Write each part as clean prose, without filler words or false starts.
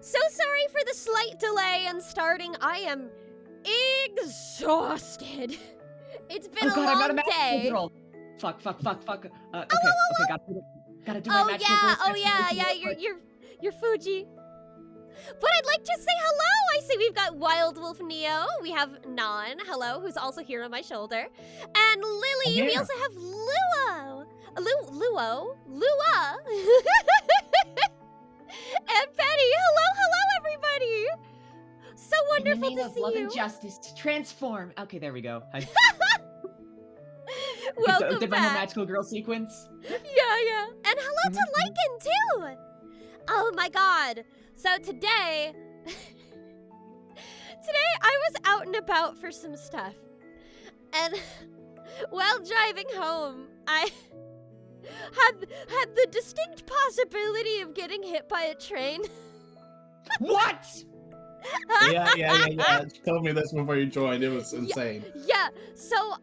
So sorry for the slight delay in starting. I am exhausted. It's been a long day. Girl. Fuck. Okay, gotta do my magical girl. Oh yeah, you're Fuji. But I'd like to say hello. I see we've got Wild Wolf Neo. We have Nan, hello, who's also here on my shoulder. And Lily, we also have Luo. Lua. And Penny, hello, everybody. So wonderful to see love you. And justice to transform. Okay, there we go. Welcome did my back. whole magical girl sequence. Yeah. And hello to Lycan too. Oh my god. So today I was out and about for some stuff. And while driving home, I had the distinct possibility of getting hit by a train. What? Yeah. She told me this before you joined. It was insane. Yeah. So,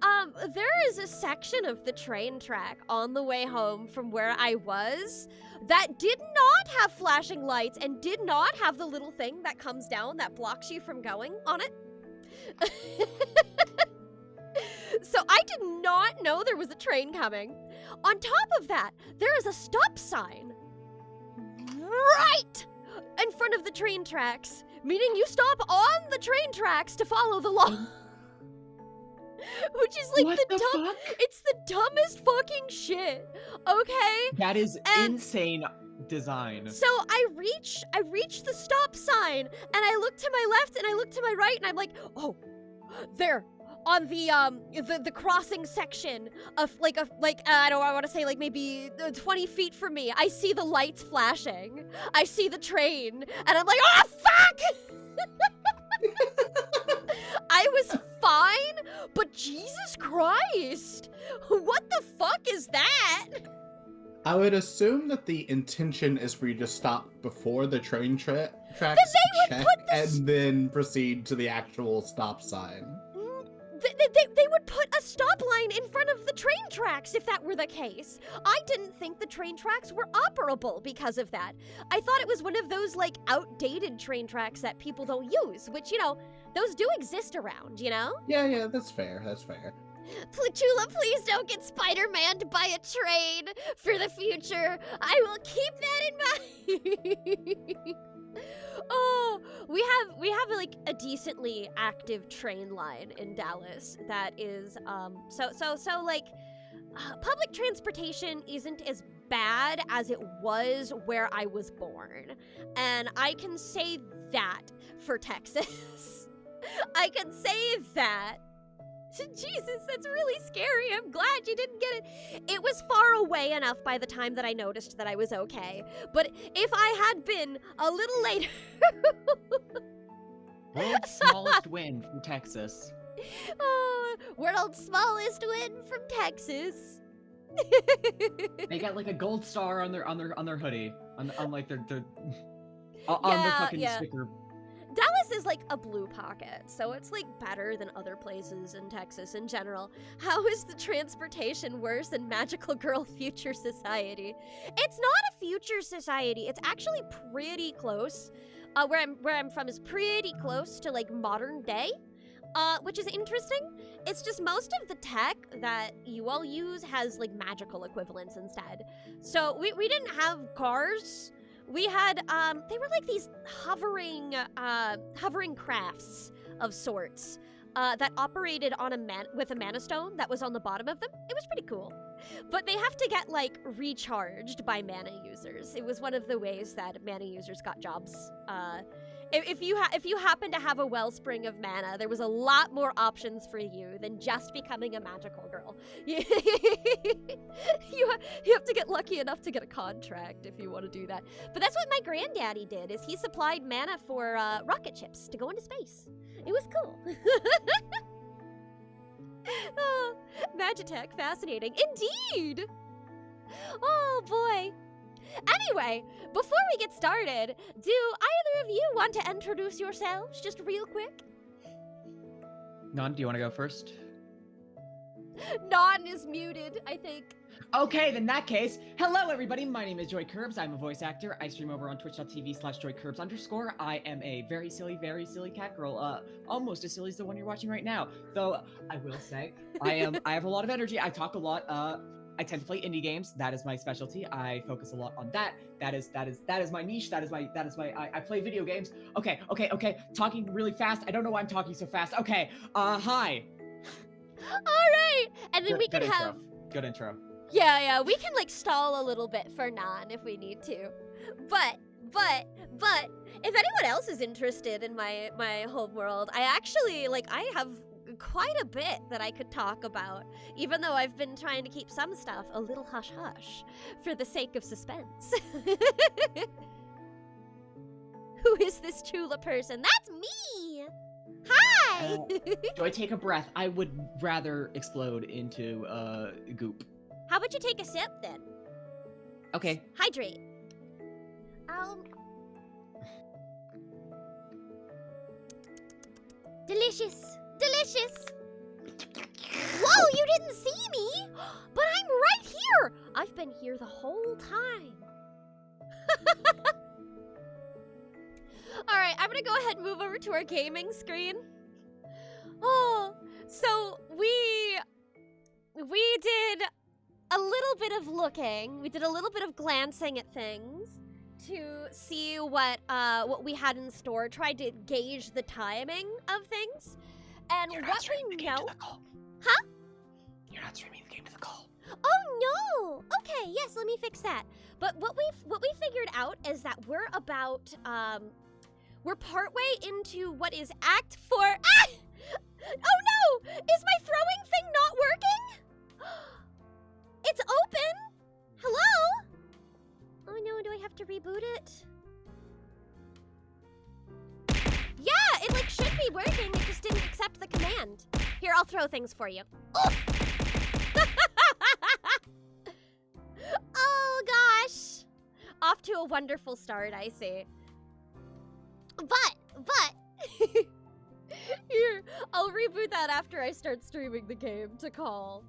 there is a section of the train track on the way home from where I was that did not have flashing lights and did not have the little thing that comes down that blocks you from going on it. So I did not know there was a train coming. On top of that, there is a stop sign right in front of the train tracks, meaning you stop on the train tracks to follow the law. Which is like it's the dumbest fucking shit. Okay? That is insane design. So I reach the stop sign and I look to my left and I look to my right and I'm like, oh, there. On the crossing section of I want to say like maybe 20 feet from me, I see the lights flashing. I see the train, and I'm like, oh fuck! I was fine, but Jesus Christ, what the fuck is that? I would assume that the intention is for you to stop before the train tracks check and then proceed to the actual stop sign. They would put a stop line in front of the train tracks if that were the case. I didn't think the train tracks were operable because of that. I thought it was one of those, like, outdated train tracks that people don't use, which, you know, those do exist around, you know? Yeah, that's fair. Chula, please don't get Spider-Man'd by a train for the future. I will keep that in mind. Oh, we have like a decently active train line in Dallas that is so like public transportation isn't as bad as it was where I was born. And I can say that for Texas. I can say that. Jesus, that's really scary. I'm glad you didn't get it. It was far away enough by the time that I noticed that I was okay. But if I had been a little later... World's smallest win from Texas. Oh, world's smallest win from Texas. They got like a gold star on their hoodie. On their fucking sticker. Dallas is like a blue pocket, so it's like better than other places in Texas in general. How is the transportation worse than Magical Girl Future Society? It's not a future society. It's actually pretty close. Where I'm from is pretty close to like modern day, which is interesting. It's just most of the tech that you all use has like magical equivalents instead. So we didn't have cars. We had, they were like these hovering crafts of sorts, that operated on with a mana stone that was on the bottom of them. It was pretty cool. But they have to get, like, recharged by mana users. It was one of the ways that mana users got jobs. If you happen to have a wellspring of mana, there was a lot more options for you than just becoming a magical girl. You have to get lucky enough to get a contract if you want to do that. But that's what my granddaddy did, is he supplied mana for rocket ships to go into space. It was cool. Oh, Magitech, fascinating. Indeed! Oh, boy. Anyway, before we get started, do either of you want to introduce yourselves just real quick? Nan, do you want to go first? Non is muted, I think. Okay, then in that case, hello everybody, my name is Joy Curbs, I'm a voice actor, I stream over on twitch.tv/JoyCurbs_. I am a very silly cat girl, almost as silly as the one you're watching right now, though I will say, I have a lot of energy, I talk a lot, I tend to play indie games, that is my specialty, I focus a lot on that, that is my niche, I play video games, okay, talking really fast, I don't know why I'm talking so fast, okay, hi. Alright, and then we can have... Good intro. Yeah, we can like stall a little bit for Nan if we need to. But, if anyone else is interested in my home world, I actually, I have quite a bit that I could talk about, even though I've been trying to keep some stuff a little hush-hush for the sake of suspense. Who is this Chula person? That's me! Hi! Joy, take a breath. I would rather explode into goop. How about you take a sip then? Okay. Hydrate. Delicious. Delicious. Whoa, you didn't see me? But I'm right here. I've been here the whole time. All right, I'm gonna go ahead and move over to our gaming screen. Oh, so we did a little bit of looking. We did a little bit of glancing at things to see what we had in store. Tried to gauge the timing of things, and You're what not streaming we the game know. to the call. Huh? You're not streaming the game to the call. Oh no! Okay, yes, let me fix that. But what we figured out is that we're about we're partway into what is Act 4. Ah! Oh no! Is my throwing thing not working? It's open. Hello? Oh no! Do I have to reboot it? Yeah, it should be working. It just didn't accept the command. Here, I'll throw things for you. Oh gosh! Off to a wonderful start, I see. But here, I'll reboot that after I start streaming the game to call.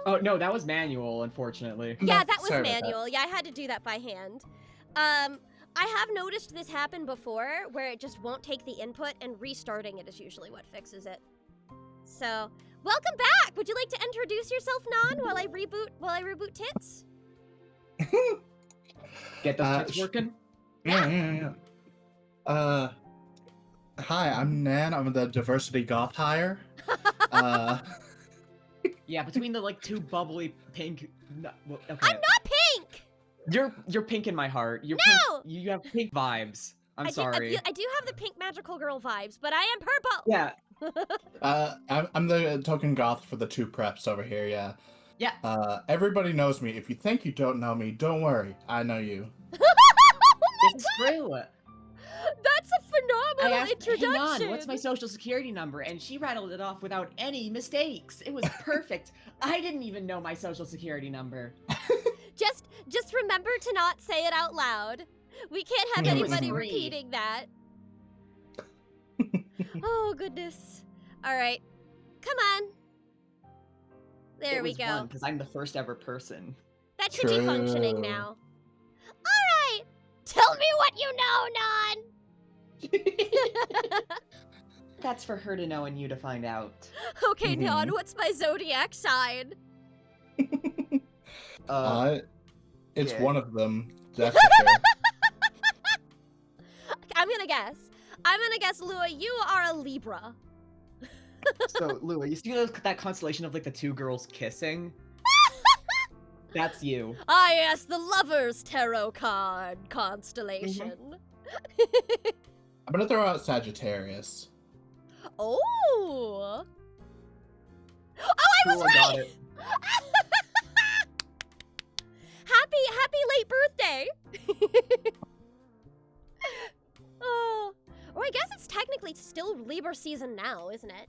Oh no, that was manual, unfortunately. Yeah, that was Sorry about manual. Yeah, I had to do that by hand. I have noticed this happen before, where it just won't take the input, and restarting it is usually what fixes it. So, welcome back! Would you like to introduce yourself, Nan, while I reboot Tits? Get those tits working? Yeah. Hi, I'm Nan. I'm the diversity goth hire. Yeah, between the two bubbly pink. No, well, okay. I'm not pink! You're pink in my heart. You're No! pink. You have pink vibes. I'm sorry. I do have the pink magical girl vibes, but I am purple! Yeah. I'm the token goth for the two preps over here, yeah. Yeah. Everybody knows me. If you think you don't know me, don't worry. I know you. It's true. That's a phenomenal I asked, introduction! hey, Nan, what's my social security number? And she rattled it off without any mistakes. It was perfect. I didn't even know my social security number. Just remember to not say it out loud. We can't have It was anybody free. repeating that. Oh, goodness. All right. Come on. There we go. Because I'm the first ever person. That should be functioning True. now. All right. Tell me what you know, Nan. That's for her to know and you to find out. Okay, Nan, what's my zodiac sign? It's yeah. one of them. That's for sure. I'm gonna guess, Lua, you are a Libra. So, Lua, you see that constellation of the two girls kissing? That's you. Ah, yes, the Lover's Tarot card constellation. I'm gonna throw out Sagittarius. Oh! Oh, I was Cool, I got right! it. Happy late birthday! Oh, or I guess it's technically still Libra season now, isn't it?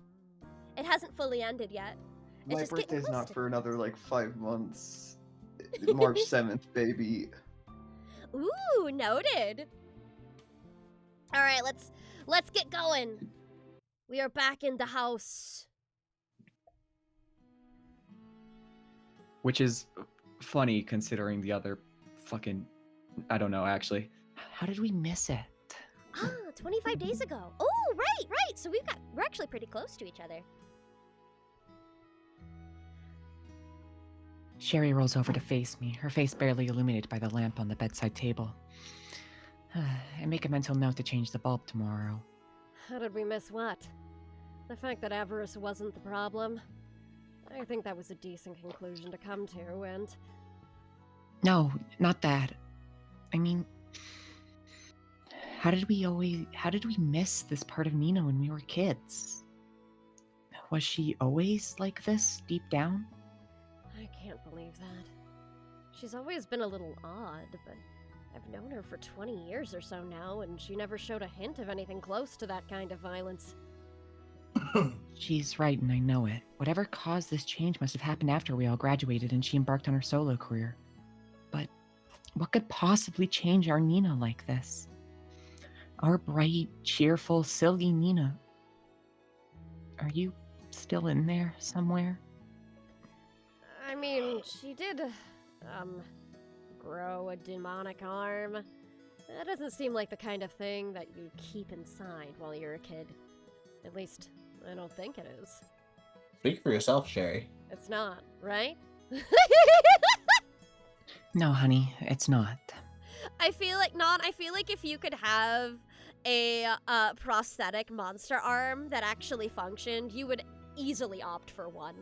It hasn't fully ended yet. It's My just getting birthday's close not to- for another 5 months. March 7th, baby. Ooh, noted. All right, let's get going. We are back in the house. Which is funny considering the other fucking... I don't know, actually. How did we miss it? Ah, 25 days ago. Oh, right. So we're actually pretty close to each other. Sherry rolls over to face me, her face barely illuminated by the lamp on the bedside table. I make a mental note to change the bulb tomorrow. How did we miss what? The fact that avarice wasn't the problem. I think that was a decent conclusion to come to, and... No, not that. I mean... How did we miss this part of Nina when we were kids? Was she always like this, deep down? I can't believe that. She's always been a little odd, but I've known her for 20 years or so now, and she never showed a hint of anything close to that kind of violence. She's right, and I know it. Whatever caused this change must have happened after we all graduated and she embarked on her solo career. But what could possibly change our Nina like this? Our bright, cheerful, silly Nina. Are you still in there somewhere? I mean, she did, grow a demonic arm. That doesn't seem like the kind of thing that you keep inside while you're a kid. At least, I don't think it is. Speak for yourself, Sherry. It's not, right? No, honey, it's not. I feel like if you could have a prosthetic monster arm that actually functioned, you would easily opt for one.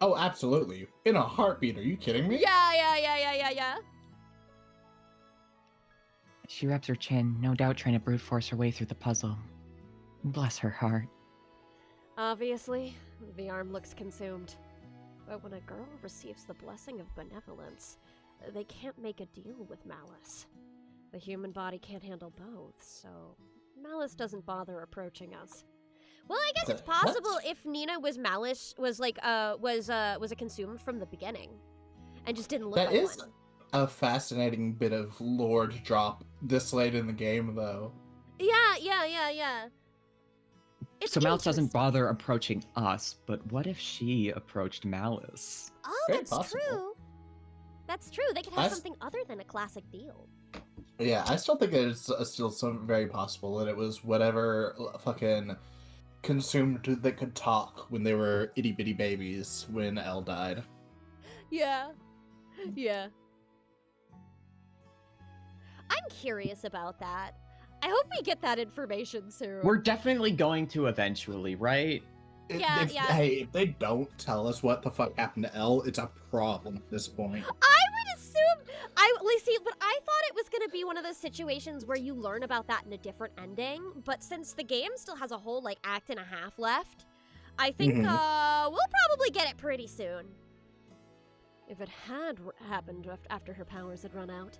Oh, absolutely. In a heartbeat, are you kidding me? Yeah. She rubs her chin, no doubt trying to brute force her way through the puzzle. Bless her heart. Obviously, the arm looks consumed. But when a girl receives the blessing of benevolence, they can't make a deal with malice. The human body can't handle both, so malice doesn't bother approaching us. Well, I guess it's possible What? if Nina was malice, was a consumed from the beginning, and just didn't look That like is one. a fascinating bit of lore to drop this late in the game, though. Yeah. It's So Malice doesn't interesting. bother approaching us, but what if she approached Malice? Oh, Very that's possible. true. That's true. They could have I s- something other than a classic deal. Yeah, I still think it's still some very possible that it was whatever fucking consumed that could talk when they were itty bitty babies when Elle died. Yeah. I'm curious about that. I hope we get that information soon. We're definitely going to eventually, right? Yeah. Hey, if they don't tell us what the fuck happened to Elle, it's a problem at this point. I would assume but I thought it was gonna be one of those situations where you learn about that in a different ending. But since the game still has a whole act and a half left, I think Mhm. we'll probably get it pretty soon. If it had happened after her powers had run out,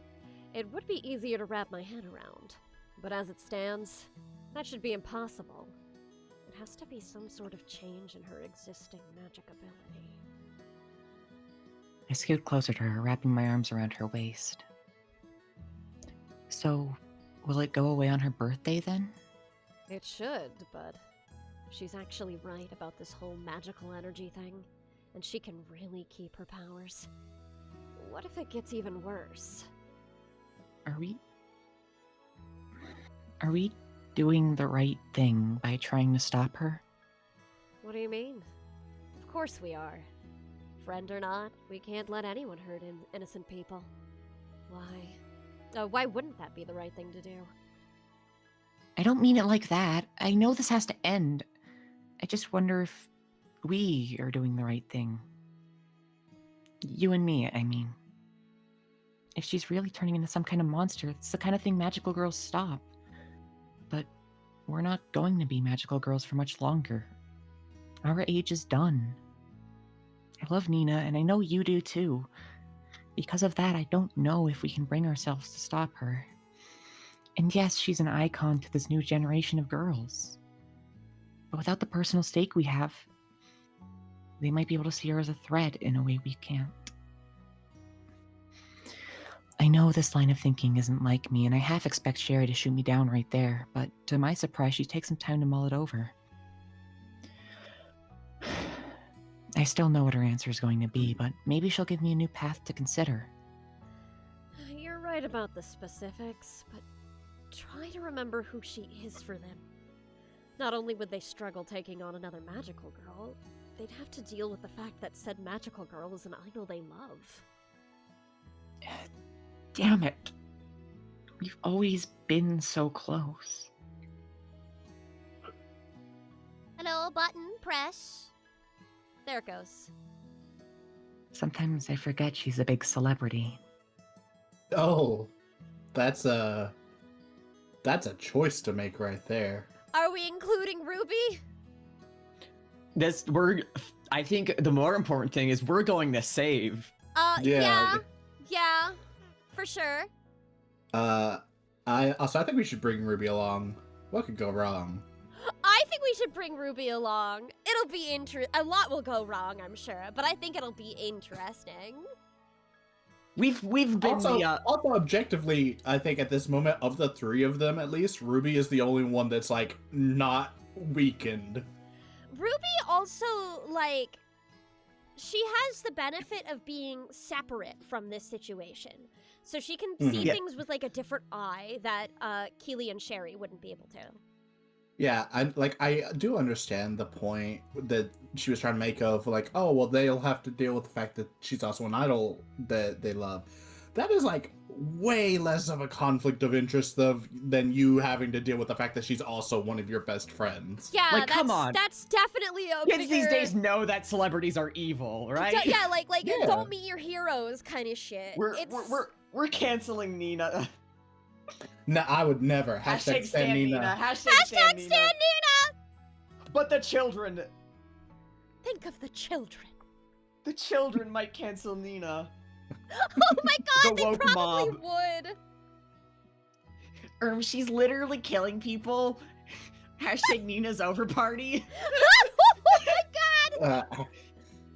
it would be easier to wrap my head around. But as it stands, that should be impossible. It has to be some sort of change in her existing magic ability. I scoot closer to her, wrapping my arms around her waist. So, will it go away on her birthday then? It should, but she's actually right about this whole magical energy thing, and she can really keep her powers. What if it gets even worse? Are we doing the right thing by trying to stop her? What do you mean? Of course we are. Friend or not, we can't let anyone hurt innocent people. Why wouldn't that be the right thing to do? I don't mean it like that. I know this has to end. I just wonder if we are doing the right thing. You and me, I mean. If she's really turning into some kind of monster, it's the kind of thing magical girls stop. But we're not going to be magical girls for much longer. Our age is done. I love Nina, and I know you do too. Because of that, I don't know if we can bring ourselves to stop her. And yes, she's an icon to this new generation of girls. But without the personal stake we have, they might be able to see her as a threat in a way we can't. I know this line of thinking isn't like me, and I half expect Sherry to shoot me down right there, but to my surprise, she takes some time to mull it over. I still know what her answer is going to be, but maybe she'll give me a new path to consider. You're right about the specifics, but try to remember who she is for them. Not only would they struggle taking on another magical girl, they'd have to deal with the fact that said magical girl is an idol they love. Damn it. We've always been so close. Hello, button, press. There it goes. Sometimes I forget she's a big celebrity. Oh, that's a choice to make right there. Are we including Ruby? I think the more important thing is we're going to save. Yeah, for sure. I think we should bring Ruby along. What could go wrong? I think we should bring Ruby along. It'll be a lot will go wrong, I'm sure, but I think it'll be interesting. We've been Also, objectively, I think at this moment, of the three of them at least, Ruby is the only one that's like not weakened. Ruby also, like, she has the benefit of being separate from this situation. So she can see Yeah. things with, like, a different eye that Keely and Sherry wouldn't be able to. Yeah, I do understand the point that she was trying to make of like, oh well, they'll have to deal with the fact that she's also an idol that they love. That is like way less of a conflict of interest than you having to deal with the fact that she's also one of your best friends. Yeah, Like, come on. That's definitely a Kids these bigger- days know that celebrities are evil, right? Yeah, like Yeah. don't meet your heroes kind of shit. We're canceling Nina. No, I would never. Hashtag Stan Nina. Hashtag Stan Nina. Stan Nina! But the children Think of the children. might cancel Nina. Oh my god, The they woke probably mob. would. She's literally killing people. Hashtag Nina's over party. Oh my god!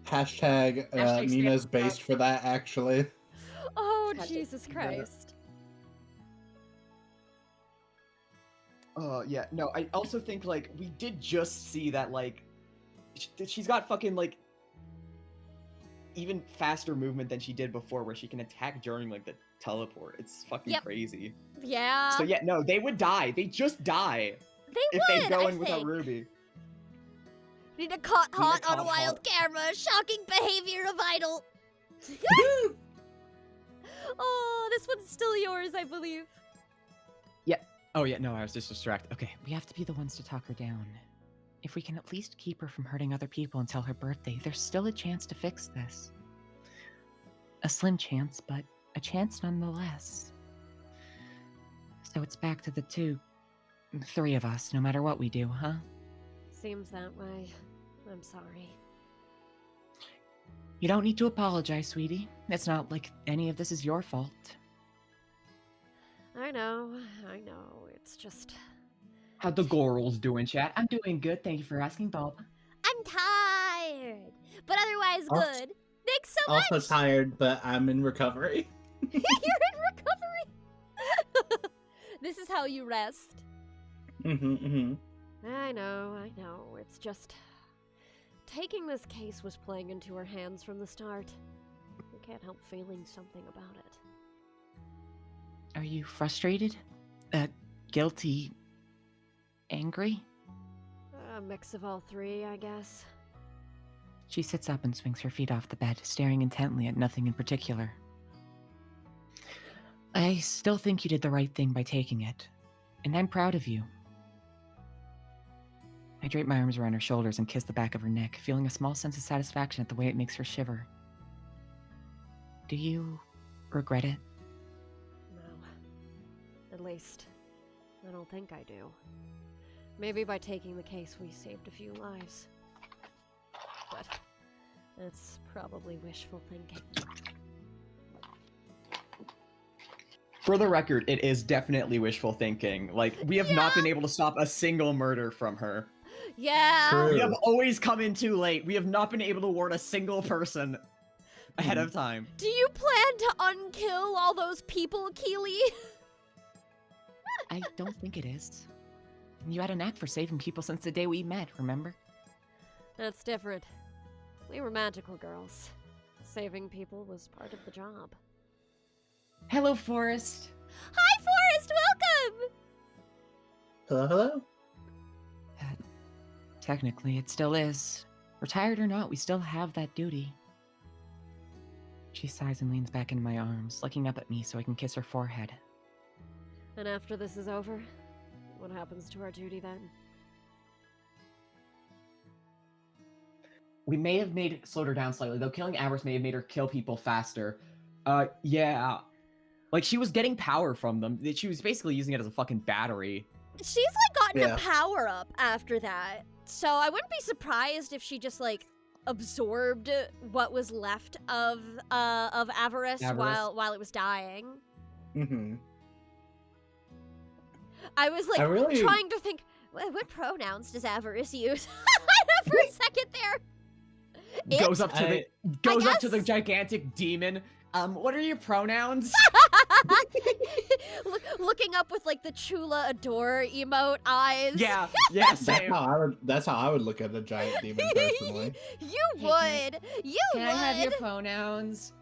Hashtag Hashtag Nina's Stan- based for that actually. Oh, Hashtag Jesus Nina. Christ. Yeah, no, I also think, like, we did just see that, like, she's got fucking, like, even faster movement than she did before, where she can attack during, like, the teleport. It's fucking Yep. crazy. Yeah. So, yeah, no, they would die. They just die they if would, they go I in without think. Ruby. Need a caught hot on a caught wild hot. camera. Shocking behavior of idol. Oh, this one's still yours, I believe. Oh, yeah, no, I was just distracted. Okay. We have to be the ones to talk her down. If we can at least keep her from hurting other people until her birthday, there's still a chance to fix this. A slim chance, but a chance nonetheless. So it's back to the three of us, no matter what we do, huh? Seems that way. I'm sorry. You don't need to apologize, sweetie. It's not like any of this is your fault. I know. It's just. How'd the Gorals doing, chat? I'm doing good. Thank you for asking, Bob. I'm tired, but otherwise Also- good. Thanks so much. Also tired, but I'm in recovery. You're in recovery. This is how you rest. I know. It's just. Taking this case was playing into her hands from the start. I can't help feeling something about it. Are you frustrated? Guilty? Angry? A mix of all three, I guess. She sits up and swings her feet off the bed, staring intently at nothing in particular. I still think you did the right thing by taking it, and I'm proud of you. I drape my arms around her shoulders and kiss the back of her neck, feeling a small sense of satisfaction at the way it makes her shiver. Do you regret it? No. At least, I don't think I do. Maybe by taking the case we saved a few lives. But that's probably wishful thinking. For the record, it is definitely wishful thinking. Like, we have not been able to stop a single murder from her. Yeah! True. We have always come in too late. We have not been able to warn a single person ahead of time. Do you plan to unkill all those people, Keely? I don't think it is. You had a knack for saving people since the day we met, remember? That's different. We were magical girls. Saving people was part of the job. Hello, Forest. Hi, Forrest! Welcome! Hello, hello. Technically, it still is. Retired or not, we still have that duty. She sighs and leans back into my arms, looking up at me so I can kiss her forehead. And after this is over, what happens to our duty then? We may have slowed her down slightly, though killing Avarice may have made her kill people faster. Yeah. Like, she was getting power from them. She was basically using it as a fucking battery. She's like gotten Yeah. a power up after that. So I wouldn't be surprised if she just like absorbed what was left of Avarice, Avarice. while it was dying. Mm-hmm. I was like I really- trying to think, what pronouns does Avarice use? For a second there. It? Goes up to the guess. gigantic demon. What are your pronouns? Looking up with like the Chula Adore emote eyes. yeah, That's same. that's how I would look at a giant demon personally. You Hey, would. You Can would. I have your pronouns?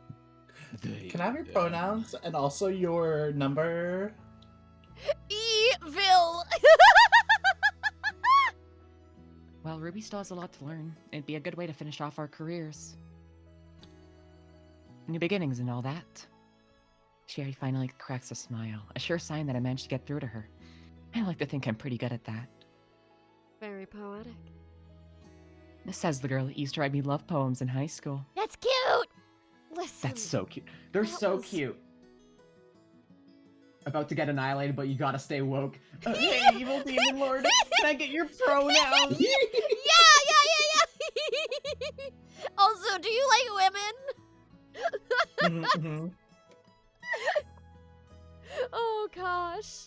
Can I have your pronouns and also your number? Evil. Well, Ruby still has a lot to learn. It'd be a good way to finish off our careers. New beginnings and all that. Sherry finally cracks a smile, a sure sign that I managed to get through to her. I like to think I'm pretty good at that. Very poetic. Says the girl that used to write me love poems in high school. That's cute. Listen. That's so cute. They're That so was- cute. About to get annihilated, but you gotta stay woke. Hey, evil demon lord, can I get your pronouns? Yeah. Also, do you like women? Mm-hmm. Oh gosh.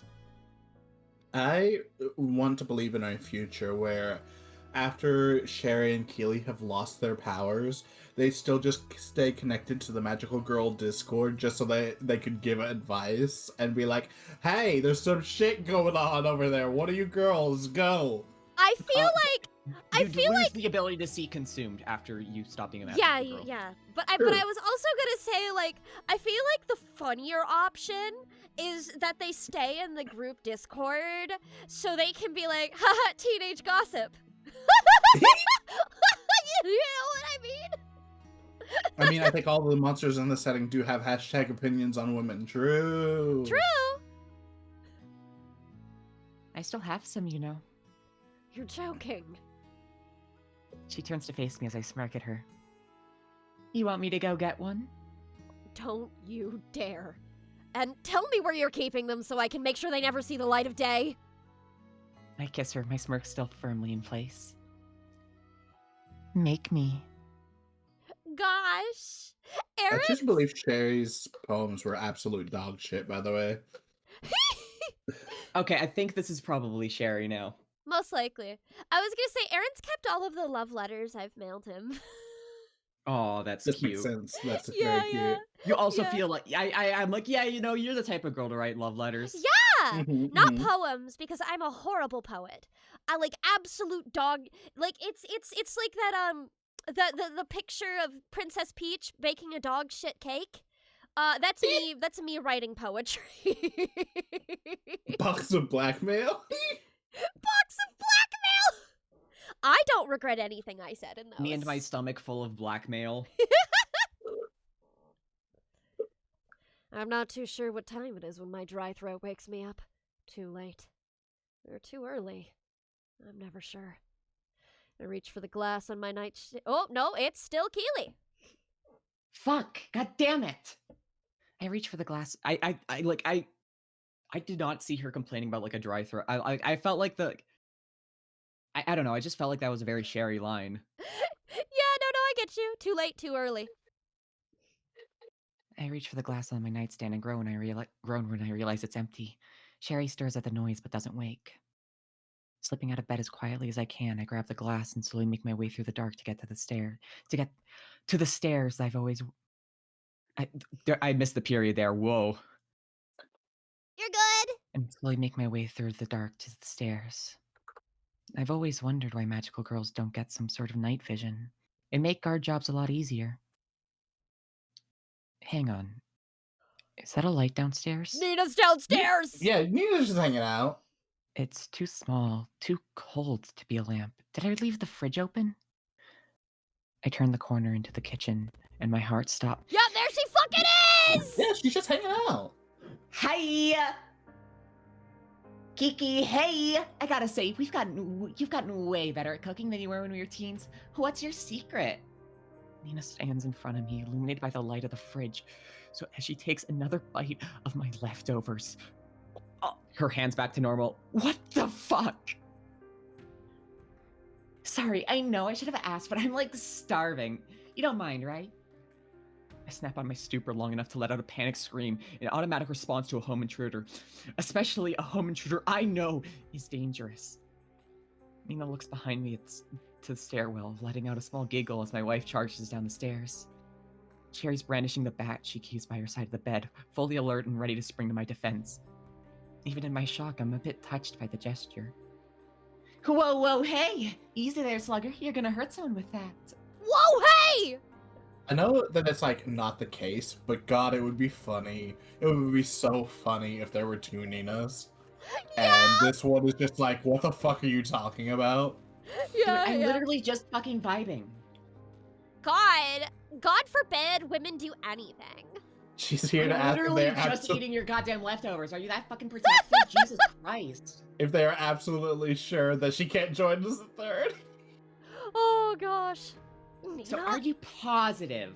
I want to believe in a future where after Sherry and Keely have lost their powers, they still just stay connected to the Magical Girl Discord just so they could give advice and be like, hey, there's some shit going on over there. What do you girls go? I feel like I You feel lose like the ability to see consumed after you stop being a magical yeah, girl. yeah. But I True. was also gonna say like I feel like the funnier option is that they stay in the group Discord so they can be like, haha, teenage gossip. You know what I mean? I mean, I think all the monsters in the setting do have hashtag opinions on women. True. True. I still have some, you know. You're joking. She turns to face me as I smirk at her. You want me to go get one? Don't you dare. And tell me where you're keeping them so I can make sure they never see the light of day. I kiss her, my smirk still firmly in place. Make me. Gosh. I Aaron. just believe Sherry's poems were absolute dog shit, by the way. Okay, I think this is probably Sherry now. Most likely. I was gonna say Aaron's kept all of the love letters I've mailed him. Oh, that's This cute. makes sense. That's Yeah, very yeah. cute. You also Yeah. feel like I'm like, yeah, you know, you're the type of girl to write love letters. Yeah. Mhm, Not mhm. poems because I'm a horrible poet. I like absolute dog like it's like that the picture of Princess Peach baking a dog shit cake. That's me writing poetry. Box of blackmail. Box of blackmail. I don't regret anything I said in those. Me and my stomach full of blackmail. I'm not too sure what time it is when my dry throat wakes me up. Too late. Or too early. I'm never sure. I reach for the glass on my night oh, no, it's still Keely. Fuck! God damn it! I reach for the glass. I did not see her complaining about like a dry throat. I felt like I don't know. I just felt like that was a very Sherry line. Yeah, no, I get you. Too late, too early. I reach for the glass on my nightstand and groan when I realize it's empty. Sherry stirs at the noise but doesn't wake. Slipping out of bed as quietly as I can, I grab the glass and slowly make my way through the dark to get to the stairs I've always. I missed the period there. Whoa. You're good. And slowly make my way through the dark to the stairs. I've always wondered why magical girls don't get some sort of night vision. It'd make guard jobs a lot easier. Hang on. Is that a light downstairs? Nina's downstairs! Yeah, Nina's just hanging out. It's too small, too cold to be a lamp. Did I leave the fridge open? I turned the corner into the kitchen, and my heart stopped. Yeah, there she fucking is! Yeah, she's just hanging out. Hi, Kiki. Hey, I gotta say, you've gotten way better at cooking than you were when we were teens. What's your secret? Nina stands in front of me, illuminated by the light of the fridge. So as she takes another bite of my leftovers, Her hands back to normal. What the fuck? Sorry, I know I should have asked, but I'm like starving. You don't mind, right? I snap on my stupor long enough to let out a panic scream, an automatic response to a home intruder, especially a home intruder I know is dangerous. Nina looks behind me to the stairwell, letting out a small giggle as my wife charges down the stairs. Cherry's brandishing the bat she keeps by her side of the bed, fully alert and ready to spring to my defense. Even in my shock, I'm a bit touched by the gesture. Whoa, hey! Easy there, Slugger. You're gonna hurt someone with that. Whoa, hey! I know that it's like not the case, but God, it would be funny. It would be so funny if there were two Ninas. And this one is just like, what the fuck are you talking about? Yeah, I'm yeah. literally just fucking vibing. God forbid women do anything. She's here to I'm ask if literally they're, just abso- eating your goddamn leftovers. Are you that fucking protective? Jesus Christ. if they are absolutely sure that she can't join us the third. Oh gosh. Nina? So are you positive?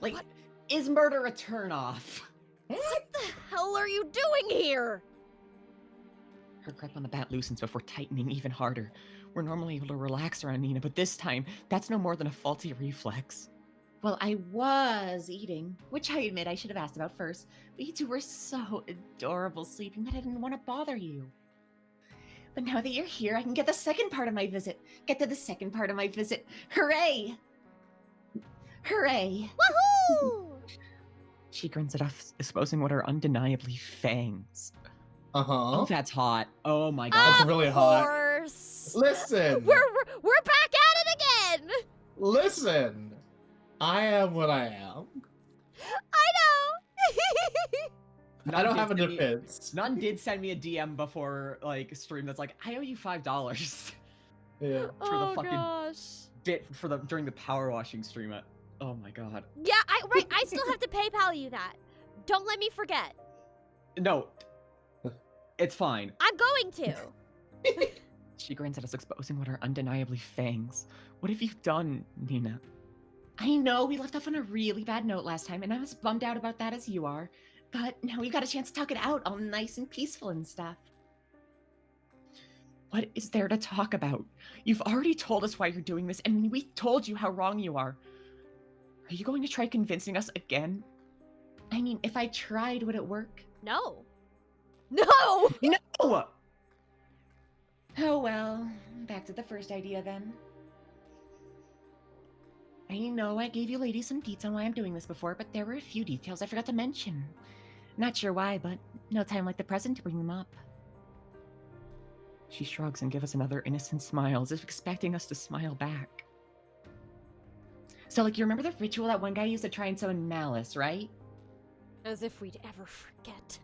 Like, What? is murder a turnoff? What the hell are you doing here? Her grip on the bat loosens before tightening even harder. We're normally able to relax around Nina, but this time, that's no more than a faulty reflex. Well, I was eating, which I admit I should have asked about first, but you two were so adorable sleeping that I didn't want to bother you. But now that you're here, I can get the second part of my visit. Get to the second part of my visit. Hooray! Hooray! Woohoo! She grins at us, exposing what are undeniably fangs. Oh, that's hot. Oh my god. That's Of really hot. course. Listen! We're back at it again. Listen! I am what I am. I know. I don't have a defense. None did send me a DM before like stream that's like, I owe you $5 Yeah. Oh fucking- gosh. bit for the during the power washing stream. Oh my god. Yeah, I still have to PayPal you that. Don't let me forget. No. It's fine. I'm going to. She grins at us, exposing what are undeniably fangs. What have you done, Nina? I know we left off on a really bad note last time, and I was bummed out about that as you are. But now we got a chance to talk it out, all nice and peaceful and stuff. What is there to talk about? You've already told us why you're doing this, and we told you how wrong you are. Are you going to try convincing us again? I mean, if I tried, would it work? No. No. No! Oh well, back to the first idea then. I know I gave you ladies some deets on why I'm doing this before, but there were a few details I forgot to mention. Not sure why, but no time like the present to bring them up. She shrugs and gives us another innocent smile, as if expecting us to smile back. So, like, you remember the ritual that one guy used to try and summon malice, right? As if we'd ever forget.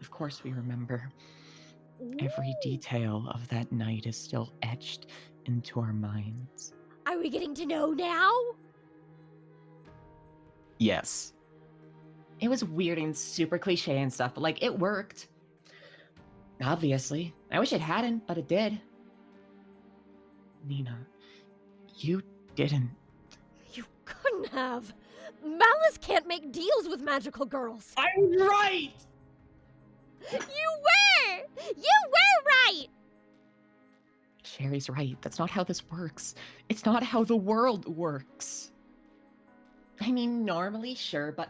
Of course we remember. Every detail of that night is still etched into our minds. Are we getting to know now? Yes. It was weird and super cliche and stuff, but, like, it worked. Obviously. I wish it hadn't, but it did. Nina, you didn't. You couldn't have. Malice can't make deals with magical girls. I'm right! You were! You were right! Sherry's right. That's not how this works. It's not how the world works. I mean, normally, sure, but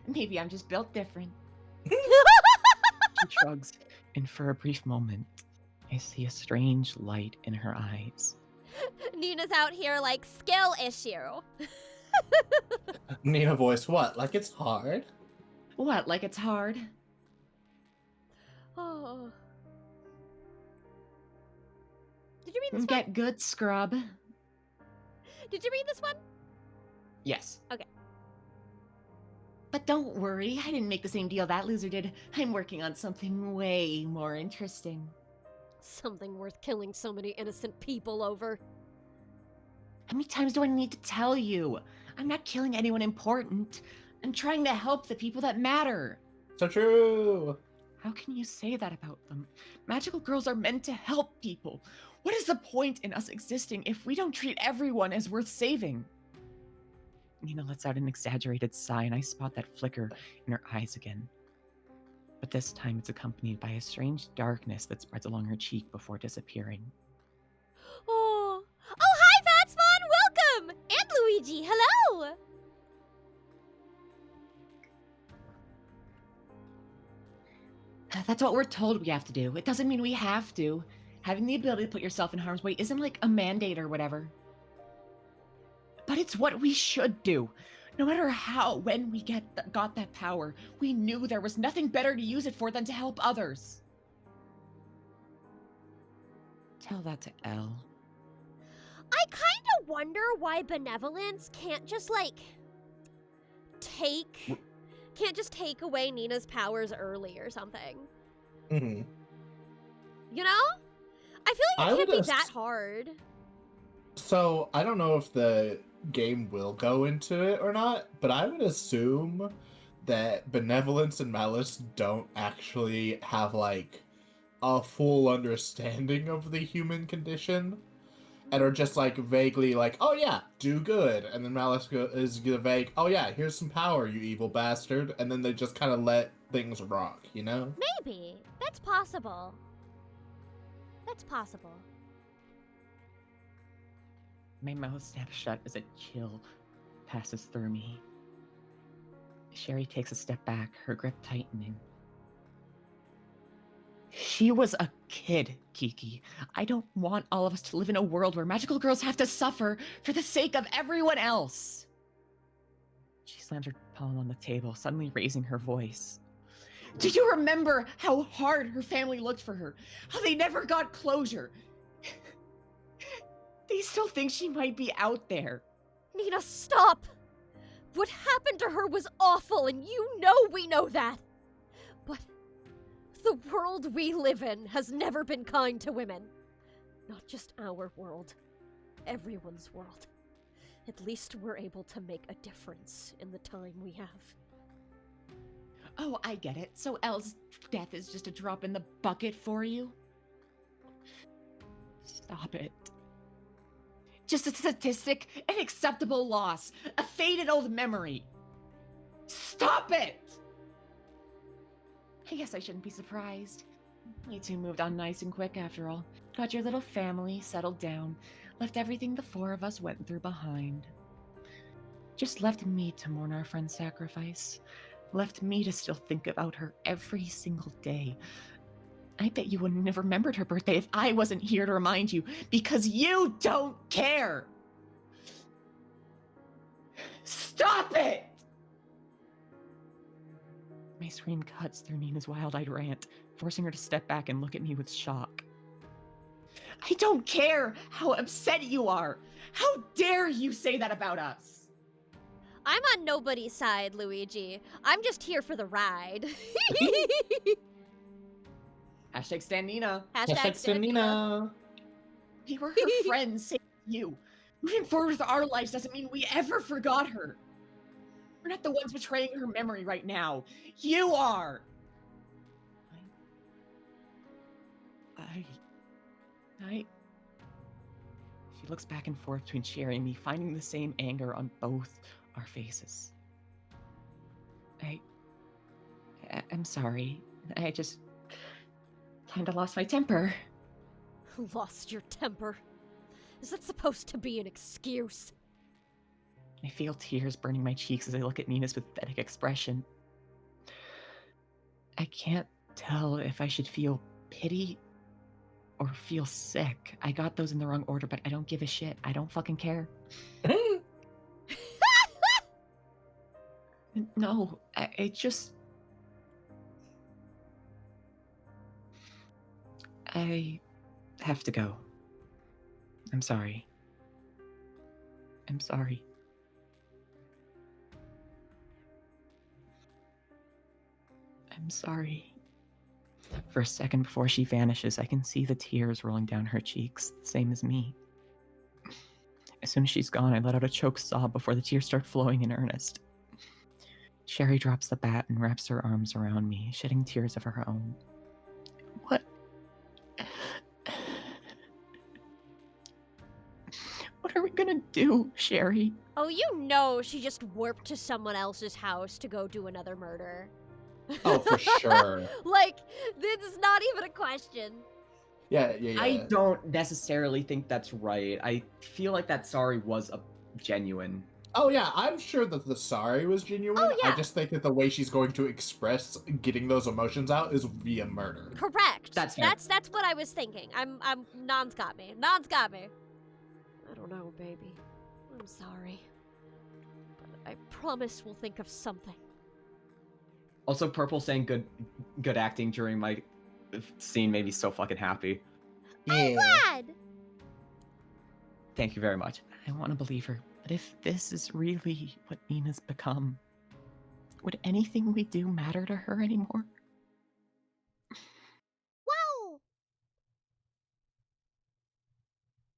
maybe I'm just built different. She shrugs, and for a brief moment, I see a strange light in her eyes. Nina's out here like skill issue. Nina voice, what? Like it's hard? What, like it's hard? Oh. Did you read this book? Get good, scrub. Did you read this one? Yes. But don't worry, I didn't make the same deal that loser did. I'm working on something way more interesting. Something worth killing so many innocent people over. How many times do I need to tell you? I'm not killing anyone important. I'm trying to help the people that matter. So true. How can you say that about them? Magical girls are meant to help people. What is the point in us existing if we don't treat everyone as worth saving? Nina lets out an exaggerated sigh, and I spot that flicker in her eyes again. But this time it's accompanied by a strange darkness that spreads along her cheek before disappearing. Oh, hi, Vatsmon! Welcome! And Luigi, hello! That's what we're told we have to do. It doesn't mean we have to. Having the ability to put yourself in harm's way isn't like a mandate or whatever. But it's what we should do. No matter how, when we got that power, we knew there was nothing better to use it for than to help others. Tell that to Elle. I kind of wonder why benevolence can't just, like, take away Nina's powers early or something. Mm-hmm. You know? I feel like I it can't would be that ass- hard. So I don't know if the game will go into it or not, but I would assume that benevolence and malice don't actually have like a full understanding of the human condition, and are just like vaguely like, oh yeah, do good, and then malice is the vague, oh yeah, here's some power, you evil bastard, and then they just kind of let things rock, you know? Maybe. That's possible. That's possible. My mouth snaps shut as a chill passes through me. Sherry takes a step back, her grip tightening. She was a kid, Kiki. I don't want all of us to live in a world where magical girls have to suffer for the sake of everyone else. She slams her palm on the table, suddenly raising her voice. Do you remember how hard her family looked for her? How they never got closure? They still think she might be out there. Nina, stop! What happened to her was awful, and you know we know that. But the world we live in has never been kind to women. Not just our world. Everyone's world. At least we're able to make a difference in the time we have. Oh, I get it. So Elle's death is just a drop in the bucket for you? Stop it. Just a statistic, an acceptable loss, a faded old memory. Stop it! I guess I shouldn't be surprised. You two moved on nice and quick after all. Got your little family settled down, left everything the four of us went through behind. Just left me to mourn our friend's sacrifice. Left me to still think about her every single day. I bet you wouldn't have remembered her birthday if I wasn't here to remind you, because you don't care! Stop it! My scream cuts through Nina's wild-eyed rant, forcing her to step back and look at me with shock. I don't care how upset you are! How dare you say that about us? I'm on nobody's side, Luigi. I'm just here for the ride. Hashtag Stan Nina. Hashtag Stan Nina. We were her friends, same as you. Moving forward with our lives doesn't mean we ever forgot her. We're not the ones betraying her memory right now. You are! She looks back and forth between Sherry and me, finding the same anger on both our faces. I'm sorry. I just kinda lost my temper. Lost your temper. Is that supposed to be an excuse? I feel tears burning my cheeks as I look at Nina's pathetic expression. I can't tell if I should feel pity or feel sick. I got those in the wrong order, but I don't give a shit. I don't fucking care. No, I just... I have to go. I'm sorry. I'm sorry. I'm sorry. For a second before she vanishes, I can see the tears rolling down her cheeks, the same as me. As soon as she's gone, I let out a choked sob before the tears start flowing in earnest. Sherry drops the bat and wraps her arms around me, shedding tears of her own. What? What are we gonna do, Sherry? Oh, you know she just warped to someone else's house to go do another murder. Oh, for sure. Like, this is not even a question. Yeah. I don't necessarily think that's right. I feel like that sorry was a genuine. Oh yeah, I'm sure that the sorry was genuine. Oh, yeah. I just think that the way she's going to express getting those emotions out is via murder. Correct. That's fair. That's what I was thinking. Non's got me. Non's got me. I don't know, baby. I'm sorry. But I promise we'll think of something. Also, Purple saying good acting during my scene made me so fucking happy. God! Thank you very much. I want to believe her, but if this is really what Nina's become, would anything we do matter to her anymore? Wow!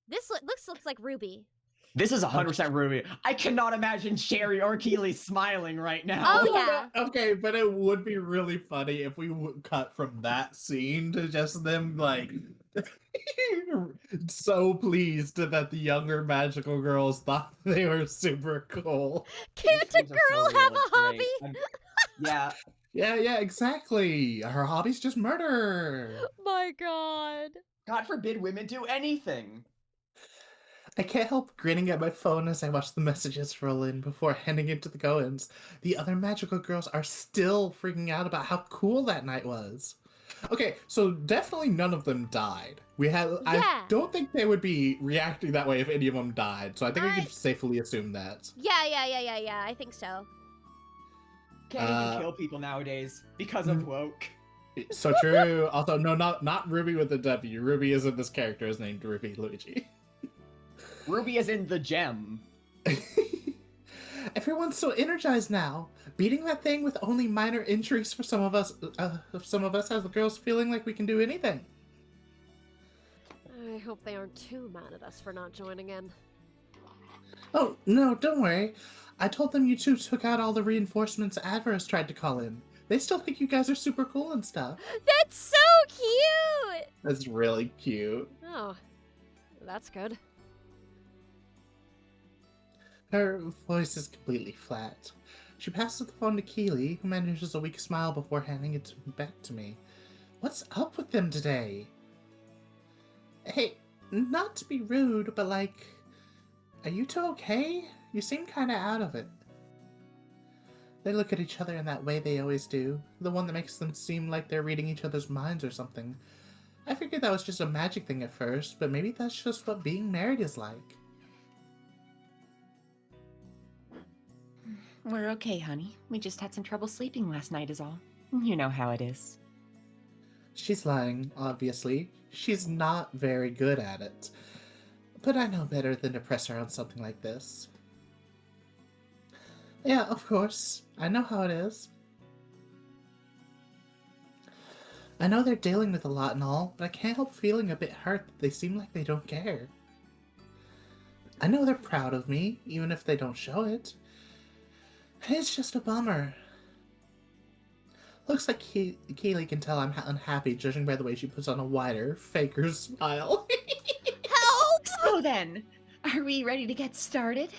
This looks like Ruby. This is 100% Ruby. I cannot imagine Sherry or Keely smiling right now. Oh, yeah. Okay, but it would be really funny if we cut from that scene to just them like so pleased that the younger magical girls thought they were super cool. Can't a These are so girl have real, a it's great. hobby? Yeah. Yeah, exactly. Her hobby's just murder. My God. God forbid women do anything. I can't help grinning at my phone as I watch the messages roll in before handing it to the Goins. The other magical girls are still freaking out about how cool that night was. Okay, so definitely none of them died. Yeah. I don't think they would be reacting that way if any of them died, so I think we I- can safely assume that. Yeah. I think so. Can't even kill people nowadays because of woke. So true. Also, no, not Ruby with the W. Ruby isn't this character is named Ruby Luigi. Ruby is in the gem. Everyone's so energized now. Beating that thing with only minor injuries for some of us has the girls feeling like we can do anything. I hope they aren't too mad at us for not joining in. Oh, no, don't worry. I told them you two took out all the reinforcements Adverus tried to call in. They still think you guys are super cool and stuff. That's so cute! That's really cute. Oh, that's good. Her voice is completely flat. She passes the phone to Keely, who manages a weak smile before handing it back to me. What's up with them today? Hey, not to be rude, but like, are you two okay? You seem kinda out of it. They look at each other in that way they always do, the one that makes them seem like they're reading each other's minds or something. I figured that was just a magic thing at first, but maybe that's just what being married is like. We're okay, honey. We just had some trouble sleeping last night is all. You know how it is. She's lying, obviously. She's not very good at it. But I know better than to press her on something like this. Yeah, of course. I know how it is. I know they're dealing with a lot and all, but I can't help feeling a bit hurt that they seem like they don't care. I know they're proud of me, even if they don't show it. It's just a bummer. Looks like Keely can tell I'm unhappy, judging by the way she puts on a wider, faker smile. Help! So then, are we ready to get started?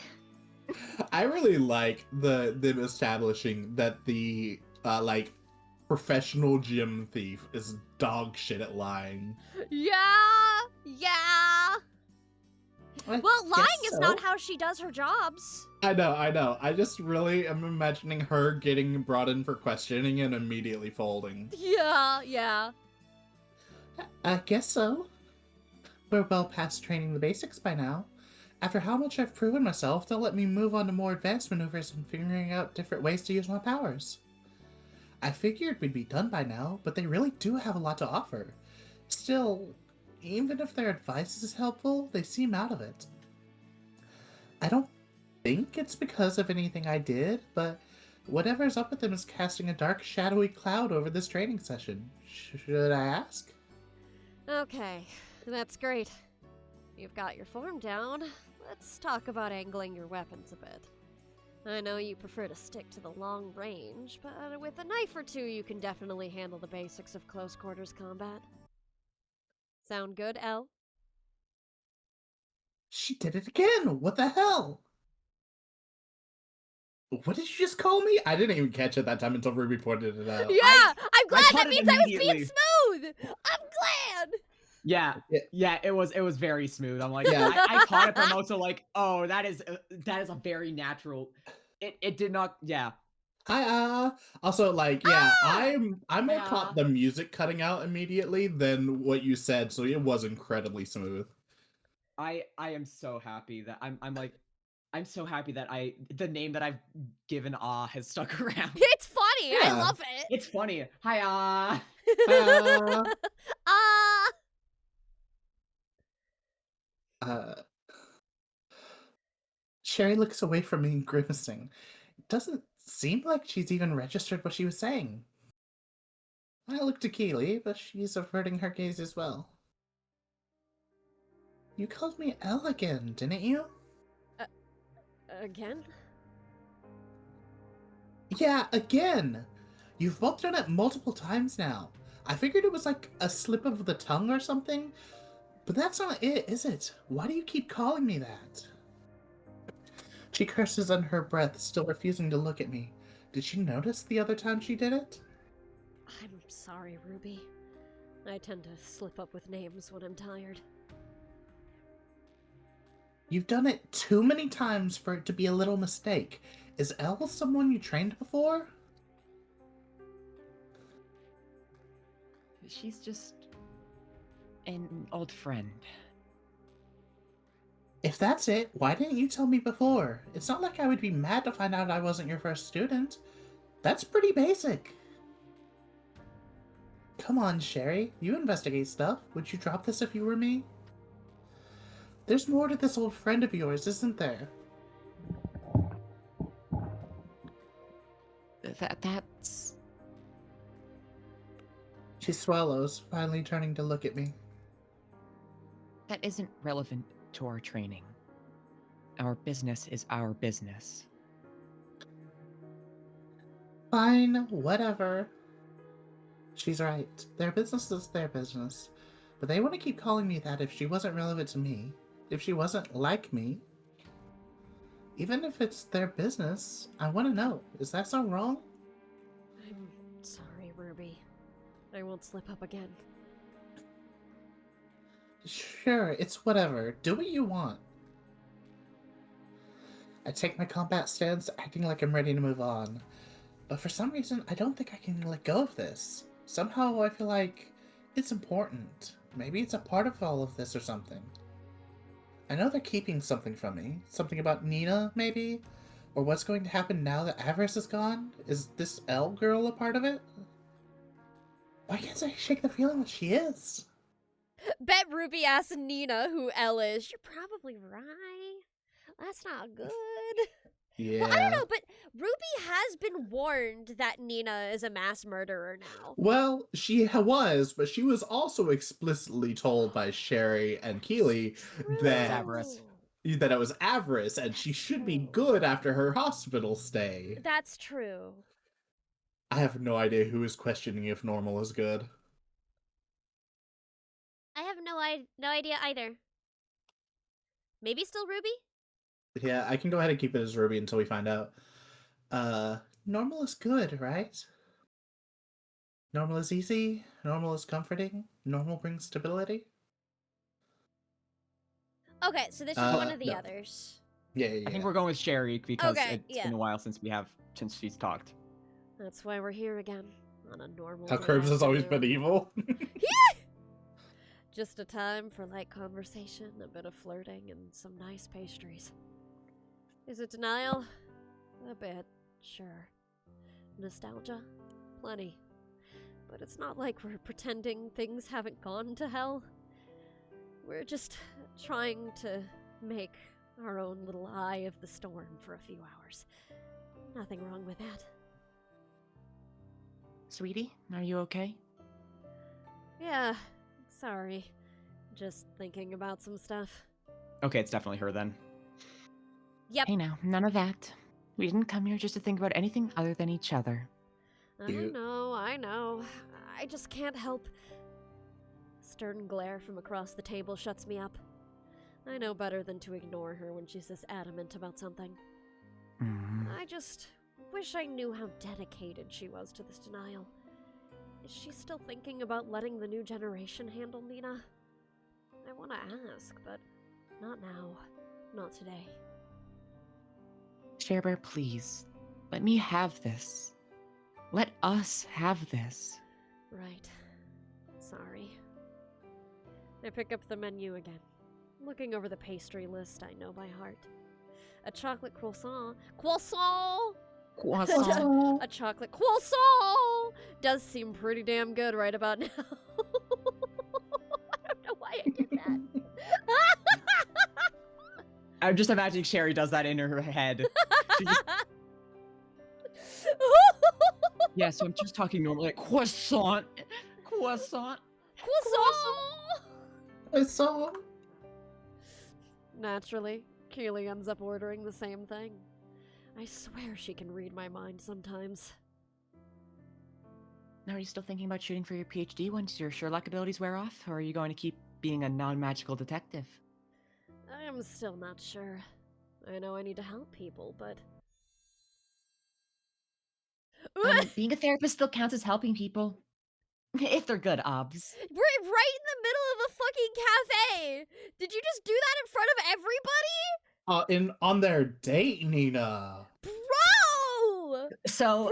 I really like them establishing that the professional gym thief is dog shit at lying. Yeah. I Well, lying guess is so. not how she does her jobs. I know. I just really am imagining her getting brought in for questioning and immediately folding. Yeah. I guess so. We're well past training the basics by now. After how much I've proven myself, they'll let me move on to more advanced maneuvers and figuring out different ways to use my powers. I figured we'd be done by now, but they really do have a lot to offer. Still, even if their advice is helpful, they seem out of it. I don't think it's because of anything I did, but whatever's up with him is casting a dark, shadowy cloud over this training session. Should I ask? Okay, that's great. You've got your form down. Let's talk about angling your weapons a bit. I know you prefer to stick to the long range, but with a knife or two, you can definitely handle the basics of close quarters combat. Sound good, Elle? She did it again! What the hell? What did you just call me? I didn't even catch it that time until Ruby pointed it out. Yeah! I'm glad caught that it means I was being immediately. smooth! I'm glad! Yeah, it was very smooth. I'm like, Yeah. I caught it, but I'm also like, oh, that is a very natural. It did not. Yeah, Hi, also, like, yeah, Ah! I more caught Yeah. the music cutting out immediately than what you said, so it was incredibly smooth. I am so happy that I'm like, I'm so happy that the name that I've given has stuck around. It's funny! I Yeah. love it! It's funny. Hi Uh, Ah! uh, Sherry looks away from me, grimacing. It doesn't seem like she's even registered what she was saying. I look to Keely, but she's averting her gaze as well. You called me Elle again, didn't you? Again? Yeah, again! You've both done it multiple times now. I figured it was like a slip of the tongue or something, but that's not it, is it? Why do you keep calling me that? She curses under her breath, still refusing to look at me. Did she notice the other time she did it? I'm sorry, Ruby. I tend to slip up with names when I'm tired. You've done it too many times for it to be a little mistake. Is Elle someone you trained before? She's just an old friend. If that's it, why didn't you tell me before? It's not like I would be mad to find out I wasn't your first student. That's pretty basic. Come on, Sherry. You investigate stuff. Would you drop this if you were me? There's more to this old friend of yours, isn't there? That's... She swallows, finally turning to look at me. That isn't relevant to our training. Our business is our business. Fine, whatever. She's right. Their business is their business. But they want to keep calling me that if she wasn't relevant to me. If she wasn't like me. Even if it's their business, I want to know. Is that so wrong? I'm sorry, Ruby. I won't slip up again. Sure, it's whatever. Do what you want. I take my combat stance, acting like I'm ready to move on. But for some reason, I don't think I can let go of this. Somehow I feel like it's important. Maybe it's a part of all of this or something. I know they're keeping something from me. Something about Nina, maybe? Or what's going to happen now that Avarice is gone? Is this Elle girl a part of it? Why can't I shake the feeling that she is? Bet Ruby asked Nina who Elle is. You're probably right. That's not good. Yeah. Well, I don't know, but Ruby has been warned that Nina is a mass murderer now. Well, she was, but she was also explicitly told by Sherry and Keely that Avarice. that it was Avarice, and she should be good after her hospital stay. That's true. I have no idea who is questioning if normal is good. I have no idea either. Maybe still Ruby? Yeah, I can go ahead and keep it as Ruby until we find out. Normal is good, right? Normal is easy, normal is comforting, normal brings stability. Okay, so this is one of the no. others. Yeah. I think we're going with Sherry because Okay, it's been a while since she's talked. That's why we're here again on a normal How day Curbs has always afternoon. been evil. Just a time for light conversation, a bit of flirting, and some nice pastries. Is it denial? A bit, sure. Nostalgia? Plenty. But it's not like we're pretending things haven't gone to hell. We're just trying to make our own little eye of the storm for a few hours. Nothing wrong with that. Sweetie, are you okay? Yeah, sorry. Just thinking about some stuff. Okay, it's definitely her then. Yep, Hey now, none of that. We didn't come here just to think about anything other than each other. Cute. I know. I just can't help. Stern glare from across the table shuts me up. I know better than to ignore her when she's this adamant about something. Mm. I just wish I knew how dedicated she was to this denial. Is she still thinking about letting the new generation handle Nina? I want to ask, but not now. Not today. Cherbear, please. Let me have this. Let us have this. Right. Sorry. I pick up the menu again, looking over the pastry list I know by heart. A chocolate croissant. Croissant! Croissant. A chocolate croissant does seem pretty damn good right about now. I don't know why I did that. I'm just imagining Sherry does that in her head. She just- Yeah, so I'm just talking normally like croissant. Croissant. Croissant! I saw. Naturally, Keely ends up ordering the same thing. I swear she can read my mind sometimes. Now, are you still thinking about shooting for your PhD once your Sherlock abilities wear off, or are you going to keep being a non-magical detective? I'm still not sure. I know I need to help people, but... Being a therapist still counts as helping people. If they're good, obs. We're right in the middle of a fucking cafe! Did you just do that in front of everybody? On their date, Nina. Bro! So,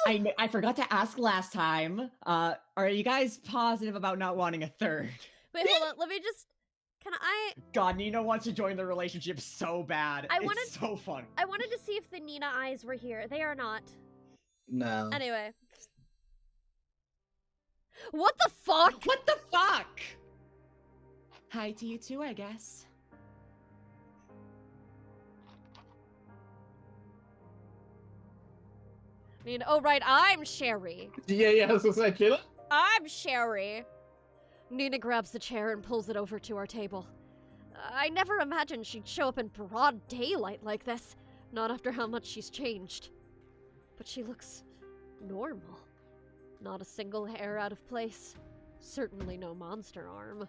I forgot to ask last time. Are you guys positive about not wanting a third? Wait, hold on, let me just... Can I... God, Nina wants to join the relationship so bad. I It's wanted- so fun. I wanted to see if the Nina eyes were here. They are not. No. Anyway. What the fuck? What the fuck? Hi to you too, I guess. Nina, oh right, I'm Sherry. Yeah, I was gonna say, Kayla? I'm Sherry. Nina grabs the chair and pulls it over to our table. I never imagined she'd show up in broad daylight like this. Not after how much she's changed. But she looks normal. Not a single hair out of place. Certainly no monster arm.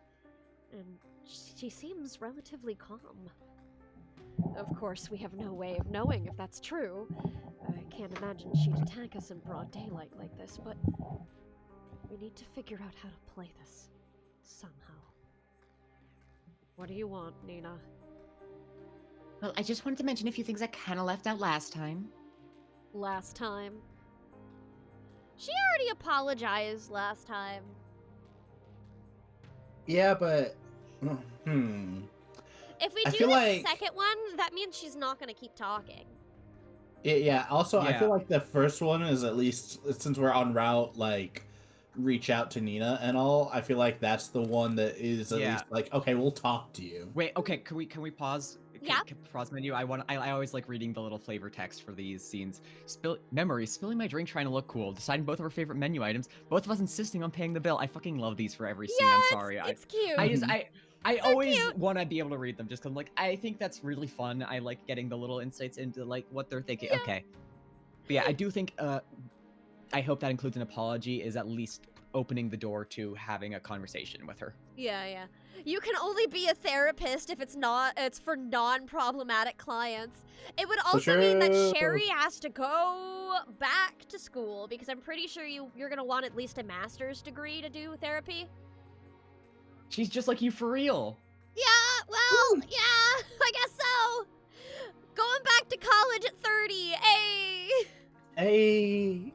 And she seems relatively calm. Of course, we have no way of knowing if that's true. I can't imagine she'd attack us in broad daylight like this, but we need to figure out how to play this. Somehow. What do you want, Nina? Well, I just wanted to mention a few things I kind of left out last time. Last time? She already apologized last time. Yeah, but If we I do feel the like- second one, that means she's not gonna keep talking. Yeah, also I Yeah. feel like the first one is at least, since we're on route, like reach out to Nina and all, I feel like that's the one that is at Yeah. least like, okay, we'll talk to you. Wait, okay, can we pause? Yeah. Can pause menu. I always like reading the little flavor text for these scenes. Spilling my drink, trying to look cool, deciding both of our favorite menu items, both of us insisting on paying the bill. I fucking love these for every scene. I'm sorry. It's cute. I always cute. want to be able to read them just because like I think that's really fun. I like getting the little insights into like what they're thinking. Yeah. Okay. But yeah, I do think I hope that includes an apology, is at least opening the door to having a conversation with her. Yeah. You can only be a therapist if it's for non-problematic clients. It would also mean that true. Sherry has to go back to school because I'm pretty sure you're gonna want at least a master's degree to do therapy. She's just like you for real. Yeah, well, yeah, I guess so. Going back to college at 30, hey! Hey.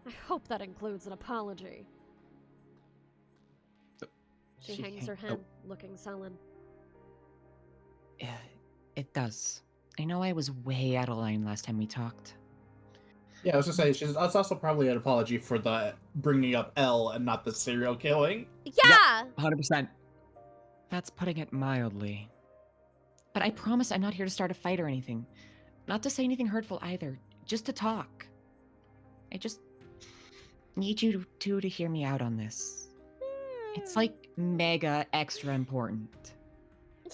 I hope that includes an apology. She hangs her head, looking sullen. Yeah, it does. I know I was way out of line last time we talked. Yeah, I was gonna say, that's also probably an apology for the bringing up L and not the serial killing. Yeah! 100%. That's putting it mildly. But I promise I'm not here to start a fight or anything. Not to say anything hurtful either, just to talk. I just need you to hear me out on this. It's like mega extra important.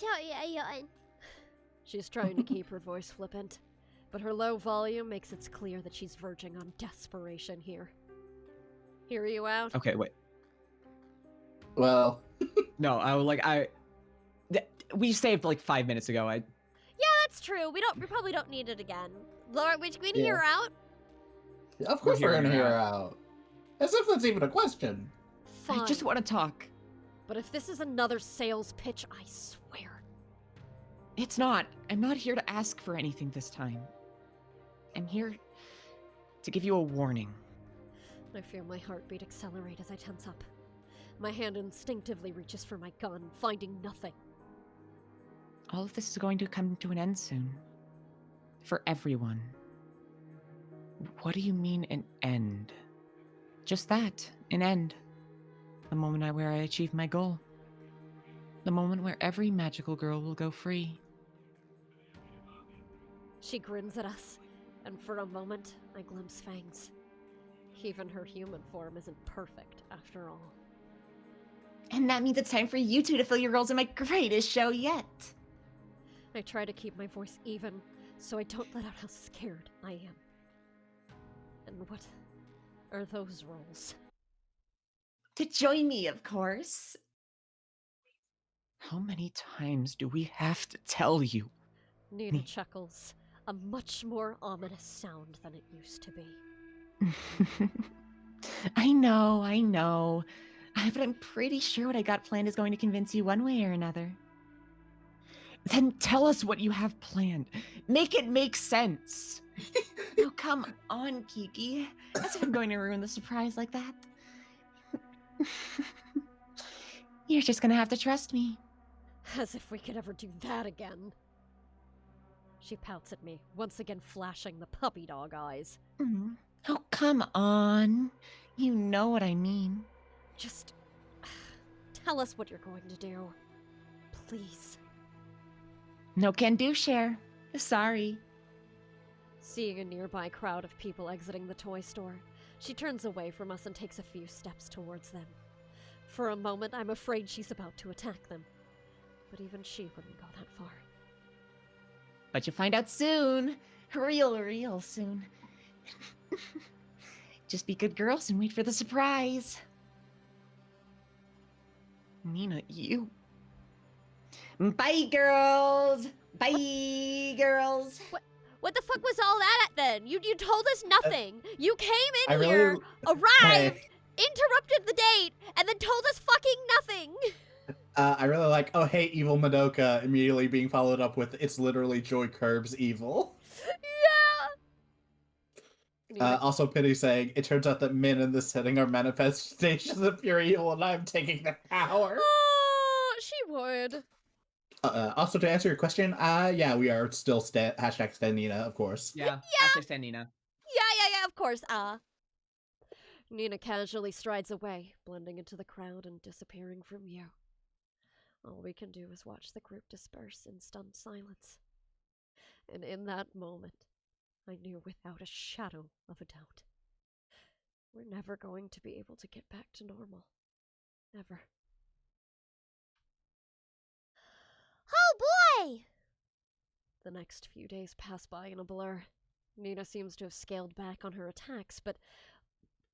Yeah. She's trying to keep her voice flippant, but her low volume makes it clear that she's verging on desperation here. Hear you out? Okay, wait. Well, No, we saved like 5 minutes ago. Yeah, that's true. We probably don't need it again. Laura, we can hear her out? of course we're hearing gonna her hear her out. As if that's even a question. Fine. I just want to talk. But if this is another sales pitch, I swear. It's not. I'm not here to ask for anything this time. I'm here to give you a warning. I feel my heartbeat accelerate as I tense up. My hand instinctively reaches for my gun, finding nothing. All of this is going to come to an end soon. For everyone. What do you mean an end? Just that, an end. The moment where I achieve my goal. The moment where every magical girl will go free. She grins at us, and for a moment, I glimpse fangs. Even her human form isn't perfect, after all. And that means it's time for you two to fill your roles in my greatest show yet. I try to keep my voice even, so I don't let out how scared I am. And what are those roles? To join me, of course. How many times do we have to tell you? Nina chuckles, a much more ominous sound than it used to be. I know. But I'm pretty sure what I got planned is going to convince you one way or another. Then tell us what you have planned. Make it make sense. Oh, come on, Kiki. As if I'm going to ruin the surprise like that. You're just gonna have to trust me. As if we could ever do that again. She pouts at me, once again flashing the puppy dog eyes. Oh, come on. You know what I mean. Just tell us what you're going to do. Please. No can do, Cher. Sorry. Seeing a nearby crowd of people exiting the toy store, she turns away from us and takes a few steps towards them. For a moment, I'm afraid she's about to attack them. But even she wouldn't go that far. But you'll find out soon. Real soon. Just be good girls and wait for the surprise. Nina, you... Bye, girls. Bye, girls. What the fuck was all that then? You told us nothing. You came I in really- here, arrived, Hey. interrupted the date, and then told us fucking nothing. I really like, oh hey, evil Madoka, immediately being followed up with, it's literally Joy Curb's evil. Yeah. Also, Pity saying, it turns out that men in this setting are manifestations of pure evil, and I'm taking the power. Oh, she would. Also, to answer your question, yeah, we are still hashtag Stan Nina, of course. Yeah. Hashtag Stan Nina. Yeah, of course, Nina casually strides away, blending into the crowd and disappearing from view. All we can do is watch the group disperse in stunned silence. And in that moment, I knew without a shadow of a doubt. We're never going to be able to get back to normal. Never. Oh boy! The next few days pass by in a blur. Nina seems to have scaled back on her attacks, but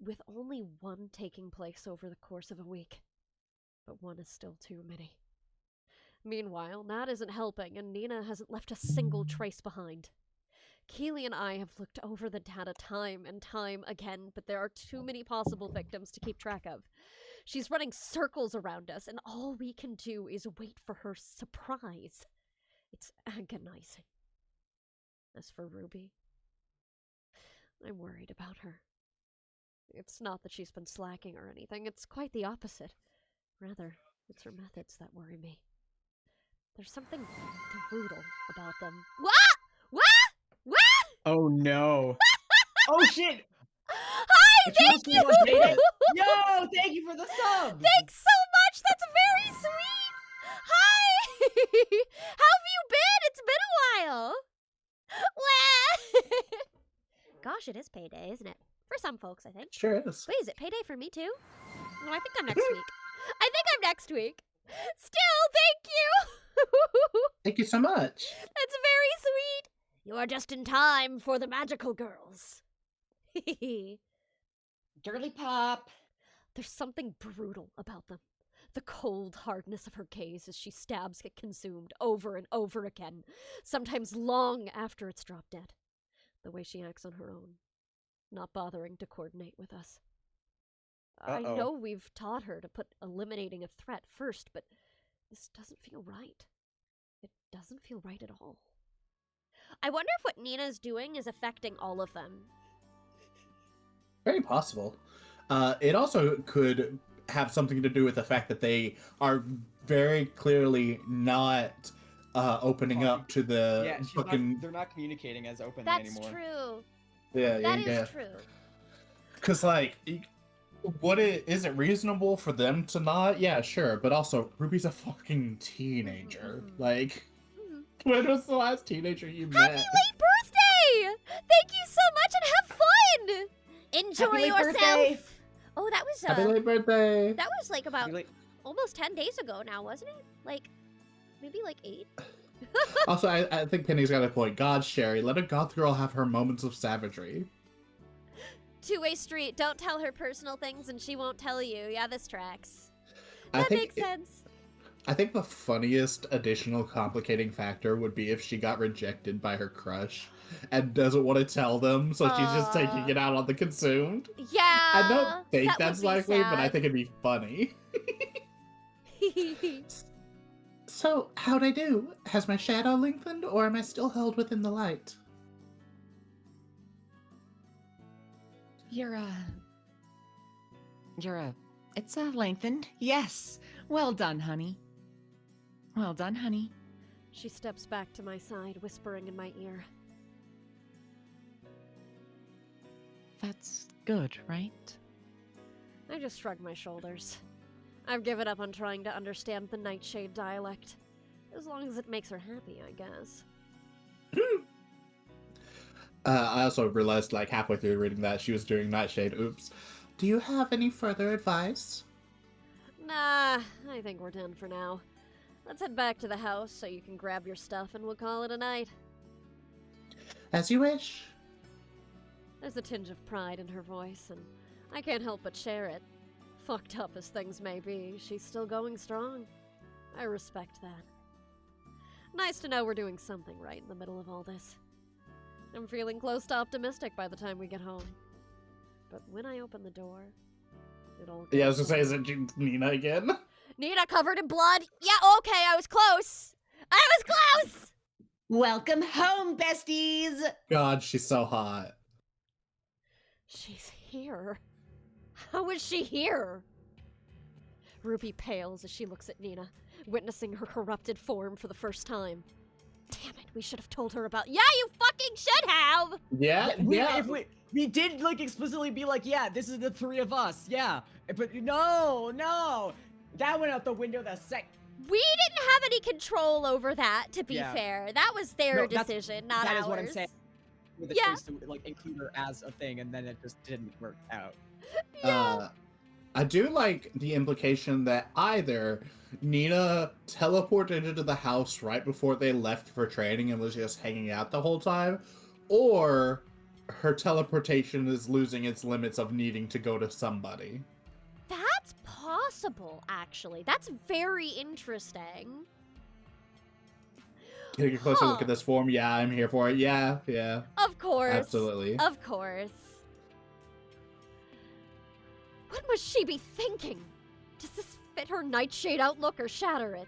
with only one taking place over the course of a week. But one is still too many. Meanwhile, Nat isn't helping, and Nina hasn't left a single trace behind. Keely and I have looked over the data time and time again, but there are too many possible victims to keep track of. She's running circles around us, and all we can do is wait for her surprise. It's agonizing. As for Ruby, I'm worried about her. It's not that she's been slacking or anything, it's quite the opposite. Rather, it's her methods that worry me. There's something brutal about them. What? Oh no. Oh shit! Hi, The thank Trust you! Us made it. Yo, thank you for the sub! Thanks so much! That's very sweet! Hi! How have you been? smile. Well, gosh, it is payday, isn't it? For some folks, I think. Sure is. Wait, is it payday for me too? No, I think I'm next week. I think I'm next week. Still, thank you. Thank you so much. That's very sweet. You are just in time for the magical girls. Girly pop. There's something brutal about them. The cold hardness of her gaze as she stabs get consumed over and over again, sometimes long after it's dropped dead. The way she acts on her own, not bothering to coordinate with us. I Uh-oh. know we've taught her to put eliminating a threat first, but this doesn't feel right. It doesn't feel right at all. I wonder if what Nina's doing is affecting all of them. Very possible. It also could have something to do with the fact that they are very clearly not opening up to the Yeah, fucking. they're not communicating as openly That's anymore. true. Yeah, That yeah, is true. Because like, is it reasonable for them to not? Yeah, sure. But also, Ruby's a fucking teenager. Mhm. Like, Mhm. when was the last teenager you Happy met? late birthday! Thank you so much and have fun! Enjoy Happy late yourself! birthday! Oh, that was Happy late birthday! that was like about Really- almost 10 days ago now, wasn't it? Like, maybe like 8? Also, I think Penny's got a point. God, Sherry, let a goth girl have her moments of savagery. Two-way street. Don't tell her personal things and she won't tell you. Yeah, this tracks. I That think makes sense. I think the funniest additional complicating factor would be if she got rejected by her crush and doesn't want to tell them, so she's just taking it out on the consumed. Yeah. I don't think that would that's be likely, but I sad. think it'd be funny. So, how'd I do? Has my shadow lengthened, or am I still held within the light? It's lengthened. Yes. Well done, honey. Well done, honey. She steps back to my side, whispering in my ear. That's good, right? I just shrug my shoulders. I've given up on trying to understand the Nightshade dialect. As long as it makes her happy, I guess. I also realized, like, halfway through reading that, she was doing Nightshade. Oops. Do you have any further advice? Nah, I think we're done for now. Let's head back to the house so you can grab your stuff and we'll call it a night. As you wish. There's a tinge of pride in her voice, and I can't help but share it. Fucked up as things may be, she's still going strong. I respect that. Nice to know we're doing something right in the middle of all this. I'm feeling close to optimistic by the time we get home. But when I open the door, it all Yeah, I was goes gonna say, away. is it Nina again? Nina covered in blood? Yeah, okay, I was close! I was close! Welcome home, besties! God, she's so hot. She's here. How is she here? Ruby pales as she looks at Nina, witnessing her corrupted form for the first time. Damn it, we should have told her about— Yeah, you fucking should have! Yeah, yeah. If we did like explicitly be like, yeah, this is the three of us, yeah. But no, that went out the window the sec. We didn't have any control over that, to be Yeah. fair. That was their No, that's- decision, not that ours. is what I'm saying. With the Yeah. choice to like include her as a thing, and then it just didn't work out. I do like the implication that either Nina teleported into the house right before they left for training and was just hanging out the whole time, or her teleportation is losing its limits of needing to go to somebody. That's possible, actually. That's very interesting. Take a closer look Huh. at this form. Yeah, I'm here for it. Yeah, Of course. absolutely. Of course. What must she be thinking? Does this fit her Nightshade outlook or shatter it?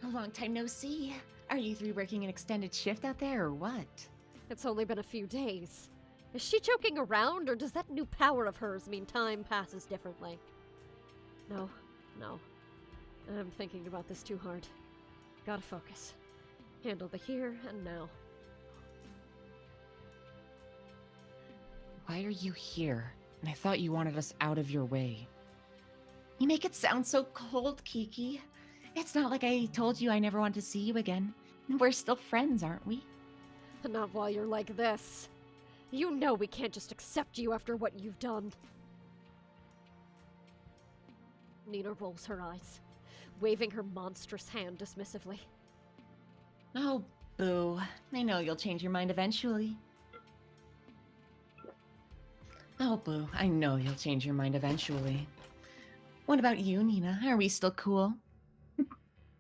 A long time no see. Are you three working an extended shift out there or what? It's only been a few days. Is she joking around, or does that new power of hers mean time passes differently? No. I'm thinking about this too hard. Gotta focus. Handle the here and now. Why are you here? And I thought you wanted us out of your way. You make it sound so cold, Kiki. It's not like I told you I never want to see you again. We're still friends, aren't we? Not while you're like this. You know we can't just accept you after what you've done. Nina rolls her eyes, waving her monstrous hand dismissively. Oh, boo. I know you'll change your mind eventually. Oh, boo. I know you'll change your mind eventually. What about you, Nina? Are we still cool?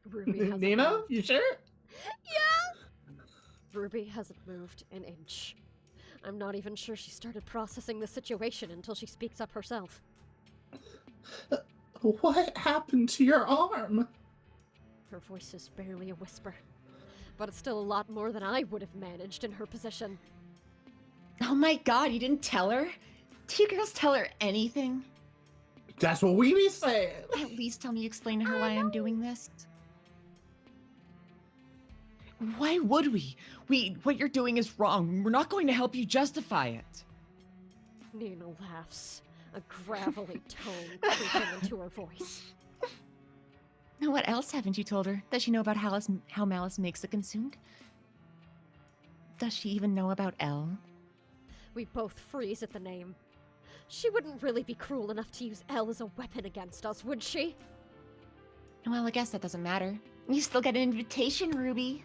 Ruby hasn't Nina, moved. you sure? Ruby hasn't moved an inch. I'm not even sure she started processing the situation until she speaks up herself. What happened to your arm? Her voice is barely a whisper, but it's still a lot more than I would have managed in her position. Oh my god, you didn't tell her? Do you girls tell her anything? That's what we be saying. At least tell me you explain to her why I'm doing this. Why would we? What you're doing is wrong. We're not going to help you justify it. Nina laughs, a gravelly tone creeping into her voice. Now, what else haven't you told her? Does she know about how Malice makes it consumed? Does she even know about Elle? We both freeze at the name. She wouldn't really be cruel enough to use Elle as a weapon against us, would she? Well, I guess that doesn't matter. You still get an invitation, Ruby.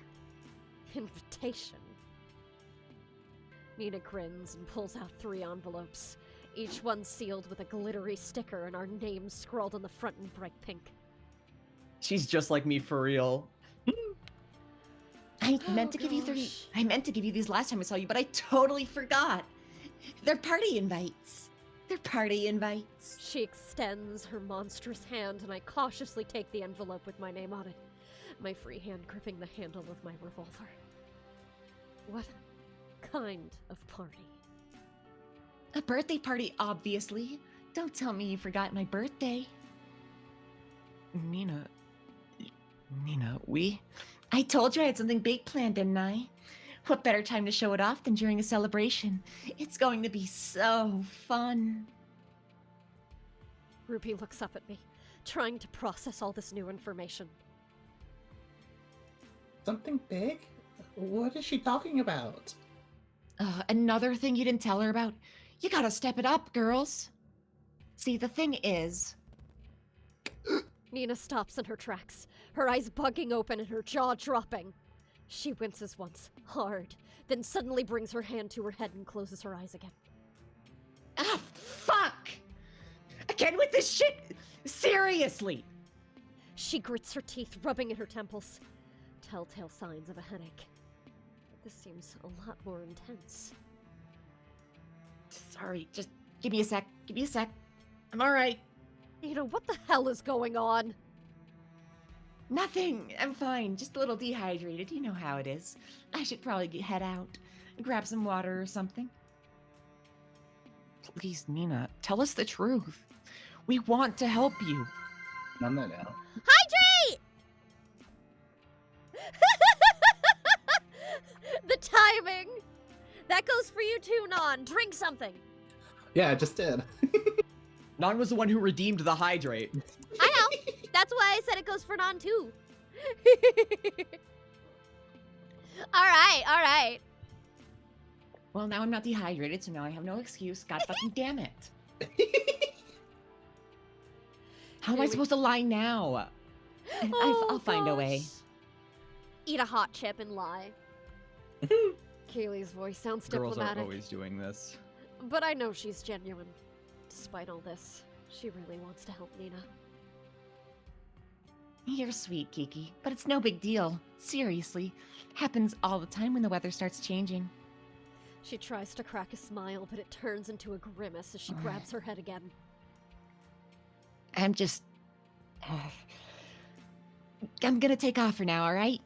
Invitation. Nina grins and pulls out 3 envelopes, each one sealed with a glittery sticker and our names scrawled on the front in bright pink. She's just like me for real. I meant to give you gosh. I meant to give you these last time I saw you, but I totally forgot. They're party invites. They're party invites. She extends her monstrous hand and I cautiously take the envelope with my name on it, my free hand gripping the handle of my revolver. What kind of party? A birthday party, obviously. Don't tell me you forgot my birthday. Nina, I told you I had something big planned, didn't I? What better time to show it off than during a celebration? It's going to be so fun. Ruby looks up at me, trying to process all this new information. Something big? What is she talking about? Another thing you didn't tell her about? You gotta step it up, girls. See, the thing is... Nina stops in her tracks, her eyes bugging open and her jaw dropping. She winces once, hard, then suddenly brings her hand to her head and closes her eyes again. Ah, fuck! Again with this shit? Seriously! She grits her teeth, rubbing at her temples. Telltale signs of a headache. This seems a lot more intense. Sorry, just give me a sec. I'm alright. Nina, what the hell is going on? Nothing. I'm fine. Just a little dehydrated. You know how it is. I should probably head out. Grab some water or something. Please, Nina, tell us the truth. We want to help you. No. Hydrate! The timing! That goes for you too, Non. Drink something. Yeah, I just did. Non was the one who redeemed the hydrate. I know. That's why I said it goes for Non too. All right. Well, now I'm not dehydrated, so now I have no excuse. God fucking damn it. How am I supposed to lie now? I'll find a way. gosh. Eat a hot chip and lie. Kaylee's voice sounds Girls are diplomatic, always doing this. but I know she's genuine. Despite all this, she really wants to help Nina. You're sweet, Kiki, but it's no big deal. Seriously. Happens all the time when the weather starts changing. She tries to crack a smile, but it turns into a grimace as she grabs her head again. I'm just... I'm gonna take off for now, alright?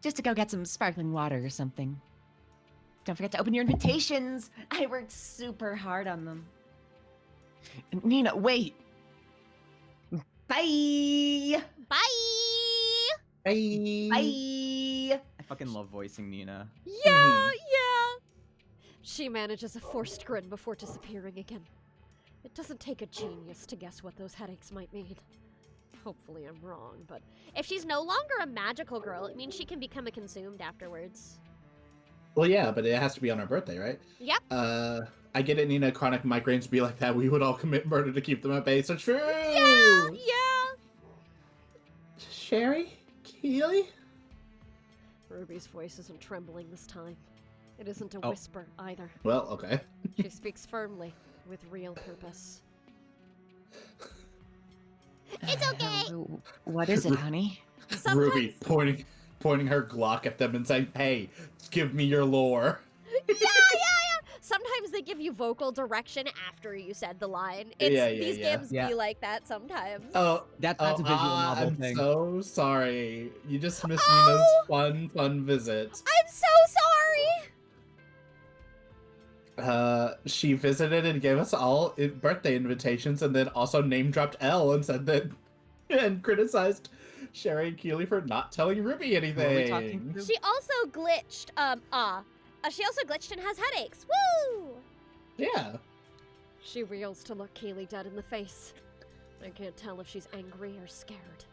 Just to go get some sparkling water or something. Don't forget to open your invitations! I worked super hard on them. Nina, wait! Bye! Bye! Bye. Bye! I fucking love voicing Nina. Yeah. She manages a forced grin before disappearing again. It doesn't take a genius to guess what those headaches might mean. hopefully I'm wrong, but if she's no longer a magical girl, it means she can become a consumed afterwards. Well, yeah, but it has to be on our birthday, right? Yep. I get it, Nina. Chronic migraines be like that. We would all commit murder to keep them at bay. So true. Yeah. Sherry, Keely. Ruby's voice isn't trembling this time. It isn't a Oh. whisper either. Well, okay. She speaks firmly, with real purpose. It's okay. What is it, honey? Sometimes, Ruby pointing her Glock at them and saying, "Hey, give me your lore." yeah. Sometimes they give you vocal direction after you said the line. These games Yeah. be like that sometimes. Oh, That's a visual novel I'm thing. so sorry. You just missed Oh! Nina's fun visit. I'm so sorry. She visited and gave us all birthday invitations, and then also name dropped Elle and said that and criticized Sherry and Keely for not telling Ruby Who are we anything. talking to? She also glitched. She also glitched and has headaches. Woo! Yeah. She wheels to look Keely dead in the face. I can't tell if she's angry or scared.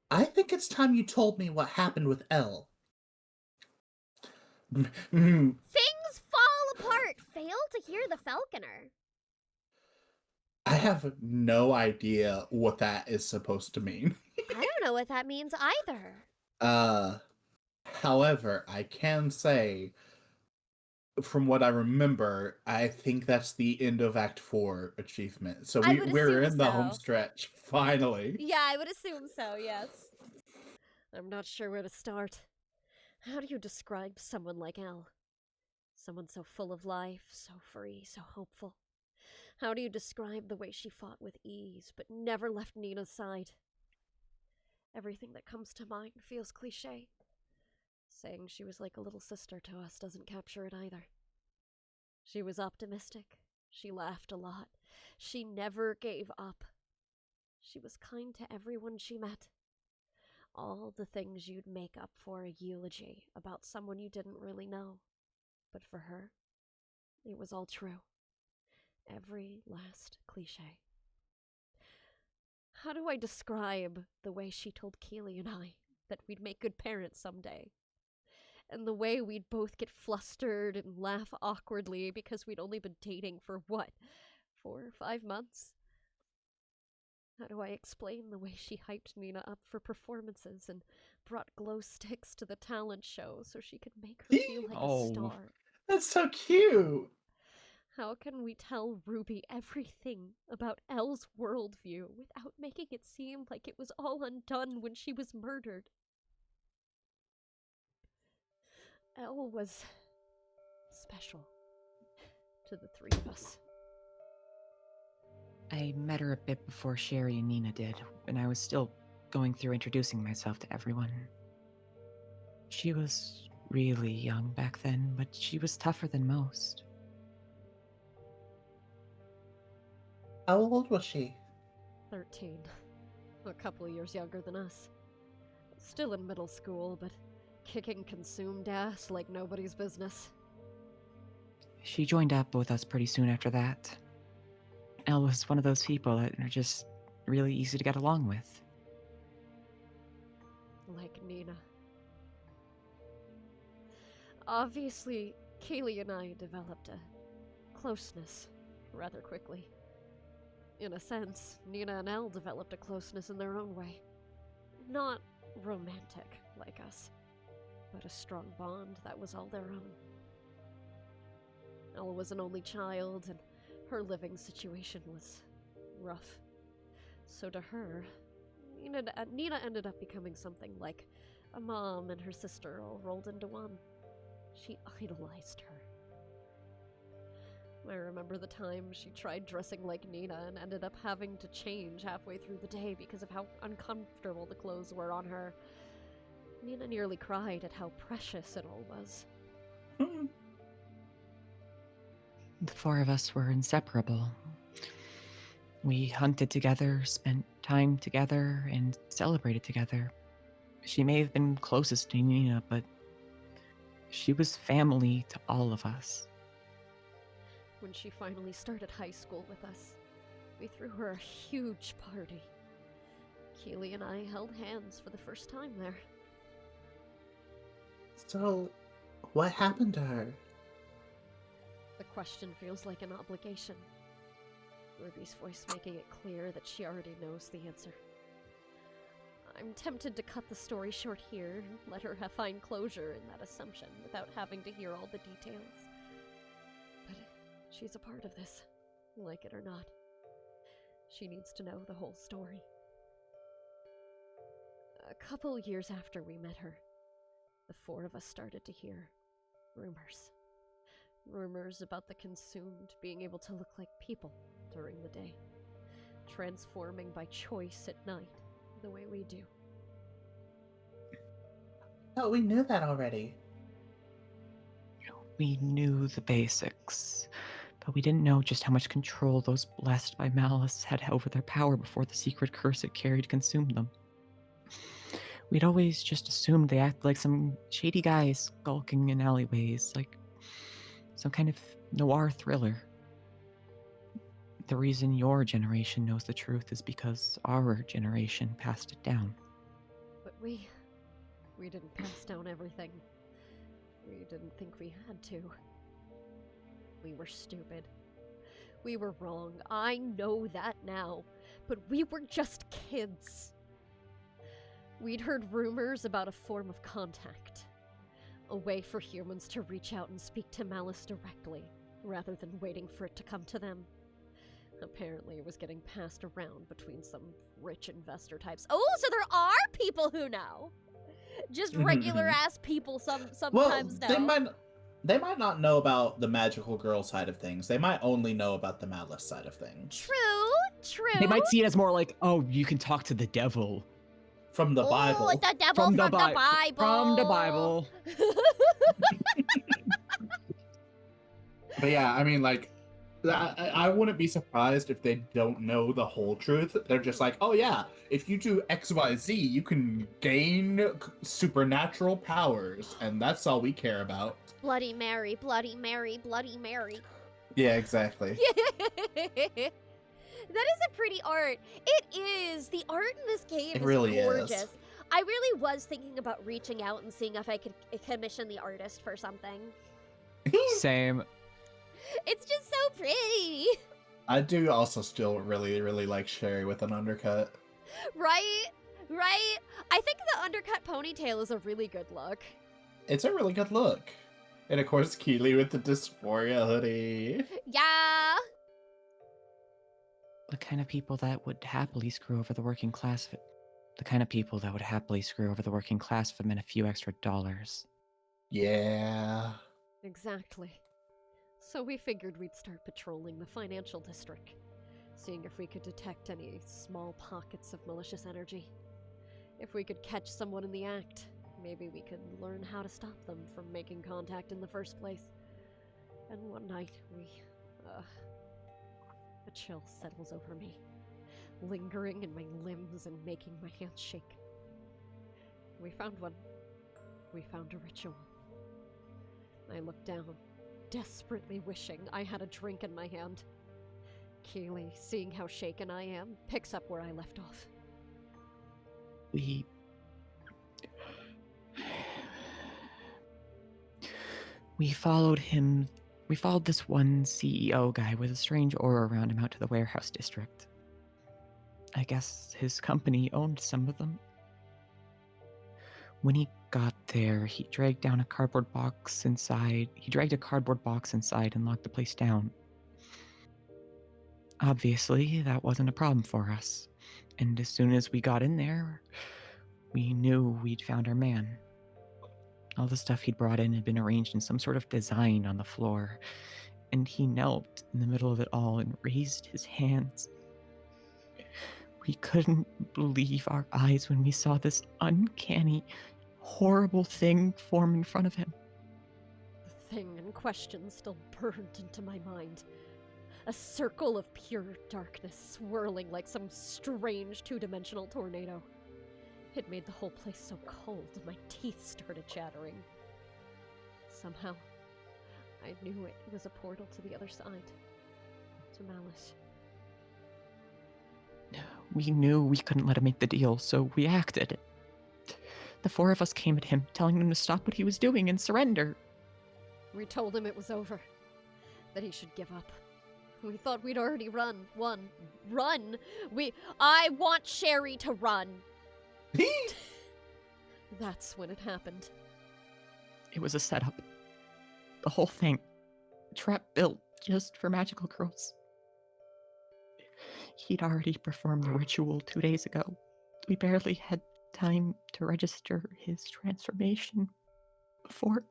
I think it's time you told me what happened with Elle. Things fall apart. Fail to hear the falconer. I have no idea what that is supposed to mean. I don't know what that means either. However, I can say, from what I remember, I think that's the end of Act 4 achievement. So I would we're assume in the so. home stretch, finally. Yeah, I would assume so, yes. I'm not sure where to start. How do you describe someone like Elle? Someone so full of life, so free, so hopeful. How do you describe the way she fought with ease, but never left Nina's side? Everything that comes to mind feels cliché. Saying she was like a little sister to us doesn't capture it either. She was optimistic. She laughed a lot. She never gave up. She was kind to everyone she met. All the things you'd make up for a eulogy about someone you didn't really know. But for her, it was all true. Every last cliché. How do I describe the way she told Keely and I that we'd make good parents someday? And the way we'd both get flustered and laugh awkwardly because we'd only been dating for, 4 or 5 months? How do I explain the way she hyped Nina up for performances and brought glow sticks to the talent show so she could make her feel like Oh. a star? That's so cute. How can we tell Ruby everything about Elle's worldview without making it seem like it was all undone when she was murdered? Elle was special to the three of us. I met her a bit before Sherry and Nina did, when I was still going through introducing myself to everyone. She was really young back then, but she was tougher than most. How old was she? 13. A couple of years younger than us. Still in middle school, but kicking consumed ass like nobody's business. She joined up with us pretty soon after that. Elle was one of those people that are just really easy to get along with. Like Nina. Obviously, Kaylee and I developed a closeness rather quickly. In a sense, Nina and Elle developed a closeness in their own way. Not romantic like us, but a strong bond that was all their own. Elle was an only child, and her living situation was rough. So to her, Nina ended up becoming something like a mom and her sister all rolled into one. She idolized her. I remember the time she tried dressing like Nina and ended up having to change halfway through the day because of how uncomfortable the clothes were on her. Nina nearly cried at how precious it all was. The four of us were inseparable. We hunted together, spent time together, and celebrated together. She may have been closest to Nina, but she was family to all of us. When she finally started high school with us, we threw her a huge party. Keely and I held hands for the first time there. So, what happened to her? The question feels like an obligation. Ruby's voice making it clear that she already knows the answer. I'm tempted to cut the story short here and let her find closure in that assumption without having to hear all the details. But she's a part of this, like it or not. She needs to know the whole story. A couple years after we met her, the four of us started to hear rumors. Rumors about the Consumed being able to look like people during the day, transforming by choice at night, the way we do. Oh, we knew that already. We knew the basics, but we didn't know just how much control those blessed by malice had over their power before the secret curse it carried consumed them. We'd always just assumed they acted like some shady guys skulking in alleyways, like some kind of noir thriller. The reason your generation knows the truth is because our generation passed it down. But we didn't pass down everything. We didn't think we had to. We were stupid. We were wrong. I know that now. But we were just kids. We'd heard rumors about a form of contact. A way for humans to reach out and speak to Malice directly, rather than waiting for it to come to them. Apparently it was getting passed around between some rich investor types. Oh, so there are people who know! Just regular-ass people sometimes know. They might not know about the magical girl side of things. They might only know about the Malice side of things. True. They might see it as more like, oh, you can talk to the devil. From the Bible. The devil from the Bible. From the Bible. But yeah, I mean, like, I wouldn't be surprised if they don't know the whole truth. They're just like, oh yeah, if you do X, Y, Z, you can gain supernatural powers, and that's all we care about. Bloody Mary, Bloody Mary, Bloody Mary. Yeah, exactly. That is a pretty art. It is. The art in this game It is really gorgeous. is. I really was thinking about reaching out and seeing if I could commission the artist for something. Same. It's just so pretty. I do also still really, really like Sherry with an undercut. Right? I think the undercut ponytail is a really good look. It's a really good look. And of course, Keely with the dysphoria hoodie. Yeah. The kind of people that would happily screw over the working class. The kind of people that would happily screw over the working class for them in a few extra dollars. Yeah. Exactly. So we figured we'd start patrolling the financial district, seeing if we could detect any small pockets of malicious energy. If we could catch someone in the act, maybe we could learn how to stop them from making contact in the first place. And one night, a chill settles over me, lingering in my limbs and making my hands shake. We found one. We found a ritual. I looked down, desperately wishing I had a drink in my hand. Keely, seeing how shaken I am, picks up where I left off. We followed him. We followed this one CEO guy with a strange aura around him out to the warehouse district. I guess his company owned some of them. When he got there, he dragged a cardboard box inside and locked the place down. Obviously, that wasn't a problem for us. And as soon as we got in there, we knew we'd found our man. All the stuff he'd brought in had been arranged in some sort of design on the floor, and he knelt in the middle of it all and raised his hands. We couldn't believe our eyes when we saw this uncanny, horrible thing form in front of him. The thing in question still burned into my mind. A circle of pure darkness swirling like some strange two-dimensional tornado. It made the whole place so cold, my teeth started chattering. Somehow, I knew it was a portal to the other side. To Malice. We knew we couldn't let him make the deal, so we acted. The four of us came at him, telling him to stop what he was doing and surrender. We told him it was over, that he should give up. We thought we'd already won. I want Sherry to run. That's when it happened. It was a setup. The whole thing. Trap built just for magical girls. He'd already performed the ritual 2 days ago. We barely had time to register his transformation before.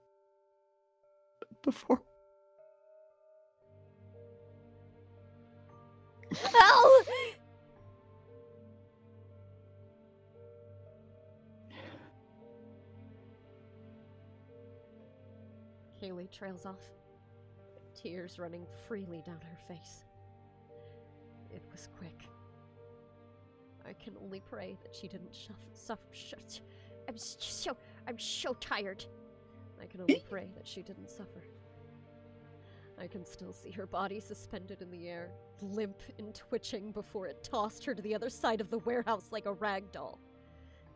Hell! Haley trails off, tears running freely down her face. It was quick. I can only pray that she didn't suffer. I'm so tired. I can only pray that she didn't suffer. I can still see her body suspended in the air, limp and twitching before it tossed her to the other side of the warehouse like a rag doll.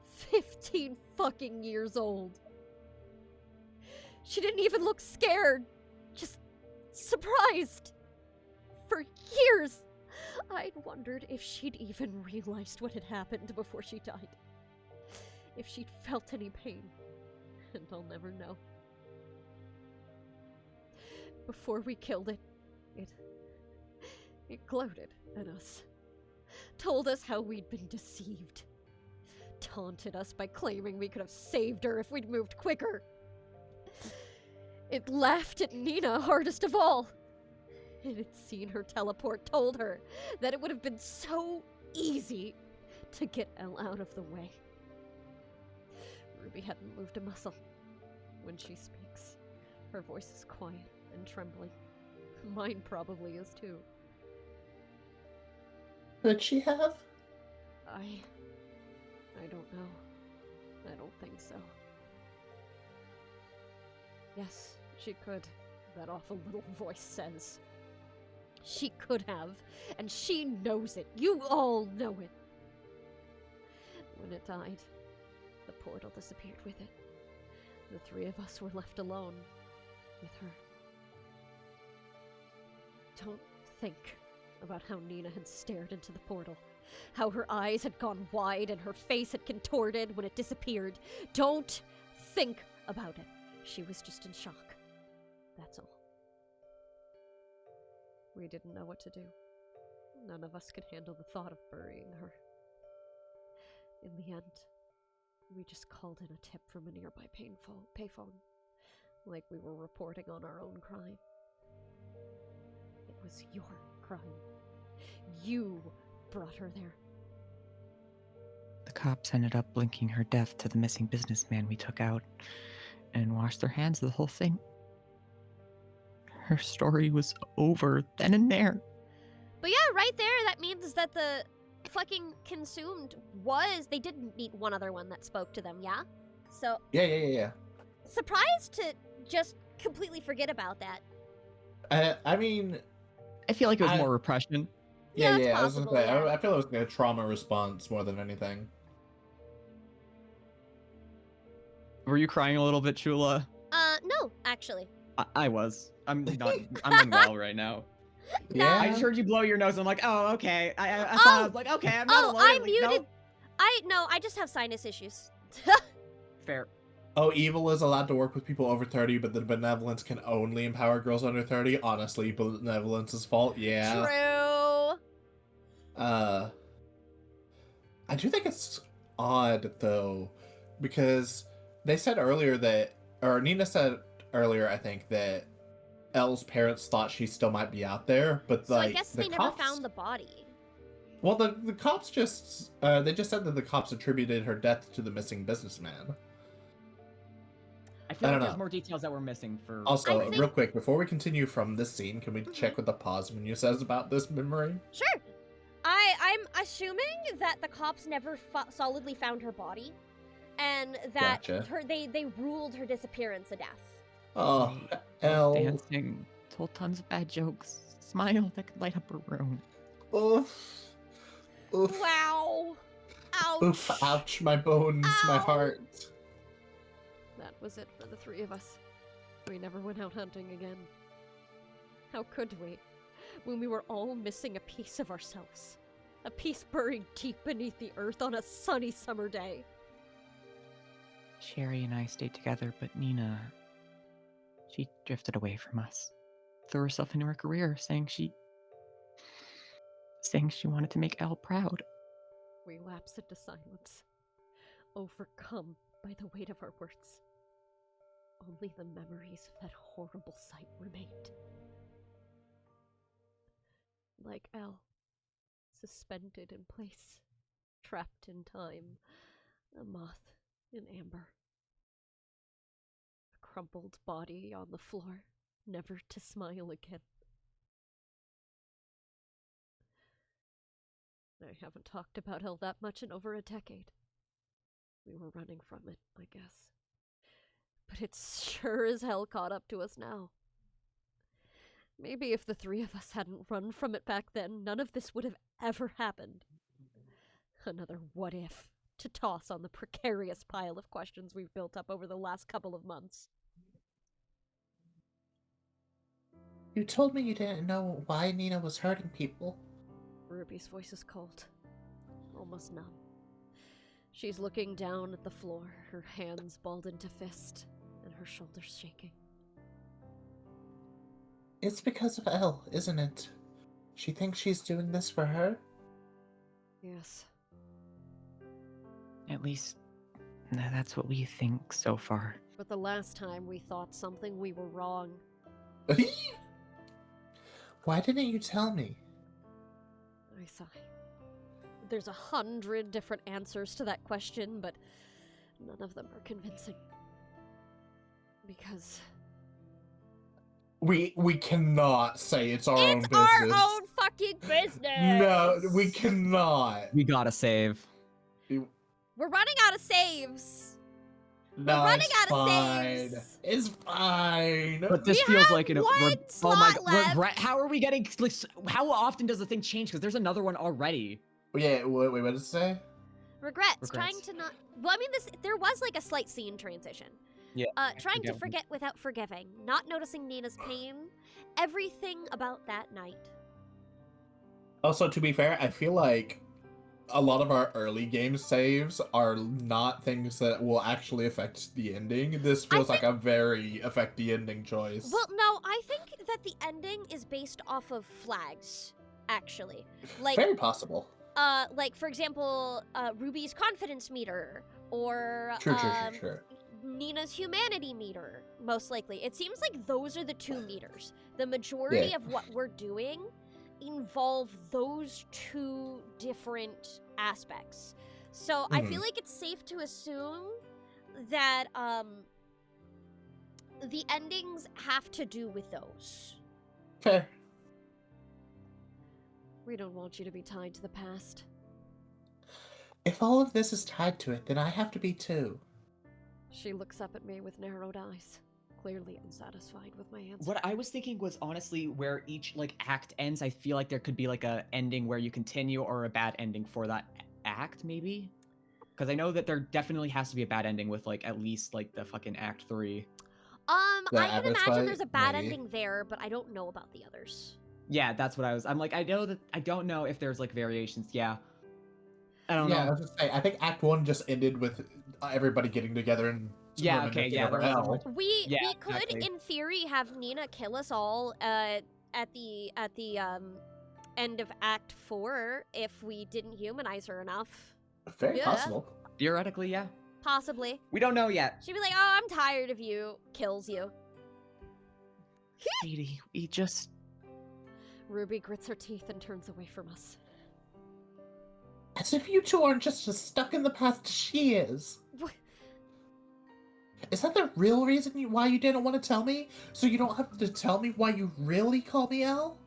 15 fucking years old. She didn't even look scared, just surprised. For years, I'd wondered if she'd even realized what had happened before she died. If she'd felt any pain, and I'll never know. Before we killed it, it gloated at us. Told us how we'd been deceived. Taunted us by claiming we could have saved her if we'd moved quicker. It laughed at Nina hardest of all. It had seen her teleport, told her that it would have been so easy to get Elle out of the way. Ruby hadn't moved a muscle. When she speaks, her voice is quiet and trembling. Mine probably is too. Could she have? I don't know. I don't think so. Yes, she could, that awful little voice says. She could have, and she knows it. You all know it. When it died, the portal disappeared with it. The three of us were left alone with her. Don't think about how Nina had stared into the portal. How her eyes had gone wide and her face had contorted when it disappeared. Don't think about it. She was just in shock. That's all. We didn't know what to do. None of us could handle the thought of burying her. In the end, we just called in a tip from a nearby payphone, like we were reporting on our own crime. It was your crime. You brought her there. The cops ended up linking her death to the missing businessman we took out and washed their hands of the whole thing. Her story was over then and there. But yeah, right there, that means that the fucking consumed they did meet one other one that spoke to them, yeah? So Yeah. surprised to just completely forget about that. I mean, I feel like it was more repression. Yeah, it's I was gonna possible, say, yeah. I feel it was like a trauma response more than anything. Were you crying a little bit, Chula? No, actually. I was. I'm not. I'm unwell right now. Yeah. I just heard you blow your nose. I'm like, oh, okay. I thought I was like, okay, I'm not alone. I Like, muted. no. I just have sinus issues. Fair. Oh, evil is allowed to work with people over 30, but the benevolence can only empower girls under 30. Honestly, benevolence's fault. Yeah. True. I do think it's odd though, because they said earlier that, or Nina said earlier, I think, that Elle's parents thought she still might be out there, but So like I guess the they cops, never found the body. Well, the cops just they just said that the cops attributed her death to the missing businessman. I feel I like don't there's know. more details that we're missing for. Also, I think- real quick, before we continue from this scene, can we check what the pause menu says about this memory? Sure. I'm assuming that the cops never solidly found her body, and that Gotcha. they ruled her disappearance a death. Oh, Love Elle. dancing, told tons of bad jokes, smile that could light up a room. Oh. Oof. Wow. Ouch. Oof, ouch, my bones, my Ow. heart. That was it for the three of us. We never went out hunting again. How could we? When we were all missing a piece of ourselves. A piece buried deep beneath the earth on a sunny summer day. Sherry and I stayed together, but Nina, she drifted away from us. Threw herself into her career, saying she wanted to make Elle proud. We lapsed into silence, overcome by the weight of our words. Only the memories of that horrible sight remained. Like Elle, suspended in place, trapped in time, a moth in amber. A crumpled body on the floor, never to smile again. I haven't talked about Elle that much in over a decade. We were running from it, I guess. But it's sure as hell caught up to us now. Maybe if the three of us hadn't run from it back then, none of this would have ever happened. Another what if to toss on the precarious pile of questions we've built up over the last couple of months. You told me you didn't know why Nina was hurting people. Ruby's voice is cold, almost numb. She's looking down at the floor, her hands balled into fist, and her shoulders shaking. It's because of Elle, isn't it? She thinks she's doing this for her? Yes. At least, that's what we think so far. But the last time we thought something, we were wrong. Why didn't you tell me? I sigh. There's 100 different answers to that question, but none of them are convincing. Because We cannot say it's our own it's business. our own fucking business! No, we cannot. We gotta save. We're running out of saves! No, running it's out of fine. saves. It's fine. But this We feels have like an. one Oh my! slot left. How are we getting? Like, how often does the thing change? Because there's another one already. Yeah, wait, what did it say? Regrets. Trying Regrets. to not. Well, I mean, there was like a slight scene transition. Yeah. Trying to forget- forget without forgiving, not noticing Nina's pain, everything about that night. Also, to be fair, I feel like a lot of our early game saves are not things that will actually affect the ending. This feels like a very affect the ending choice. Well, no, I think that the ending is based off of flags, actually. Like, very possible. like for example, Ruby's confidence meter, or Sure. Nina's humanity meter, most likely. It seems like those are the two meters. The majority Yeah. of what we're doing involve those two different aspects. So I feel like it's safe to assume that the endings have to do with those. Fair. We don't want you to be tied to the past. If all of this is tied to it, then I have to be too. She looks up at me with narrowed eyes, clearly unsatisfied with my answer. What I was thinking was honestly where each like act ends. I feel like there could be like a ending where you continue or a bad ending for that act, maybe. Because I know that there definitely has to be a bad ending with like at least like the fucking act 3. The I can Abbott imagine fight, there's a bad maybe. ending there, but I don't know about the others. Yeah, that's what I'm like, I know that I don't know if there's like variations. Yeah. I don't Yeah, I know. was just saying, I think Act 1 just ended with everybody getting together and Yeah, swimming okay, into yeah, the there wasn't hell. much- We Yeah, could, exactly. in theory, have Nina kill us all at the end of Act 4 if we didn't humanize her enough. Very Yeah. possible. Theoretically, yeah. Possibly. We don't know yet. She'd be like, "Oh, I'm tired of you." Kills you. Sweetie, we just. Ruby grits her teeth and turns away from us. As if you two aren't just as stuck in the past as she is. What? Is that the real reason why you didn't want to tell me? So you don't have to tell me why you really call me Elle?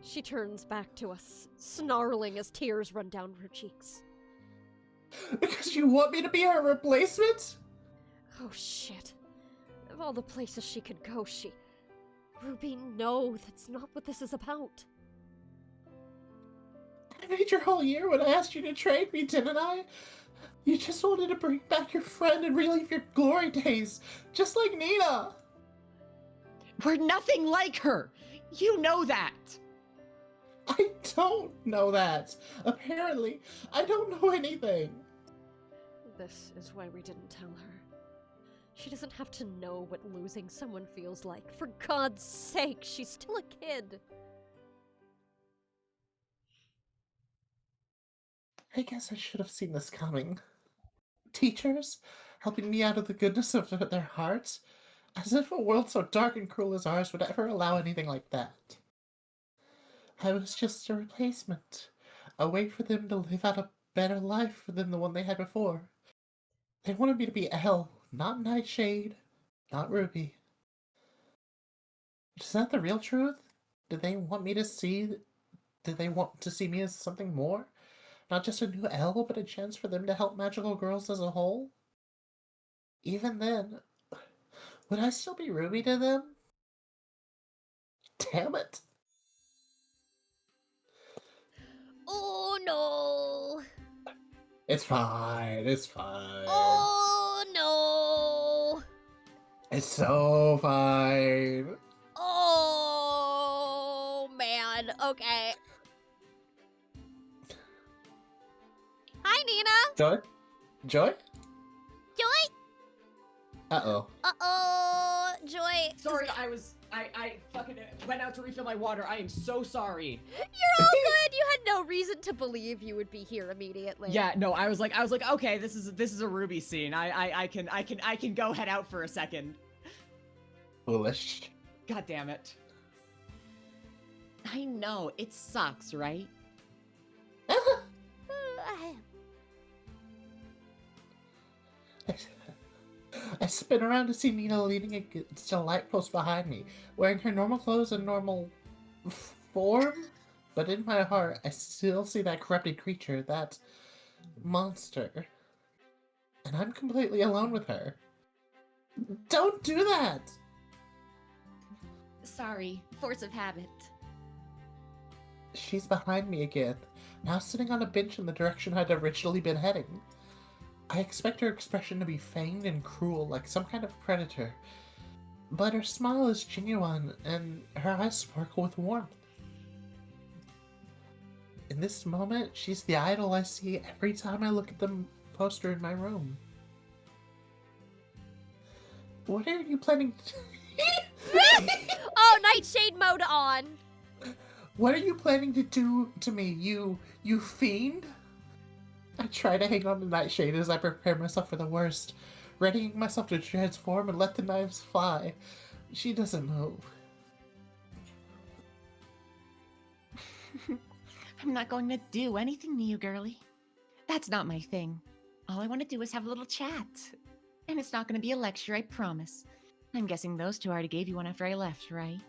She turns back to us, snarling as tears run down her cheeks. Because you want me to be her replacement? Oh shit. Of all the places she could go, Ruby, no, that's not what this is about. I made your whole year when I asked you to trade me, didn't I? You just wanted to bring back your friend and relive your glory days, just like Nina. We're nothing like her. You know that. I don't know that. Apparently, I don't know anything. This is why we didn't tell her. She doesn't have to know what losing someone feels like. For God's sake, she's still a kid. I guess I should have seen this coming. Teachers helping me out of the goodness of their hearts, as if a world so dark and cruel as ours would ever allow anything like that. I was just a replacement, a way for them to live out a better life than the one they had before. They wanted me to be Elle, not Nightshade, not Ruby. Is that the real truth? Did they want to see me as something more? Not just a new Elle, but a chance for them to help magical girls as a whole? Even then, would I still be Ruby to them? Damn it. Oh no! It's fine, it's fine. Oh no! It's so fine. Oh man, okay. Hi, Nina! Joy? Joy? Joy? Uh-oh. Uh-oh, Joy. Sorry, I fucking went out to refill my water. I am so sorry. You're all good. You had no reason to believe you would be here immediately. Yeah, no, I was like, okay, this is a Ruby scene. I can go head out for a second. Foolish. God damn it. I know, it sucks, right? I spin around to see Nina leaning against a light post behind me, wearing her normal clothes and normal form. But in my heart, I still see that corrupted creature, that monster. And I'm completely alone with her. Don't do that! Sorry, force of habit. She's behind me again, now sitting on a bench in the direction I'd originally been heading. I expect her expression to be feigned and cruel, like some kind of predator. But her smile is genuine, and her eyes sparkle with warmth. In this moment, she's the idol I see every time I look at the poster in my room. What are you planning to... Oh, Nightshade mode on. What are you planning to do to me, you fiend? I try to hang on to Nightshade as I prepare myself for the worst, readying myself to transform and let the knives fly. She doesn't move. I'm not going to do anything to you, girly. That's not my thing. All I want to do is have a little chat. And it's not going to be a lecture, I promise. I'm guessing those two already gave you one after I left, right?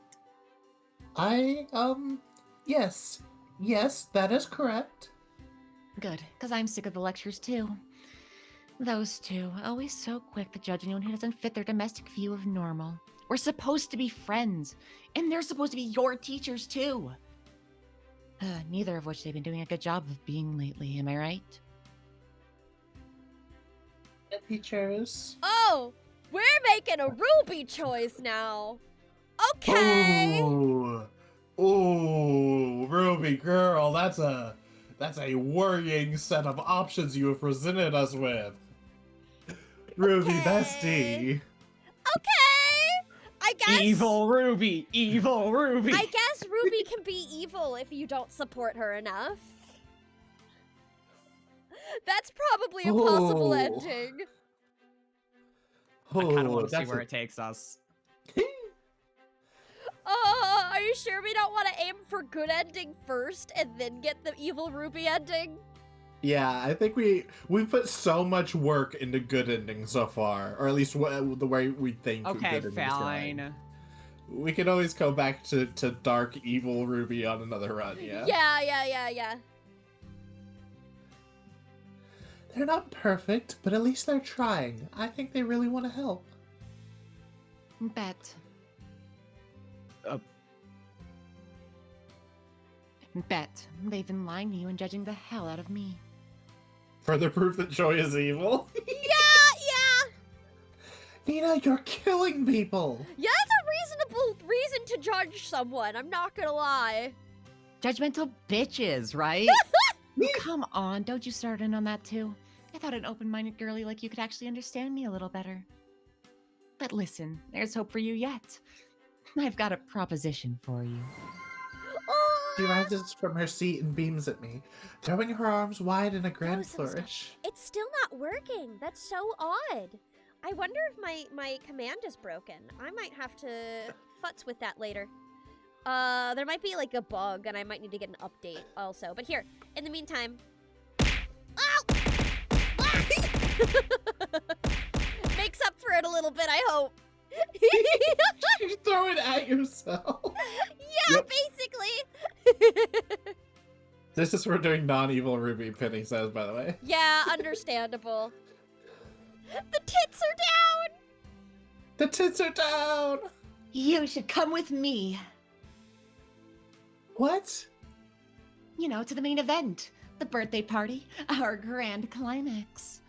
Yes. Yes, that is correct. Good, because I'm sick of the lectures too. Those two, always so quick to judge anyone who doesn't fit their domestic view of normal. We're supposed to be friends, and they're supposed to be your teachers too. Neither of which they've been doing a good job of being lately, am I right? Teachers. Oh, we're making a Ruby choice now. Okay. Ooh, Ruby girl, that's a worrying set of options you have presented us with. Ruby Okay. bestie. Okay. I guess. Evil Ruby! Evil Ruby! I guess Ruby can be evil if you don't support her enough. That's probably a possible Ooh. ending. I kind of Ooh, want to see that's where a- it takes us. Are you sure we don't want to aim for good ending first and then get the evil Ruby ending? Yeah, I think we put so much work into good endings so far, or at least the way we think. Okay, good endings going. fine. We can always go back to dark evil Ruby on another run. Yeah. Yeah. They're not perfect, but at least they're trying. I think they really want to help. Bet. Bet they've been lying to you and judging the hell out of me. Further proof that Joy is evil. Yeah! Nina, you're killing people. Yeah, that's a reasonable reason to judge someone, I'm not gonna lie. Judgmental bitches, right? Come on, don't you start in on that too. I thought an open-minded girly like you could actually understand me a little better. But listen, there's hope for you yet. I've got a proposition for you. She rises from her seat and beams at me, throwing her arms wide in a grand some stuff. flourish. It's still not working. That's so odd. I wonder if my command is broken. I might have to futz with that later. There might be like a bug and I might need to get an update also. But here, in the meantime. Ow! Makes up for it a little bit, I hope. You throw it at yourself. Yeah, Yep. basically. This is for doing non-evil Ruby, Penny says, by the way. Yeah, understandable. The tits are down! The tits are down! You should come with me. What? You know, to the main event. The birthday party. Our grand climax.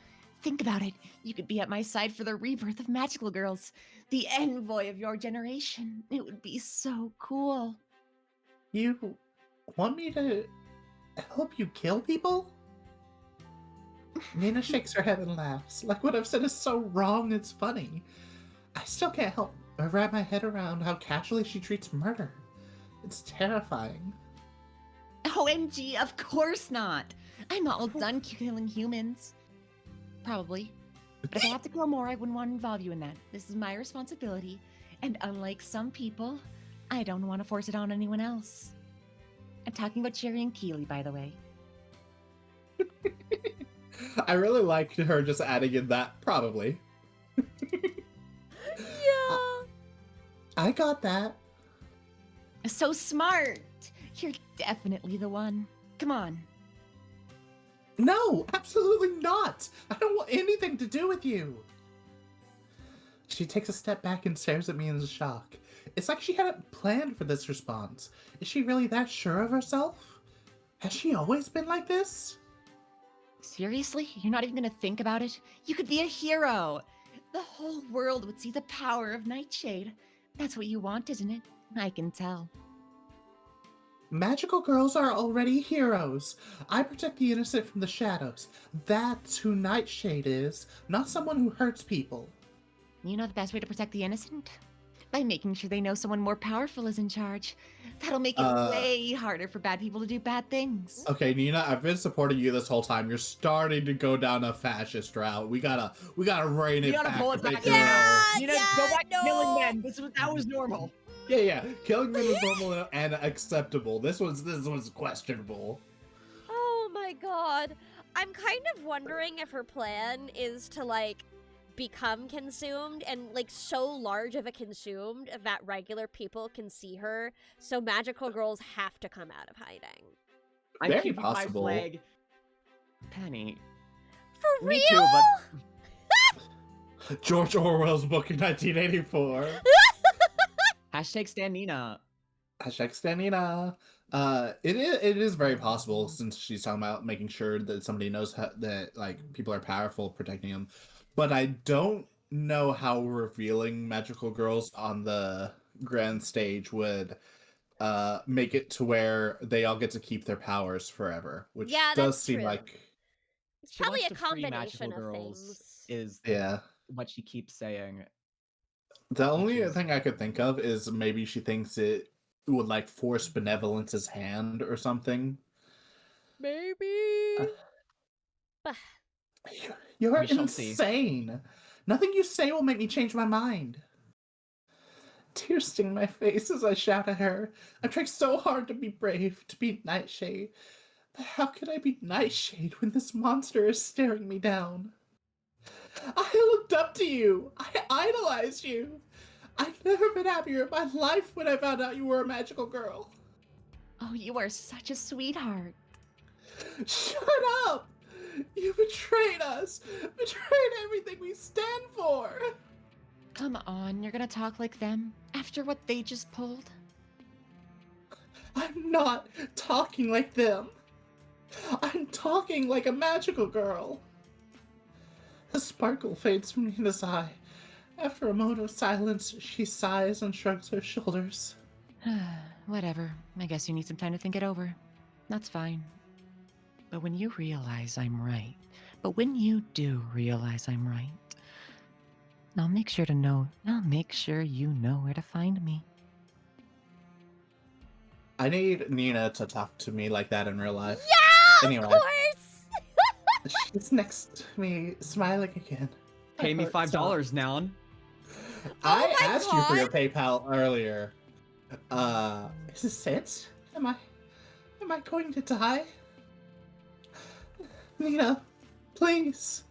Think about it. You could be at my side for the rebirth of Magical Girls. The envoy of your generation. It would be so cool. You want me to help you kill people? Nina shakes her head and laughs. Like what I've said is so wrong, it's funny. I still can't help but wrap my head around how casually she treats murder. It's terrifying. OMG, of course not. I'm all done killing humans. Probably. But if I have to kill more, I wouldn't want to involve you in that. This is my responsibility. And unlike some people, I don't want to force it on anyone else. I'm talking about Sherry and Keely, by the way. I really liked her just adding in that, probably. Yeah. I got that. So smart! You're definitely the one. Come on. No, absolutely not. I don't want anything to do with you. She takes a step back and stares at me in shock. It's like she hadn't planned for this response. Is she really that sure of herself? Has she always been like this? Seriously? You're not even gonna think about it? You could be a hero! The whole world would see the power of Nightshade. That's what you want, isn't it? I can tell. Magical girls are already heroes. I protect the innocent from the shadows. That's who Nightshade is, not someone who hurts people. You know the best way to protect the innocent? By making sure they know someone more powerful is in charge. That'll make it way harder for bad people to do bad things. Okay, Nina, I've been supporting you this whole time. You're starting to go down a fascist route. We gotta rein You it gotta back. pull it to back. make it Yeah, real. You know, yeah, go back to killing no. men. That was normal. Yeah. Killing them is normal and acceptable. This was questionable. Oh my god. I'm kind of wondering if her plan is to, like, become consumed and, like, so large of a consumed that regular people can see her, so magical girls have to come out of hiding. I'm Very keeping possible. my flag. Penny. For Me real? too, but George Orwell's book in 1984. hashtag Stan Nina. Hashtag Stanina. It is very possible since she's talking about making sure that somebody knows that like people are powerful, protecting them. But I don't know how revealing magical girls on the grand stage would make it to where they all get to keep their powers forever, which Yeah, does that's seem true. like It's She probably wants a to free combination magical of girls things. is yeah. what she keeps saying. The only is- thing I could think of is maybe she thinks it would like force Benevolence's hand or something. Maybe. You're We shall see. insane. Nothing you say will make me change my mind. Tears sting my face as I shout at her. I'm trying so hard to be brave, to be Nightshade. But how could I be Nightshade when this monster is staring me down? I looked up to you. I idolized you. I've never been happier in my life when I found out you were a magical girl. Oh, you are such a sweetheart. Shut up! You betrayed us! Betrayed everything we stand for! Come on, you're gonna talk like them after what they just pulled? I'm not talking like them. I'm talking like a magical girl. A sparkle fades from Nina's eye. After a moment of silence, she sighs and shrugs her shoulders. Whatever. I guess you need some time to think it over. That's fine. But when you realize I'm right, but when you do realize I'm right, I'll make sure you know where to find me. I need Nina to talk to me like that in real life. Yeah, Anyway. of course. She's next to me, smiling again. Pay me My heart $5 now. I Oh my asked you for your God. PayPal earlier. Is this it? Am I going to die? Nina, please.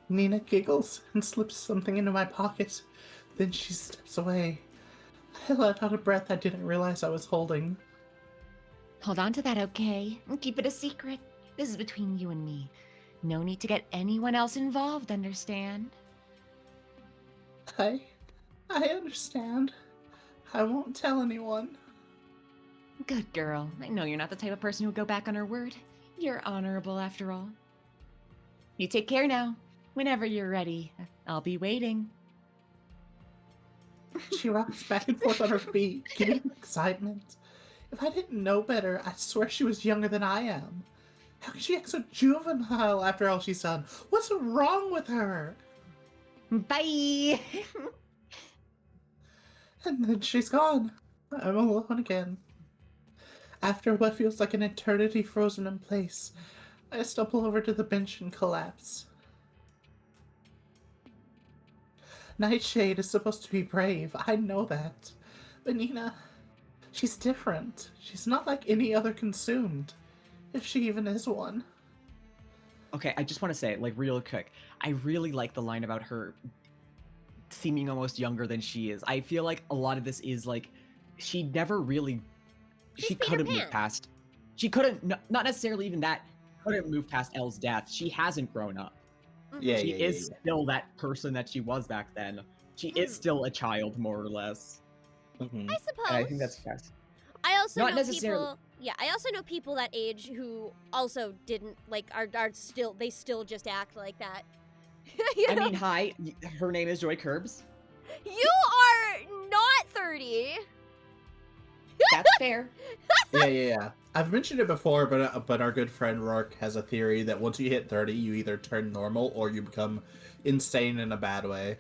Nina giggles and slips something into my pocket. Then she steps away. I let out a breath I didn't realize I was holding. Hold on to that, okay? And keep it a secret. This is between you and me. No need to get anyone else involved, understand? I understand. I won't tell anyone. Good girl. I know you're not the type of person who'll go back on her word. You're honorable after all. You take care now. Whenever you're ready, I'll be waiting. She rocks back and forth on her feet, giving excitement. If I didn't know better, I'd swear she was younger than I am. How can she act so juvenile after all she's done? What's wrong with her? Bye! And then she's gone. I'm alone again. After what feels like an eternity frozen in place, I stumble over to the bench and collapse. Nightshade is supposed to be brave, I know that. But Nina, she's different. She's not like any other consumed. If she even is one. Okay, I just want to say, like, real quick, I really like the line about her seeming almost younger than she is. I feel like a lot of this is, like, she never really... She's She Peter couldn't Pan. move past... She couldn't... Not necessarily even that. Couldn't move past Elle's death. She hasn't grown up. Yeah, She is still that person that she was back then. She is still a child, more or less. Mhm. I suppose. And I think that's fast. I also Not know necessarily- people. Yeah, I also know people that age who also didn't like are still they still just act like that. You I know? mean, hi, her name is Joy Curbs. You are not 30. That's fair. Yeah. I've mentioned it before, but our good friend Rourke has a theory that once you hit 30, you either turn normal or you become insane in a bad way.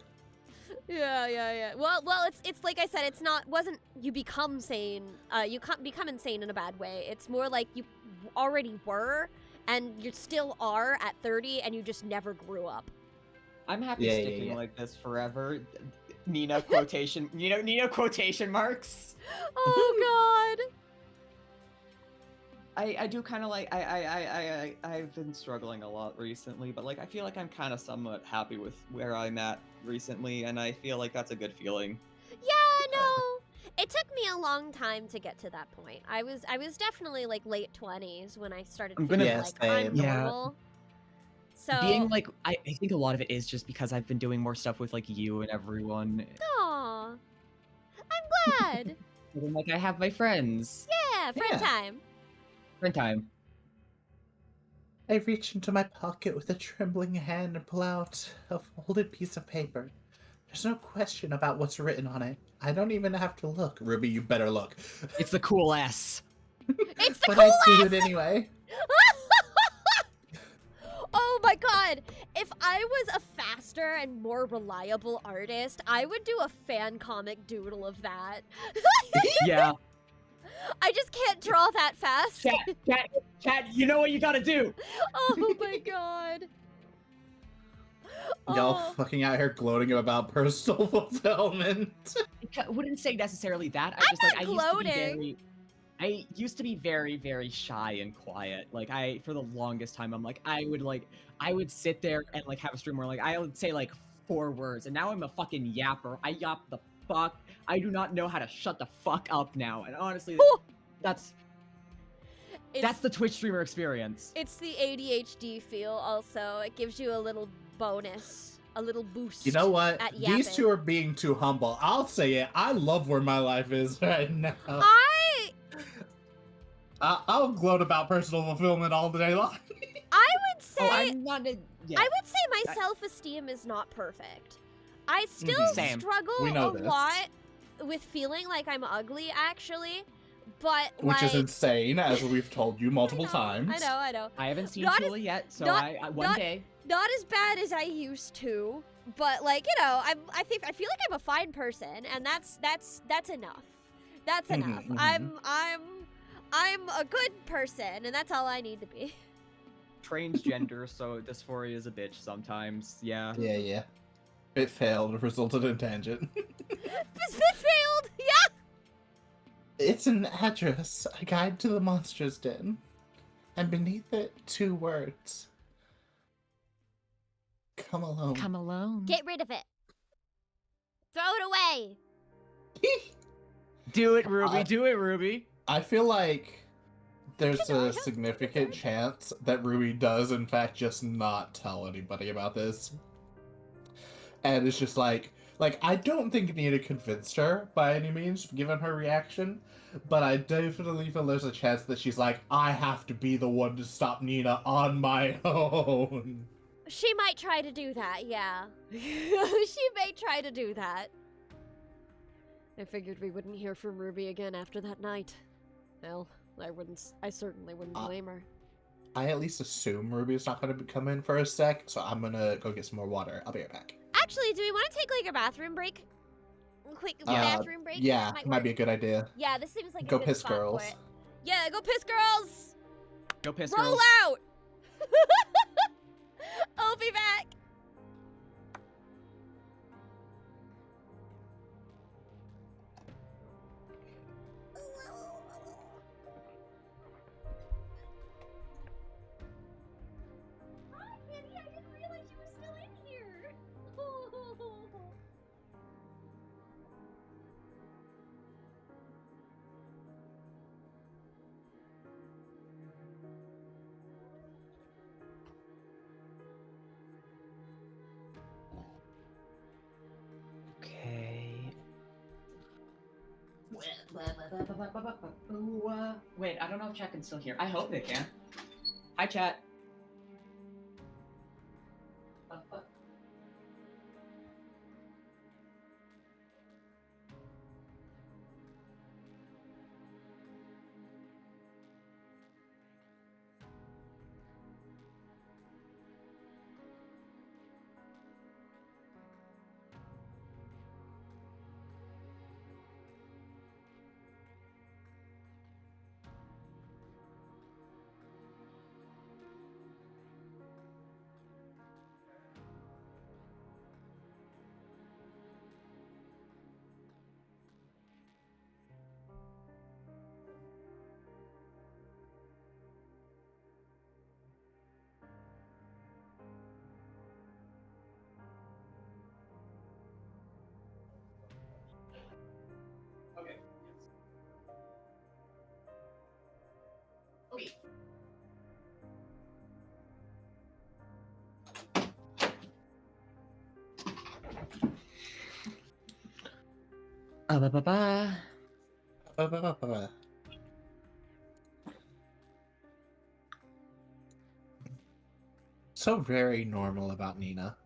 Yeah. Well, it's like I said, wasn't you become sane. You can't become insane in a bad way. It's more like you already were, and you still are at 30, and you just never grew up. I'm happy Yeah, sticking yeah. like this forever. Nina quotation. Nina quotation marks. Oh God. I do kind of like I've been struggling a lot recently, but like I feel like I'm kind of somewhat happy with where I'm at recently, and I feel like that's a good feeling. Yeah, no. It took me a long time to get to that point. I was definitely like late 20s when I started I'm feeling gonna- Yeah, like I'm same. Yeah. normal. So Being like I think a lot of it is just because I've been doing more stuff with like you and everyone. Aw. I'm glad. And, like I have my friends. Yeah, friend Yeah. time. Friend time. I reach into my pocket with a trembling hand and pull out a folded piece of paper. There's no question about what's written on it. I don't even have to look. Ruby, you better look. It's the cool S. It's the But cool I do it anyway. Oh my god! If I was a faster and more reliable artist, I would do a fan comic doodle of that. Yeah. I just can't draw that fast. Chat, you know what you gotta do. Oh my god. Y'all Oh. fucking out here gloating about personal fulfillment. I wouldn't say necessarily that. I'm just like not I gloating. used to be very, very shy and quiet. Like for the longest time, I would sit there and like have a stream where like I would say like 4 words, and now I'm a fucking yapper. I yap the fuck. I do not know how to shut the fuck up now. And honestly, Oh. that's It's, the Twitch streamer experience. it's the ADHD feel also. It gives you a little bonus a little boost. You know what? At These yapping. two are being too humble. I'll say it. I love where my life is right now. I'll gloat about personal fulfillment all day long. I would say Oh, I'm not. Yeah. I would say my I- self-esteem is not perfect. I still Mhm. Same. struggle We know a this. lot with feeling like I'm ugly, actually. But Which is like, insane, as we've told you multiple times. I know. I haven't seen Not Chula yet, so not- one not- day. Not as bad as I used to, but like, you know, I feel like I'm a fine person, and that's enough. That's Mhm, enough. mhm. I'm a good person, and that's all I need to be. Transgender, so dysphoria is a bitch sometimes. Yeah. Yeah. It failed, resulted in tangent. This bit failed. Yeah. It's an address, a guide to the monster's den. And beneath it, 2 words. Come alone. Come alone. Get rid of it. Throw it away. Do it, Ruby. Uh, Do it, Ruby. I feel like there's No, I a don't significant think chance that Ruby does, in fact, just not tell anybody about this. And it's just like I don't think Nina convinced her by any means, given her reaction. But I definitely feel there's a chance that she's like, I have to be the one to stop Nina on my own. She might try to do that, yeah. She may try to do that. I figured we wouldn't hear from Ruby again after that night. Well, I certainly wouldn't blame her. I at least assume Ruby's not going to come in for a sec, so I'm going to go get some more water. I'll be right back. Actually, do we want to take like a bathroom break? A quick bathroom break? Yeah, That might work. be a good idea. Yeah, this seems like Go a good piss spot for girls. it. Yeah, go piss girls! Go piss Roll girls. out! I'll be back. Hi, Kitty. I didn't realize you were still in here. Okay. Wait, I don't know if chat can still hear. I hope they can. Hi, chat. Okay. Okay. Ba-ba-ba-ba. So very normal about Nina.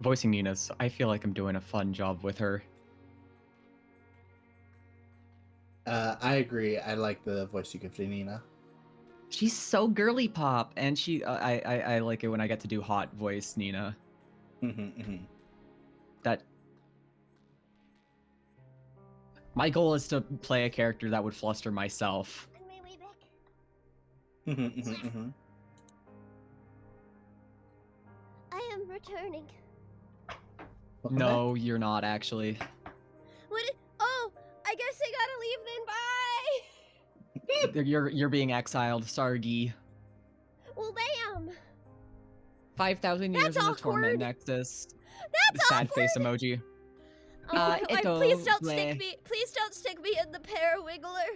voicing Nina's, I feel like I'm doing a fun job with her. I agree. I like the voice you give to Nina. She's so girly pop, and I like it when I get to do hot voice Nina. That my goal is to play a character that would fluster myself. On my way back. I am returning. No, you're not actually. What? Oh, I guess I gotta leave then. Bye. You're being exiled, Sargi. Well, damn. 5,000 years That's in the awkward. torment nexus. That's Sad awkward. face emoji. Please don't bleh. stick me. Please don't stick me in the pear wiggler.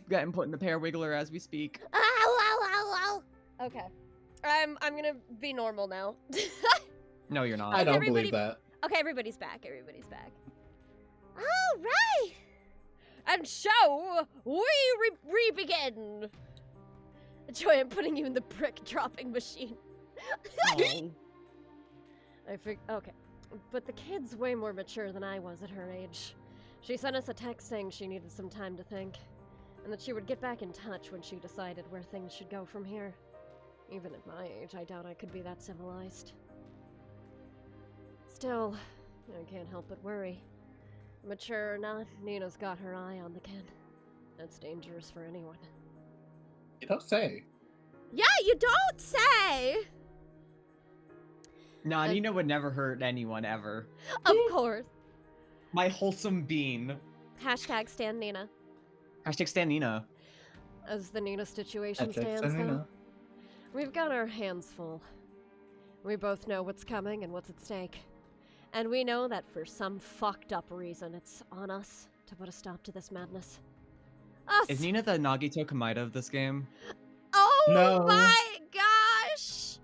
Getting put in the pear wiggler as we speak. Ow, ow, ow, ow. Okay. I'm gonna be normal now. No, you're not. I don't everybody- believe that. Okay, everybody's back. Everybody's back. All right. And so we begin. Joy, I'm putting you in the brick dropping machine. Oh. Okay, but the kid's way more mature than I was at her age. She sent us a text saying she needed some time to think, and that she would get back in touch when she decided where things should go from here. Even at my age, I doubt I could be that civilized. Still, I can't help but worry. Mature or not, Nina's got her eye on the kid. That's dangerous for anyone. You don't say. Yeah, you don't say! Nah, Nina would never hurt anyone ever. Of course. My wholesome bean. Hashtag stand Nina. Hashtag Stan Nina. As the Nina situation Hashtag stands stand now, Nina. we've got our hands full. We both know what's coming and what's at stake. And we know that for some fucked up reason, it's on us to put a stop to this madness. Us! Is Nina the Nagito Kamaida of this game? Oh No. my gosh!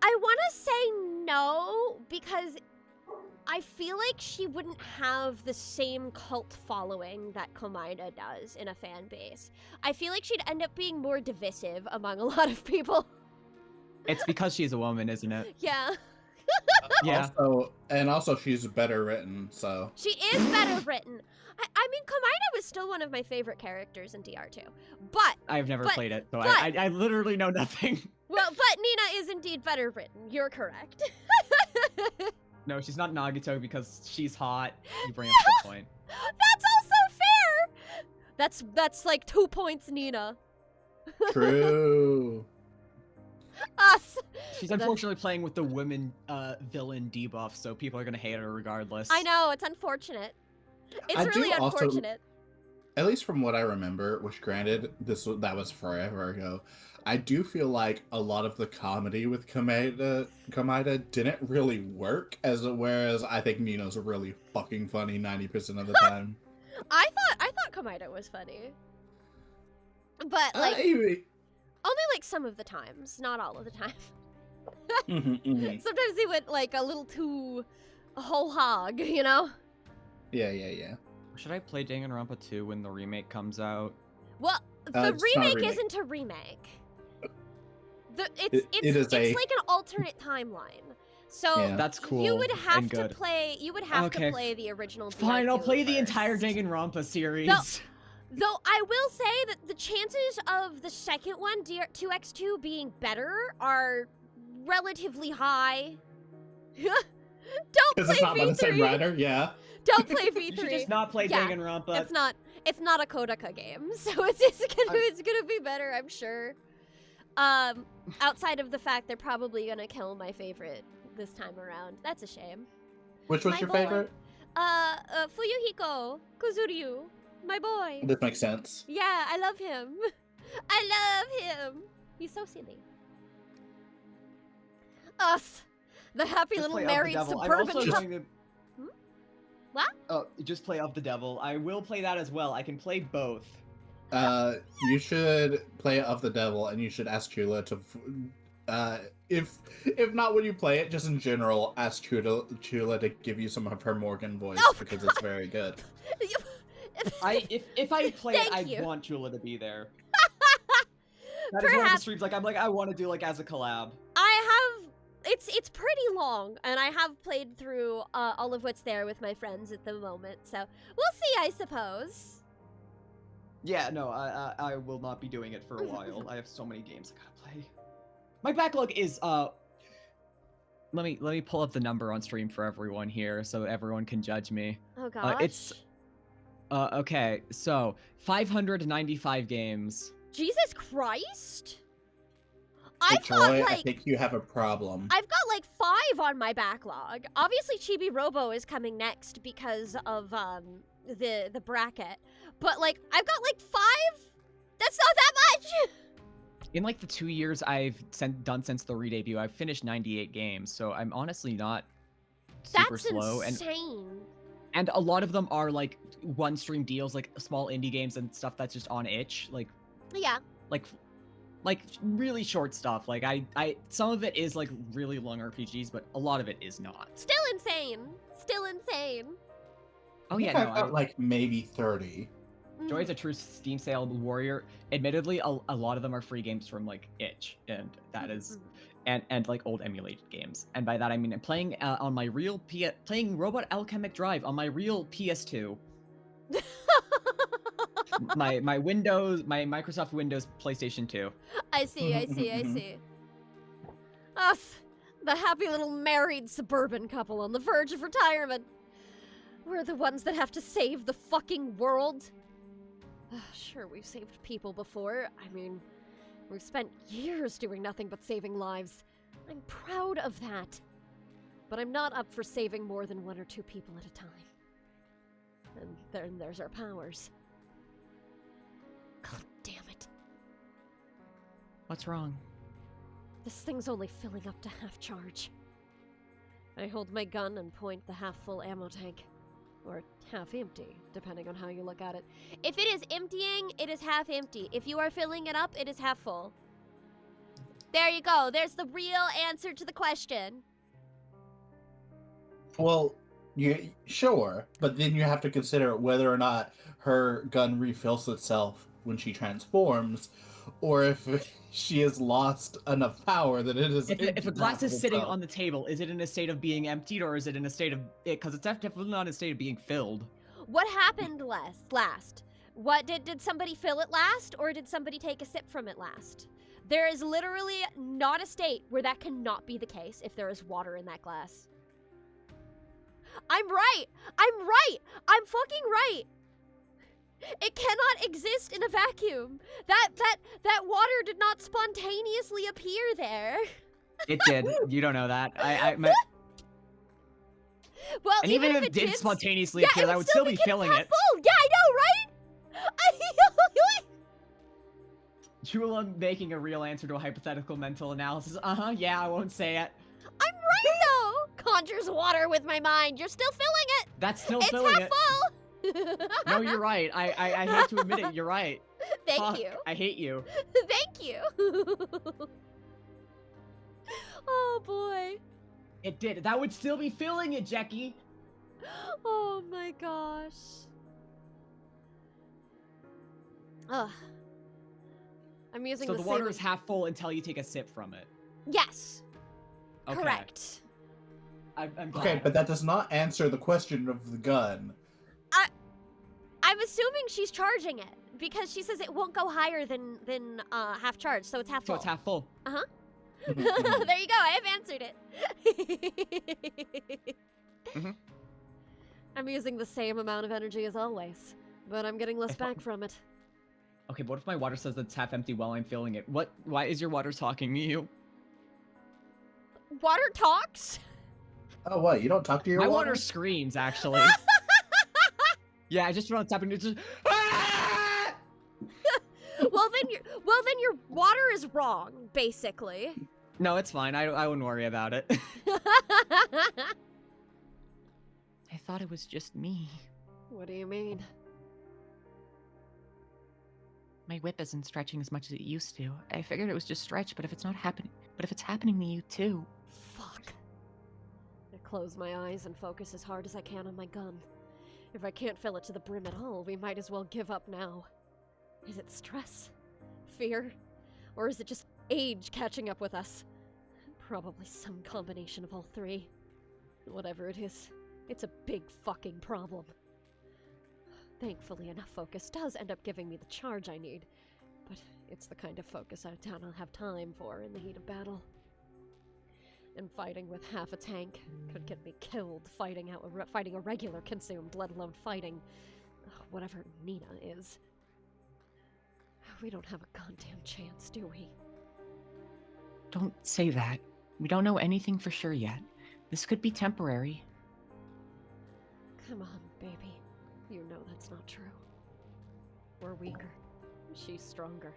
I want to say no because I feel like she wouldn't have the same cult following that Komaida does in a fan base. I feel like she'd end up being more divisive among a lot of people. It's because she's a woman, isn't it? Yeah. Yeah. Also, she's better written, so. She is better written. I mean, Komaida was still one of my favorite characters in DR2. But, I've never But- played it, so but- I literally know nothing. well, but Nina is indeed better written. You're correct. No, she's not Nagito because she's hot. You bring up a good point. That's also fair! That's like 2 points, Nina. True. Us! She's That's- unfortunately playing with the women villain debuff, so people are gonna hate her regardless. I know, it's unfortunate. It's I really do also- unfortunate. At least from what I remember, which granted, that was forever ago. I do feel like a lot of the comedy with Komaida didn't really work, whereas I think Nino's really fucking funny 90% of the time. I thought Komaida was funny. But like only like some of the times, not all of the time. Sometimes he went like a little too whole hog, you know? Yeah. Should I play Danganronpa 2 when the remake comes out? Well, the It's not a remake remake. isn't a remake. It is It's a- like an alternate timeline. So Yeah. That's cool. you would have and to good. play. You would have Okay. to play the original. Fine, I'll DR2 play the first. entire Danganronpa series. Though I will say that the chances of the second one, DR2X2, being better are relatively high. Don't Because play it's not by the same V3. writer, yeah. Don't play You should V3. just not play Yeah, Danganronpa. It's not. It's not a Kodaka game, so it's gonna be better, I'm sure. Outside of the fact they're probably gonna kill my favorite this time around. That's a shame. Which was My your boy. favorite? Fuyuhiko Kuzuryu, my boy. This makes sense. Yeah, I love him. I love him. He's so silly. Us, the happy Just little play Of the married Devil. I'm suburban also couple. going to... What? Oh, just play Of the Devil. I will play that as well. I can play both. You should play Of the Devil, and you should ask Chula to, if not when you play it, just in general, ask Chula to give you some of her Morgan voice Oh, because it's very good. If I play it, Thank I you. want Chula to be there. That is one of the Perhaps- streams I want to do as a collab. I have. it's pretty long, and I have played through all of what's there with my friends at the moment. So we'll see, I suppose. Yeah, no, I will not be doing it for a while. I have so many games I gotta play. My backlog is Let me pull up the number on stream for everyone here so everyone can judge me. Oh gosh. It's okay, so 595 games. Jesus Christ. Hey, I've got Joy, I like think you have a problem. I've got like 5 on my backlog. Obviously, Chibi Robo is coming next because of the bracket. But like I've got like 5. That's not that much. In like the 2 years I've done since the re-debut, I've finished 98 games, so I'm honestly not super That's slow. insane. And a lot of them are like one stream deals, like small indie games and stuff that's just on itch, like Yeah. like really short stuff. Like I some of it is like really long RPGs, but a lot of it is not. Still insane. Still insane. Oh I yeah, think no, I've got like maybe 30. Joy's a true Steam sale warrior. Admittedly, a lot of them are free games from like itch, and that is, and like old emulated games. And by that I mean I'm playing on my real playing Robot Alchemic Drive on my real PS2. my Microsoft Windows PlayStation 2. I see, I see. Us, the happy little married suburban couple on the verge of retirement. We're the ones that have to save the fucking world. Sure, we've saved people before. I mean, we've spent years doing nothing but saving lives. I'm proud of that. But I'm not up for saving more than 1 or 2 people at a time. And then there's our powers. God damn it. What's wrong? This thing's only filling up to half charge. I hold my gun and point the half-full ammo tank. Or half empty, depending on how you look at it. If it is emptying, it is half empty. If you are filling it up, it is half full. There you go. There's the real answer to the question. Well, sure, but then you have to consider whether or not her gun refills itself when she transforms, or if she has lost enough power that it is. If a glass is not sitting full. on the table, is it in a state of being emptied, or is it in a state of it? Because it's definitely not in a state of being filled. What happened last? What did somebody fill it last, or did somebody take a sip from it last? There is literally not a state where that cannot be the case if there is water in that glass. I'm right. I'm fucking right. It cannot exist in a vacuum. That water did not spontaneously appear there. It did. You don't know that. Well, And even if it did spontaneously appear, I would still be filling it. Full. Yeah, I know, right? Jewel, I'm making a real answer to a hypothetical mental analysis. Yeah, I won't say it. I'm right though. Conjures water with my mind. You're still filling it. That's still It's filling half it. full. No, you're right. I hate to admit it. You're right. Thank Fuck, you. I hate you. Thank you. Oh boy. It did. That would still be filling it, Jackie. Oh my gosh. Ugh. I'm using So the the water same... is half full until you take a sip from it. Yes. Okay. Correct. I'm glad. Okay, but that does not answer the question of the gun. I'm assuming she's charging it because she says it won't go higher than half charge, so it's half So full. it's half full. There you go. I have answered it. Mhm. I'm using the same amount of energy as always, but I'm getting less If I- back from it. Okay, but what if my water says that it's half empty while I'm filling it? Why is your water talking to you? Water talks? Oh, what? You don't talk to your My water? water screams, actually. Yeah, I just feel it's happening. It's just. Ah! well then your water is wrong, basically. No, it's fine. I wouldn't worry about it. I thought it was just me. What do you mean? My whip isn't stretching as much as it used to. I figured it was just stretched, but if it's not happening, but if it's happening to you too. Fuck. I close my eyes and focus as hard as I can on my gun. If I can't fill it to the brim at all, we might as well give up now. Is it stress? Fear? Or is it just age catching up with us? Probably some combination of all three. Whatever it is, it's a big fucking problem. Thankfully, enough focus does end up giving me the charge I need, but it's the kind of focus I don't have time for in the heat of battle. And fighting with half a tank could get me killed fighting a regular consumed, let alone fighting whatever Nina is. We don't have a goddamn chance, do we? Don't say that. We don't know anything for sure yet. This could be temporary. Come on, baby. You know that's not true. We're weaker. She's stronger.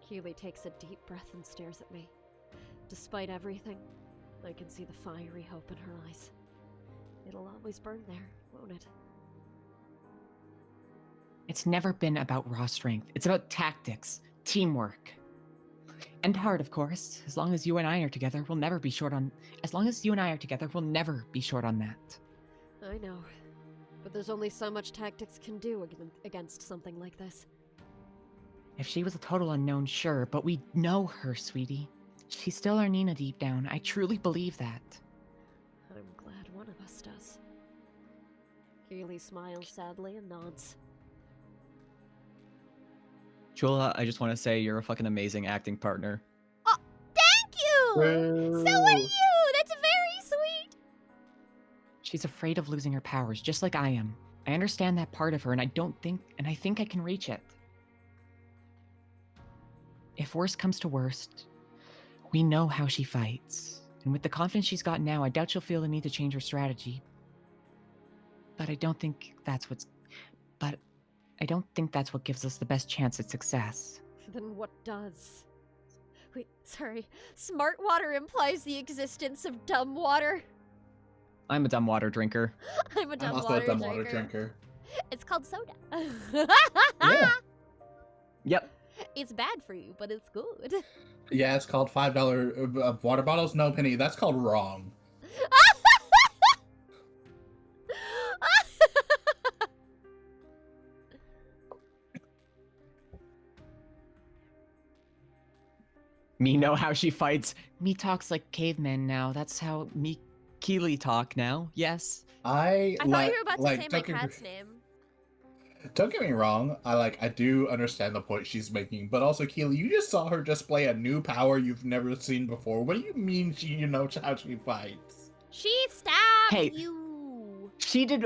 Keely takes a deep breath and stares at me. Despite everything, I can see the fiery hope in her eyes. It'll always burn there, won't it? It's never been about raw strength. It's about tactics, teamwork. And heart, of course. As long as you and I are together, we'll never be short on... As long as you and I are together, we'll never be short on that. I know. But there's only so much tactics can do against something like this. If she was a total unknown, sure, but we know her, sweetie. She's still our Nina deep down. I truly believe that. I'm glad one of us does. Keely smiles sadly and nods. Chula, I just want to say you're a fucking amazing acting partner. Oh, thank you! So are you! That's very sweet! She's afraid of losing her powers, just like I am. I understand that part of her, and I think I can reach it. If worst comes to worst, we know how she fights. And with the confidence she's got now, I doubt she'll feel the need to change her strategy. But I don't think that's what gives us the best chance at success. Then what does? Wait, sorry. Smart water implies the existence of dumb water. I'm a dumb water drinker. I'm a dumb I'm also water a dumb drinker. water drinker. It's called soda. Yeah. Yep. It's bad for you, but it's good. Yeah, it's called $5 water bottles, no penny. That's called wrong. Me know how she fights. Me talks like cavemen now. That's how me... Keely talk now. Yes. I thought you were about to say my don't get cat's me- name. Don't get me wrong. I do understand the point she's making, but also Keely, you just saw her display a new power you've never seen before. What do you mean you know how she fights? She stabbed Hey. you. She did.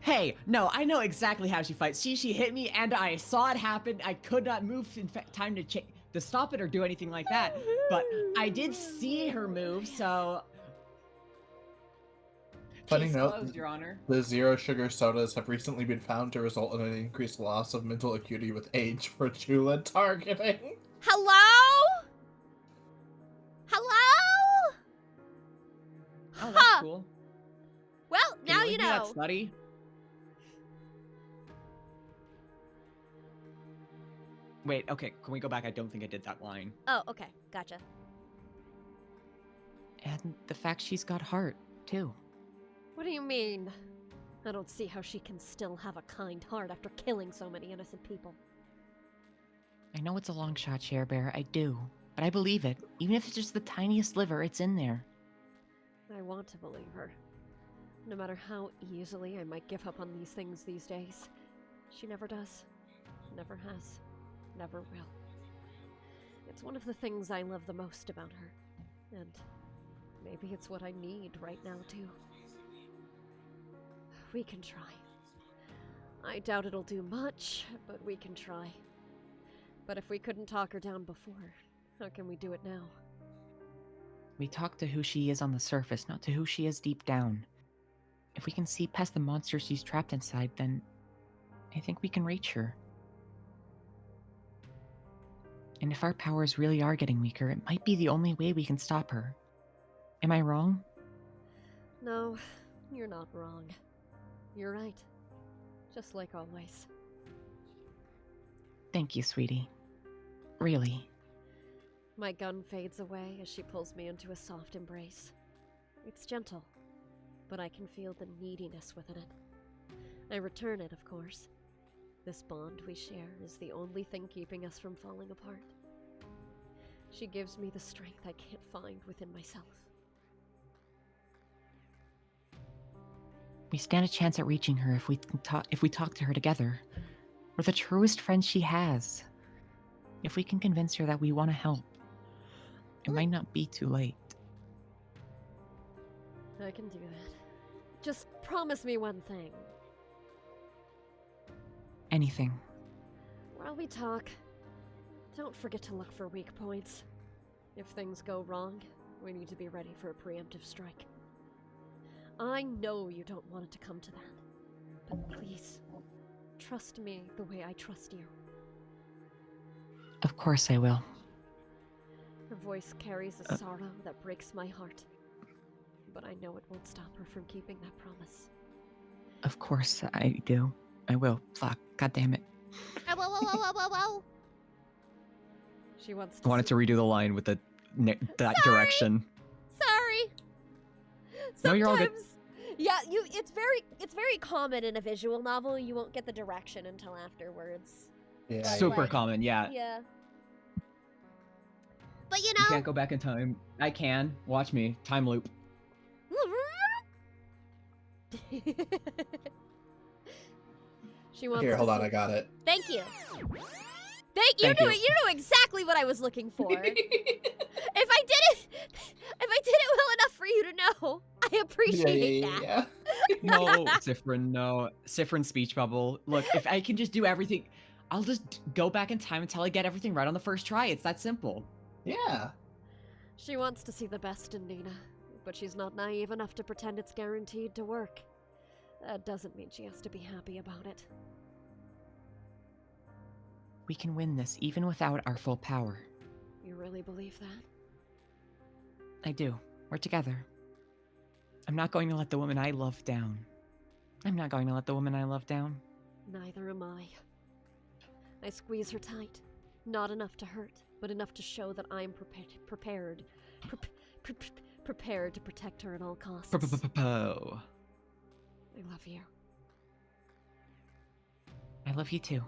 Hey, no, I know exactly how she fights. She hit me, and I saw it happen. I could not move in time to stop it or do anything like that. But I did see her move, so. Funny Case note, closed, Your Honor. The zero sugar sodas have recently been found to result in an increased loss of mental acuity with age for Chula targeting. Hello? Hello? Oh, that's Huh. cool. Well, Can now link you me that know. study? Wait, okay, can we go back? I don't think I did that line. Oh, okay. Gotcha. And the fact she's got heart, too. What do you mean? I don't see how she can still have a kind heart after killing so many innocent people. I know it's a long shot, Sharebear, I do. But I believe it. Even if it's just the tiniest sliver, it's in there. I want to believe her. No matter how easily I might give up on these things these days, she never does. Never has. Never will. It's one of the things I love the most about her. And maybe it's what I need right now, too. We can try. I doubt it'll do much, but we can try. But if we couldn't talk her down before, how can we do it now? We talk to who she is on the surface, not to who she is deep down. If we can see past the monster she's trapped inside, then I think we can reach her. And if our powers really are getting weaker, it might be the only way we can stop her. Am I wrong? No, you're not wrong. You're right. Just like always. Thank you, sweetie. Really. My gun fades away as she pulls me into a soft embrace. It's gentle, but I can feel the neediness within it. I return it, of course. This bond we share is the only thing keeping us from falling apart. She gives me the strength I can't find within myself. We stand a chance at reaching her if we talk to her together. We're the truest friends she has. If we can convince her that we want to help, it might not be too late. I can do that. Just promise me one thing. Anything. While we talk, don't forget to look for weak points. If things go wrong, we need to be ready for a preemptive strike. I know you don't want it to come to that, but please, trust me the way I trust you. Of course I will. Her voice carries a sorrow that breaks my heart, but I know it won't stop her from keeping that promise. Of course I do. I will. Fuck. God damn it. Whoa, whoa, whoa, whoa, whoa, whoa! She wants to I wanted to redo the line with that Sorry. direction. Sorry. No, you're all good. Sometimes- Yeah, it's very common in a visual novel. You won't get the direction until afterwards. Yeah, Super like- common, yeah. Yeah. But you You know, can't go back in time. I can. Watch me. Time loop. She wants Here, to hold on, see- I got it. Thank you. Thank Thank you. You knew exactly what I was looking for. If I did it well enough for you to know, I appreciate that. yeah. No, Sifrin, no. Sifrin speech bubble. Look, if I can just do everything, I'll just go back in time until I get everything right on the first try. It's that simple. Yeah. She wants to see the best in Nina, but she's not naive enough to pretend it's guaranteed to work. That doesn't mean she has to be happy about it. We can win this even without our full power. You really believe that? I do. We're together. I'm not going to let the woman I love down. I'm not going to let the woman I love down. Neither am I. I squeeze her tight. Not enough to hurt, but enough to show that I'm prepared to protect her at all costs. Po. I love you. I love you too.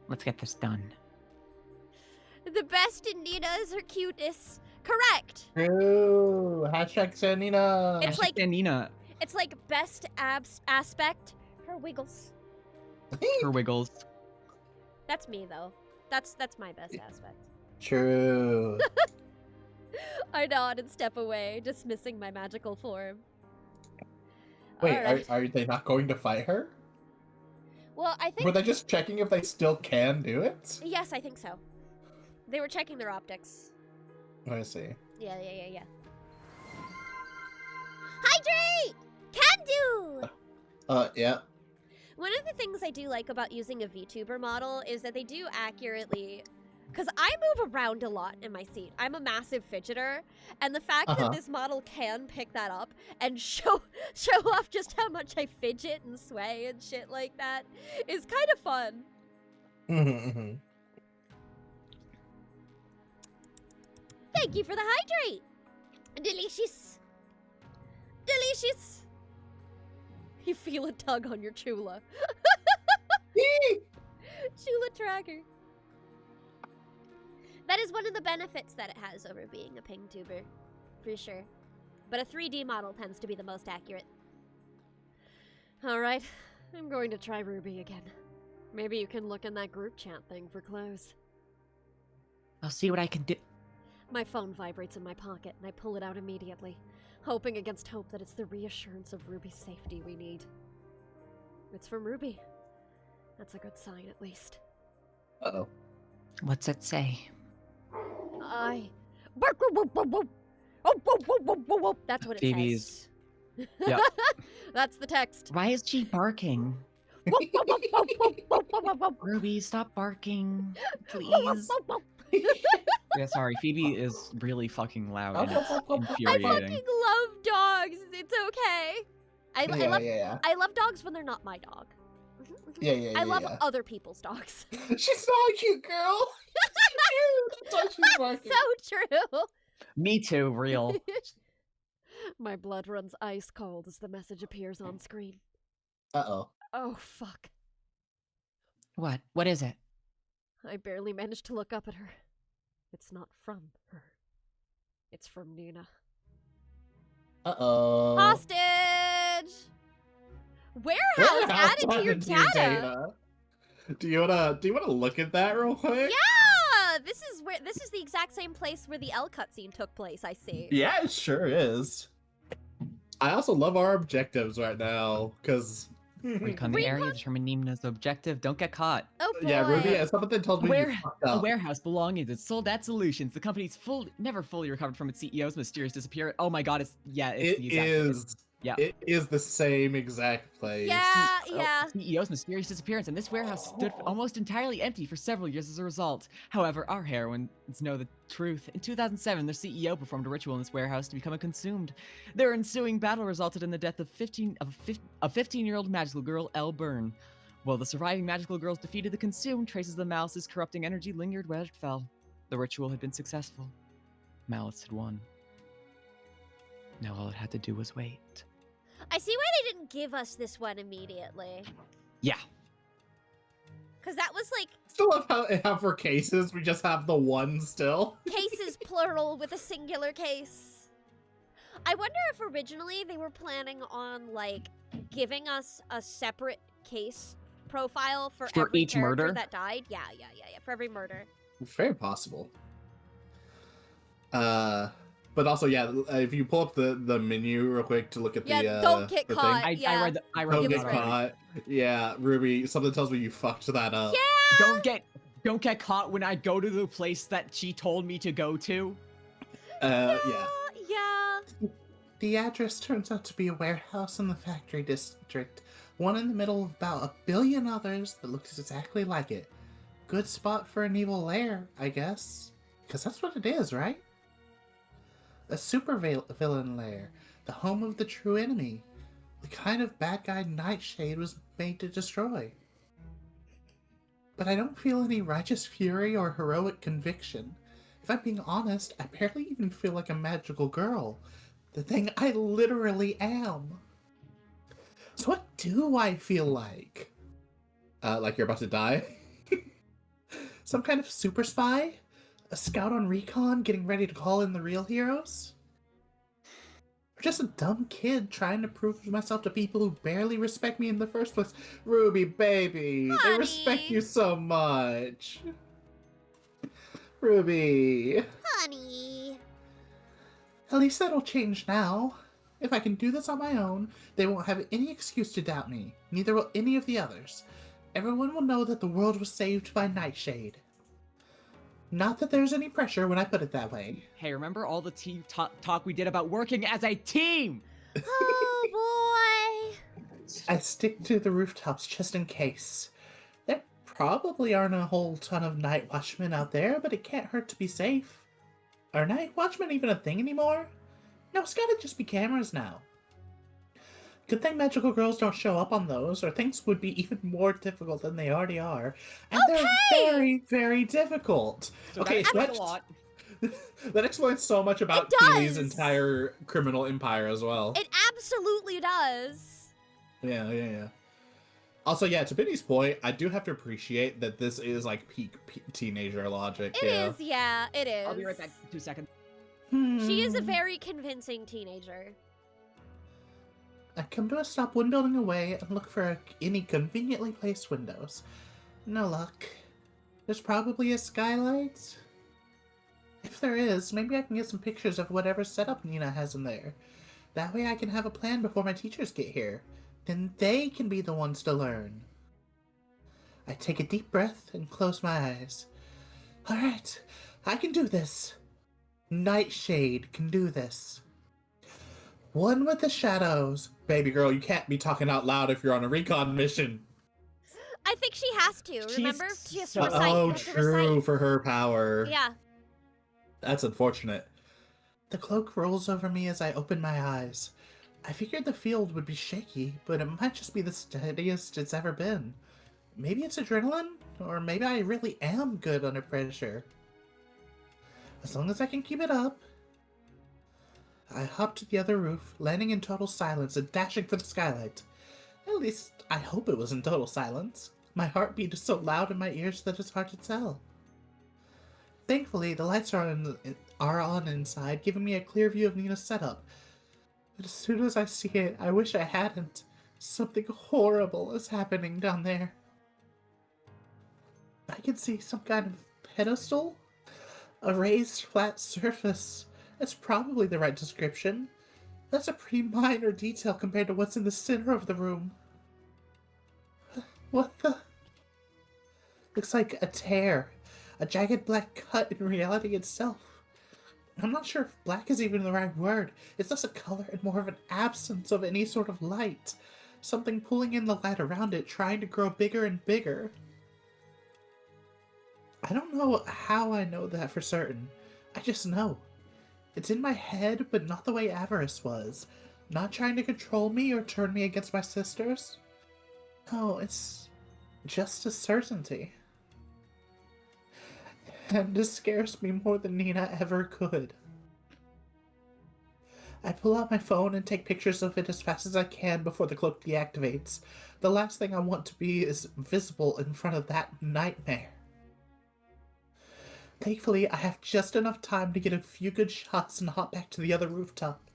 Let's get this done. The best in Nina is her cuteness. Correct. True. Hashtag Sanina. It's like Nina, it's like best aspect. Her wiggles. her wiggles. That's me though. That's my best aspect. True. I nod and step away, dismissing my magical form. Wait, Alright. are they not going to fight her? Well, I think Were they just checking if they still can do it? yes, I think so. They were checking their optics. I see. Yeah. Hydrate! Can do! Yeah. One of the things I do like about using a VTuber model is that they do accurately. Because I move around a lot in my seat. I'm a massive fidgeter. And the fact that this model can pick that up and show off just how much I fidget and sway and shit like that is kind of fun. Mm-hmm. Thank you for the hydrate! Delicious. Delicious. You feel a tug on your chula. Chula tracker. That is one of the benefits that it has over being a ping tuber, for sure. But a 3D model tends to be the most accurate. Alright, I'm going to try Ruby again. Maybe you can look in that group chat thing for clues. I'll see what I can do. My phone vibrates in my pocket, and I pull it out immediately, hoping against hope that it's the reassurance of Ruby's safety we need. It's from Ruby. That's a good sign, at least. Uh-oh. What's it say? That's what it Phoebe's- says. Yep. That's the text. Why is she barking? Ruby, stop barking, please. Yeah, sorry. Phoebe is really fucking loud and it's I infuriating. fucking love dogs. It's okay. Yeah. I love dogs when they're not my dog. Yeah. I love other people's dogs. She's so cute, girl. She's cute. That's why she's barking. So true. Me too, real. My blood runs ice cold as the message appears on screen. Uh-oh. Oh, fuck. What? What is it? I barely managed to look up at her. It's not from her. It's from Nina. Uh-oh. Hostage! Warehouse added to your data. Do you wanna look at that real quick? Yeah, this is the exact same place where the L cutscene took place. I see. Yeah, it sure is. I also love our objectives right now, because Recon the area, determine Nimina's objective. Don't get caught. Oh boy. yeah, Ruby, something tells me you fucked A up. warehouse belonging to Soldat Solutions. The company's never fully recovered from its CEO's mysterious disappearance. Oh my god, it's the exact place. Yeah. It is the same exact place. Yeah, Oh, yeah. CEO's mysterious disappearance, and this warehouse stood almost entirely empty for several years as a result. However, our heroines know the truth. In 2007, the CEO performed a ritual in this warehouse to become a consumed. Their ensuing battle resulted in the death of 15-year-old magical girl, Elle Byrne. While the surviving magical girls defeated the consumed, traces of the Malice's corrupting energy lingered where it fell. The ritual had been successful. Malice had won. Now all it had to do was wait. I see why they didn't give us this one immediately. Yeah. Because that was like Still love how for cases we just have the one still. cases plural with a singular case. I wonder if originally they were planning on like giving us a separate case profile for every each character murder? that died. Yeah, for every murder. Very possible. But also, yeah, if you pull up the menu real quick to look at Yeah, the don't get the caught. thing. Yeah. I read Don't It the was get right. caught. Yeah, Ruby, something tells me you fucked that up. Yeah. Don't get caught when I go to the place that she told me to go to. Yeah. Yeah. The address turns out to be a warehouse in the factory district. One in the middle of about 1 billion others that looks exactly like it. Good spot for an evil lair, I guess. Because that's what it is, right? A super villain lair. The home of the true enemy. The kind of bad guy Nightshade was made to destroy. But I don't feel any righteous fury or heroic conviction. If I'm being honest, I barely even feel like a magical girl. The thing I literally am. So what do I feel like? Like you're about to die? Some kind of super spy? A scout on recon getting ready to call in the real heroes? Or just a dumb kid trying to prove myself to people who barely respect me in the first place? Ruby, baby, they respect Honey. you so much. Ruby. Honey. At least that'll change now. If I can do this on my own, they won't have any excuse to doubt me. Neither will any of the others. Everyone will know that the world was saved by Nightshade. Not that there's any pressure when I put it that way. Hey, remember all the talk we did about working as a team? Oh boy. I stick to the rooftops just in case. There probably aren't a whole ton of night watchmen out there, but it can't hurt to be safe. Are night watchmen even a thing anymore? No, it's gotta just be cameras now. Good thing magical girls don't show up on those, or things would be even more difficult than they already are. And they're very, very difficult. Okay, so that's a lot. that explains so much about It does. Keely's entire criminal empire as well. It absolutely does. Yeah. Also, yeah, to Benny's point, I do have to appreciate that this is like peak teenager logic. It is, yeah, it is. I'll be right back. 2 seconds. She is a Hmm. very convincing teenager. I come to a stop one building away and look for any conveniently placed windows. No luck. There's probably a skylight. If there is, maybe I can get some pictures of whatever setup Nina has in there. That way I can have a plan before my teachers get here. Then they can be the ones to learn. I take a deep breath and close my eyes. Alright, I can do this. Nightshade can do this. One with the shadows. Baby girl, you can't be talking out loud if you're on a recon mission. I think she has to. She's Remember, she has to so- recite. Oh, to true, recite. for her power. Yeah. That's unfortunate. The cloak rolls over me as I open my eyes. I figured the field would be shaky, but it might just be the steadiest it's ever been. Maybe it's adrenaline, or maybe I really am good under pressure. As long as I can keep it up. I hop to the other roof, landing in total silence and dashing for the skylight. At least, I hope it was in total silence. My heartbeat is so loud in my ears that it's hard to tell. Thankfully, the lights are on inside, giving me a clear view of Nina's setup. But as soon as I see it, I wish I hadn't. Something horrible is happening down there. I can see some kind of pedestal? A raised flat surface. That's probably the right description. That's a pretty minor detail compared to what's in the center of the room. What the? Looks like a tear. A jagged black cut in reality itself. I'm not sure if black is even the right word. It's less a color and more of an absence of any sort of light. Something pulling in the light around it, trying to grow bigger and bigger. I don't know how I know that for certain. I just know. It's in my head, but not the way Avarice was. Not trying to control me or turn me against my sisters. No, it's just a certainty. And this scares me more than Nina ever could. I pull out my phone and take pictures of it as fast as I can before the cloak deactivates. The last thing I want to be is visible in front of that nightmare. Thankfully, I have just enough time to get a few good shots and hop back to the other rooftop.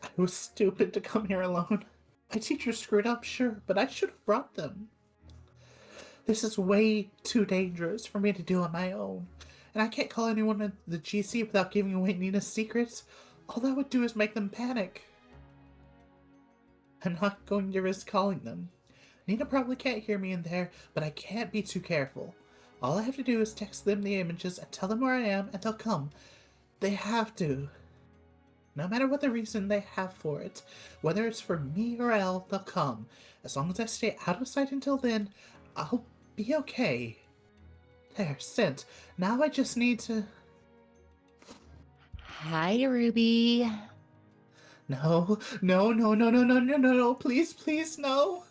I was stupid to come here alone. My teacher screwed up, sure, but I should have brought them. This is way too dangerous for me to do on my own, and I can't call anyone at the GC without giving away Nina's secrets. All that would do is make them panic. I'm not going to risk calling them. Nina probably can't hear me in there, but I can't be too careful. All I have to do is text them the images and tell them where I am, and they'll come. They have to. No matter what the reason they have for it, whether it's for me or Elle, they'll come. As long as I stay out of sight until then, I'll be okay. There, sent. Now I just need to... Hi, Ruby. No, please, please, no.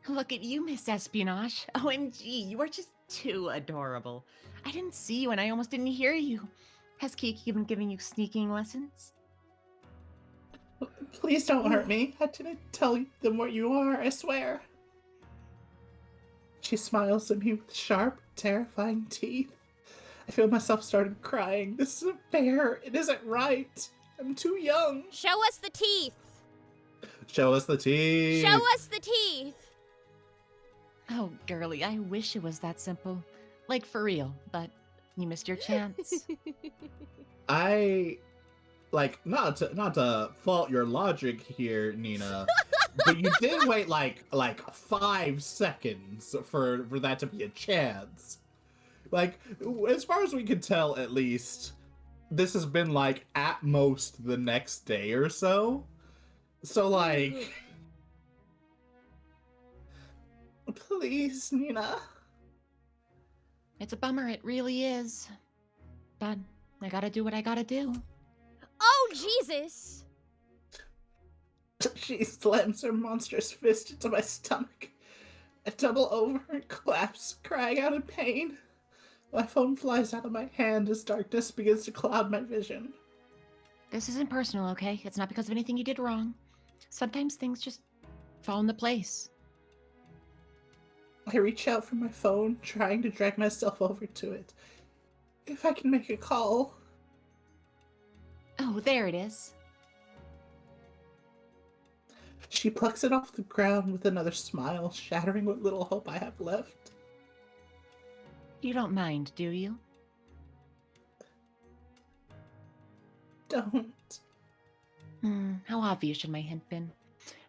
Look at you, Miss Espionage. OMG, you are just too adorable. I didn't see you and I almost didn't hear you. Has Kiki been giving you sneaking lessons? Please don't hurt me. I didn't tell them where you are, I swear. She smiles at me with sharp, terrifying teeth. I feel myself started crying. This is a bear. It isn't right. I'm too young. Show us the teeth. Show us the teeth. Show us the teeth. Oh, girly, I wish it was that simple. Like, for real, but you missed your chance. I like not to fault your logic here, Nina, but you did wait like 5 seconds for that to be a chance. Like, as far as we can tell, at least, this has been like at most the next day or so. So like, please, Nina. It's a bummer, it really is. But I gotta do what I gotta do. Oh, Jesus! She slams her monstrous fist into my stomach. I double over and collapse, crying out in pain. My phone flies out of my hand as darkness begins to cloud my vision. This isn't personal, okay? It's not because of anything you did wrong. Sometimes things just fall into place. I reach out for my phone, trying to drag myself over to it. If I can make a call. Oh, there it is. She plucks it off the ground with another smile, shattering what little hope I have left. You don't mind, do you? Don't. How obvious should my hint been?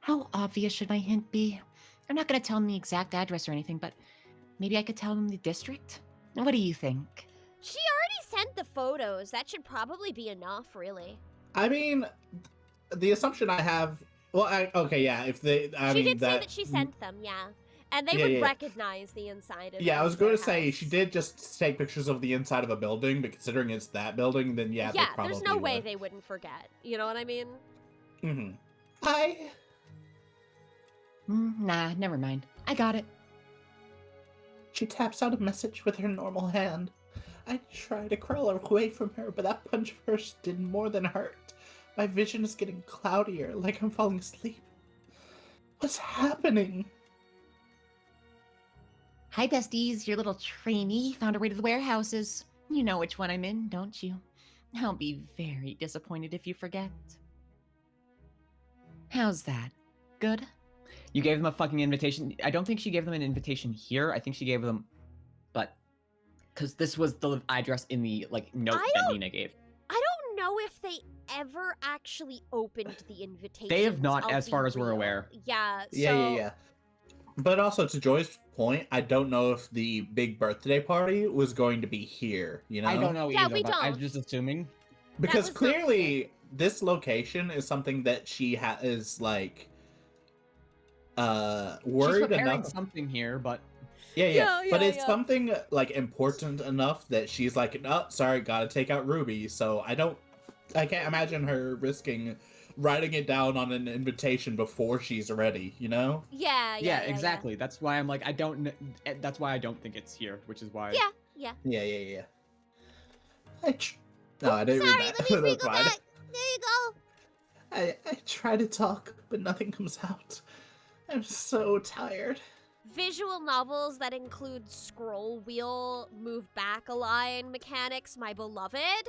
How obvious should my hint be? I'm not gonna tell him the exact address or anything, but maybe I could tell him the district? What do you think? She already sent the photos. That should probably be enough, really. I mean, the assumption I have... Well, okay, yeah, if they... She did say that she sent them, yeah. And they would recognize the inside of Yeah, I was going to their say, house. she did just take pictures of the inside of a building, but considering it's that building, then yeah, they probably there's no way would. they wouldn't forget. You know what I mean? Mm-hmm. Nah, never mind. I got it. She taps out a message with her normal hand. I try to crawl away from her, but that punch of hers did more than hurt. My vision is getting cloudier, like I'm falling asleep. What's happening? Hi, besties. Your little trainee found her way to the warehouses. You know which one I'm in, don't you? I'll be very disappointed if you forget. How's that? Good? You gave them a fucking invitation. I don't think she gave them an invitation here. I think she gave them, but because this was the address in the like note I that don't- Nina gave. I don't know if they ever actually opened the invitation. They have not, as far as we're aware. Yeah. Yeah. But also to Joy's point, I don't know if the big birthday party was going to be here. You know, I don't know Yeah, either. we but I'm don't. just assuming. because was not clearly this location is something that she is like She's worried preparing enough. something here, but Yeah. But it's yeah. something like important enough that she's like, oh, sorry, gotta take out Ruby. So I can't imagine her risking writing it down on an invitation before she's ready, you know? Yeah. exactly. That's why I'm like, I don't. That's why I don't think it's here, which is why. Yeah. Yeah. No, I didn't Sorry, read that. let me That's wiggle fine. back. There you go. I try to talk, but nothing comes out. I'm so tired. Visual novels that include scroll wheel, move back a line mechanics, my beloved.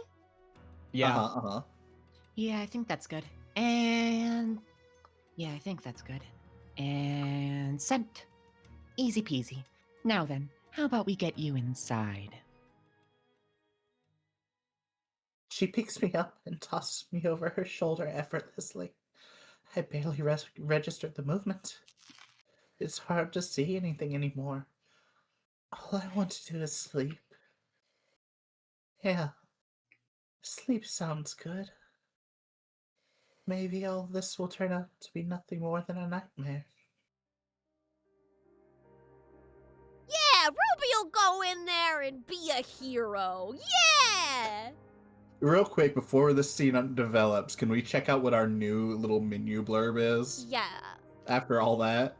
Yeah. Uh-huh. Yeah, I think that's good. And yeah, I think that's good. And sent. Easy peasy. Now then, how about we get you inside? She picks me up and tosses me over her shoulder effortlessly. I barely registered the movement. It's hard to see anything anymore. All I want to do is sleep. Yeah, sleep sounds good. Maybe all this will turn out to be nothing more than a nightmare. Yeah, Ruby'll go in there and be a hero. Yeah! Real quick, before this scene develops, can we check out what our new little menu blurb is? Yeah. After all that?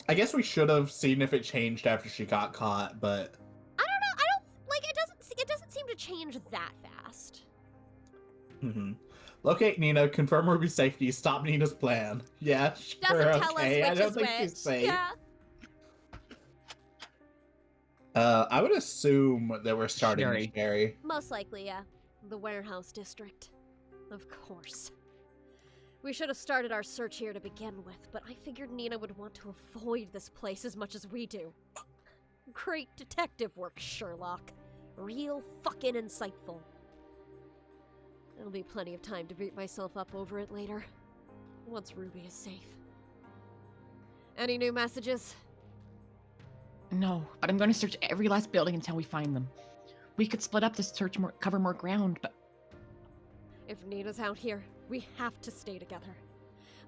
I guess we should have seen if it changed after she got caught, but I don't know. It doesn't seem to change that fast. Locate Nina, confirm Ruby's safety, stop Nina's plan. Yeah, sure, Doesn't tell okay. us I which don't is think which. she's safe. Yeah. I would assume that we're starting Sherry. with Sherry. Most likely, yeah. The warehouse district. Of course. We should have started our search here to begin with, but I figured Nina would want to avoid this place as much as we do. Great detective work, Sherlock. Real fucking insightful. There'll be plenty of time to beat myself up over it later. Once Ruby is safe. Any new messages? No, but I'm going to search every last building until we find them. We could split up this search cover more ground, but If Nina's out here, we have to stay together.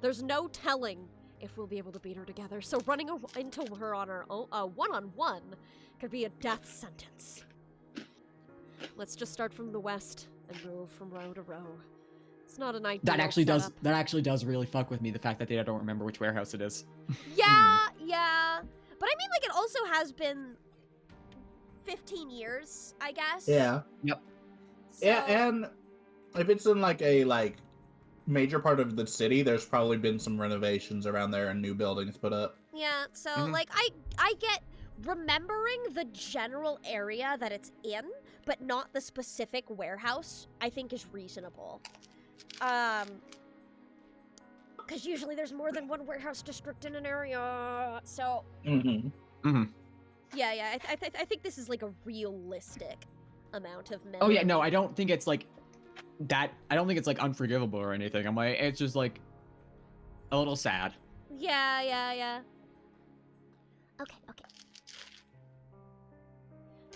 There's no telling if we'll be able to beat her together, so running into her on our own, one-on-one could be a death sentence. Let's just start from the west and move from row to row. It's not an ideal That actually does. setup. That actually does really fuck with me. The fact that they don't remember which warehouse it is. Yeah. But I mean, like, it also has been 15 years, I guess. Yeah. Yep. Yeah, So- and if it's in a major part of the city, there's probably been some renovations around there and new buildings put up. Yeah, so Mhm. like I get remembering the general area that it's in, but not the specific warehouse, I think is reasonable. Because usually there's more than one warehouse district in an area. So Mm-hmm. yeah, I think this is like a realistic amount of memory. Oh yeah, no, I don't think it's like that. I don't think it's like unforgivable or anything. I'm like, it's just like a little sad. Yeah. Okay.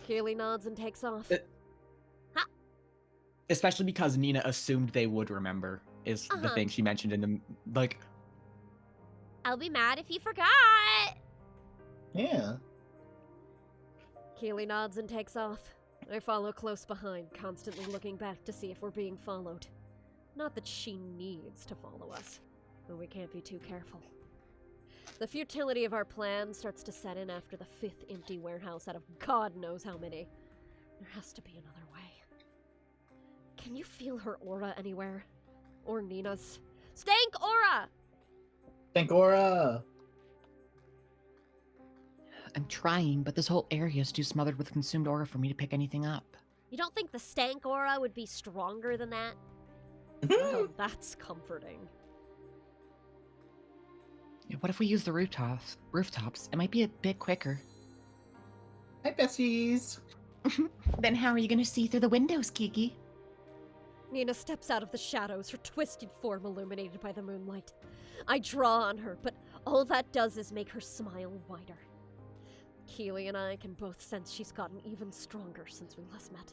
Keely nods and takes off. Especially because Nina assumed they would remember is the Uh-huh. thing she mentioned in the like. I'll be mad if you forgot. Yeah. Keely nods and takes off. I follow close behind, constantly looking back to see if we're being followed. Not that she needs to follow us, but we can't be too careful. The futility of our plan starts to set in after the 5th empty warehouse out of God knows how many. There has to be another way. Can you feel her aura anywhere? Or Nina's? Stank aura! Thank Aura. I'm trying, but this whole area is too smothered with consumed aura for me to pick anything up. You don't think the stank aura would be stronger than that? Oh, that's comforting. Yeah, what if we use the rooftops? Rooftops, it might be a bit quicker. Hi, besties. Then how are you going to see through the windows, Kiki? Nina steps out of the shadows, her twisted form illuminated by the moonlight. I draw on her, but all that does is make her smile wider. Keely and I can both sense she's gotten even stronger since we last met.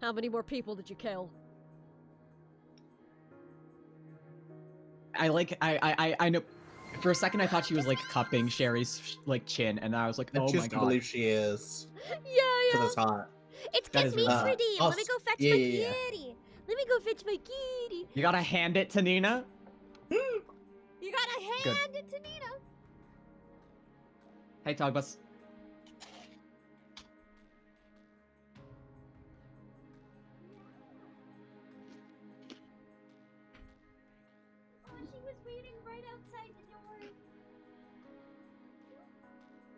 How many more people did you kill? I know. For a second, I thought she was like cupping Sherry's like chin, and I was like, I oh choose my to god. believe she is. Yeah. Because it's hot. It's That kiss is me, really- sweetie. Let me go fetch yeah, my yeah, kitty. Let me go fetch my kitty. You gotta hand it to Nina. You gotta Good. hand it to Nina. Hey, Togbus. Oh, she was waiting right outside the door.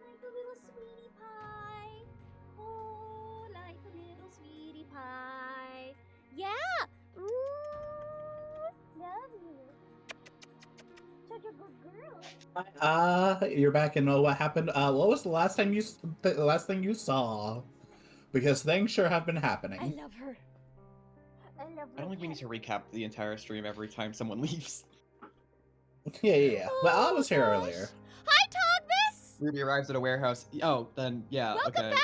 Like a little sweetie pie. Oh, like a little sweetie pie. Yeah. Love you. Such a good girl. You're back and know what happened. What was the last thing you saw? Because things sure have been I happening. love her. I love her. I don't think we need to recap the entire stream every time someone leaves. Yeah. But I was here Oh, earlier. Hi, Togbus. Ruby arrives at a warehouse. Oh, then yeah, Welcome okay.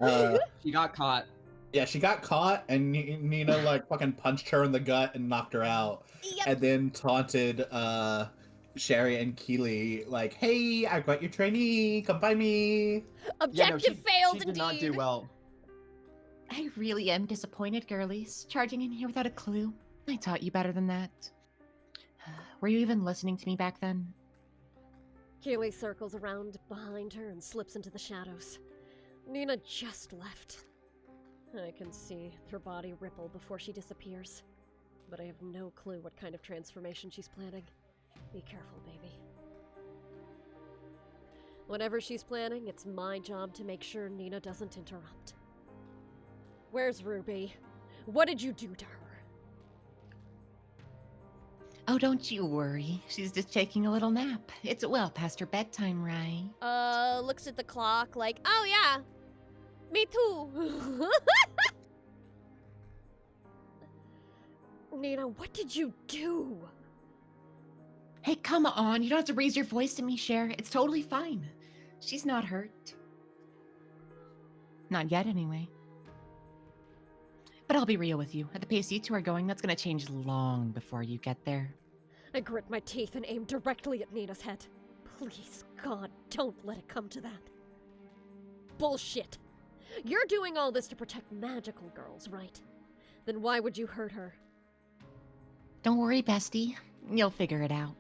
back, She got caught. Yeah, she got caught, and Nina like fucking punched her in the gut and knocked her out, Yep. and then taunted Sherry and Keely like, "Hey, I got your trainee. Come find me." Objective failed She did not do indeed. well. I really am disappointed, girlies. Charging in here without a clue. I taught you better than that. Were you even listening to me back then? Keely circles around behind her and slips into the shadows. Nina just left. I can see her body ripple before she disappears. But I have no clue what kind of transformation she's planning. Be careful, baby. Whatever she's planning, it's my job to make sure Nina doesn't interrupt. Where's Ruby? What did you do to her? Oh, don't you worry. She's just taking a little nap. It's well past her bedtime, right? Looks at the clock like, oh yeah, me too. Nina, what did you do? Hey, come on. You don't have to raise your voice to me, Cher. It's totally fine. She's not hurt. Not yet, anyway. But I'll be real with you. At the pace you two are going, that's gonna change long before you get there. I grit my teeth and aim directly at Nina's head. Please, God, don't let it come to that. Bullshit. You're doing all this to protect magical girls, right? Then why would you hurt her? Don't worry, bestie. You'll figure it out.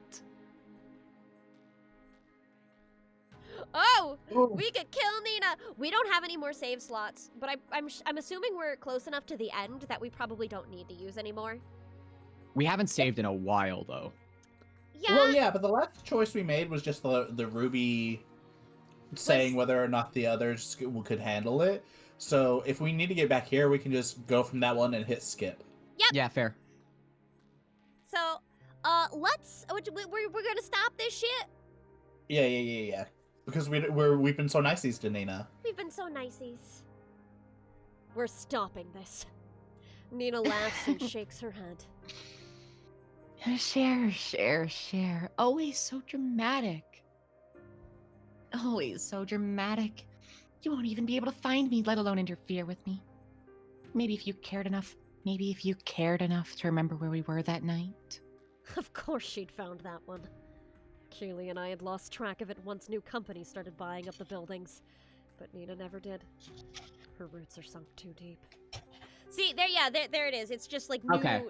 Oh, we could kill Nina. We don't have any more save slots, but I'm assuming we're close enough to the end that we probably don't need to use anymore. We haven't saved in a while though. Yeah. Well, yeah, but the last choice we made was just the Ruby saying whether or not the others could handle it. So if we need to get back here, we can just go from that one and hit skip. Yeah, fair. So, we're gonna stop this shit. Yeah. Because we've been so nice to Nina. We've been so niceies. We're stopping this. Nina laughs and shakes her head. Cher. Always so dramatic. Always so dramatic. You won't even be able to find me, let alone interfere with me. Maybe if you cared enough to remember where we were that night. Of course she'd found that one. Keely and I had lost track of it once new companies started buying up the buildings. But Nina never did. Her roots are sunk too deep. See, there it is. It's just like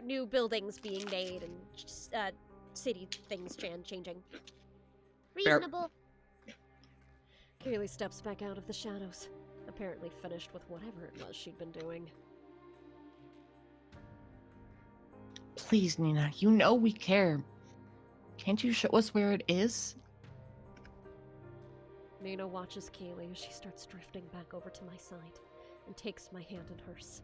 new buildings being made and just, city things changing. Reasonable. Keely steps back out of the shadows, apparently finished with whatever it was she'd been doing. Please, Nina, you know we care. Can't you show us where it is? Nina watches Kaylee as she starts drifting back over to my side and takes my hand in hers.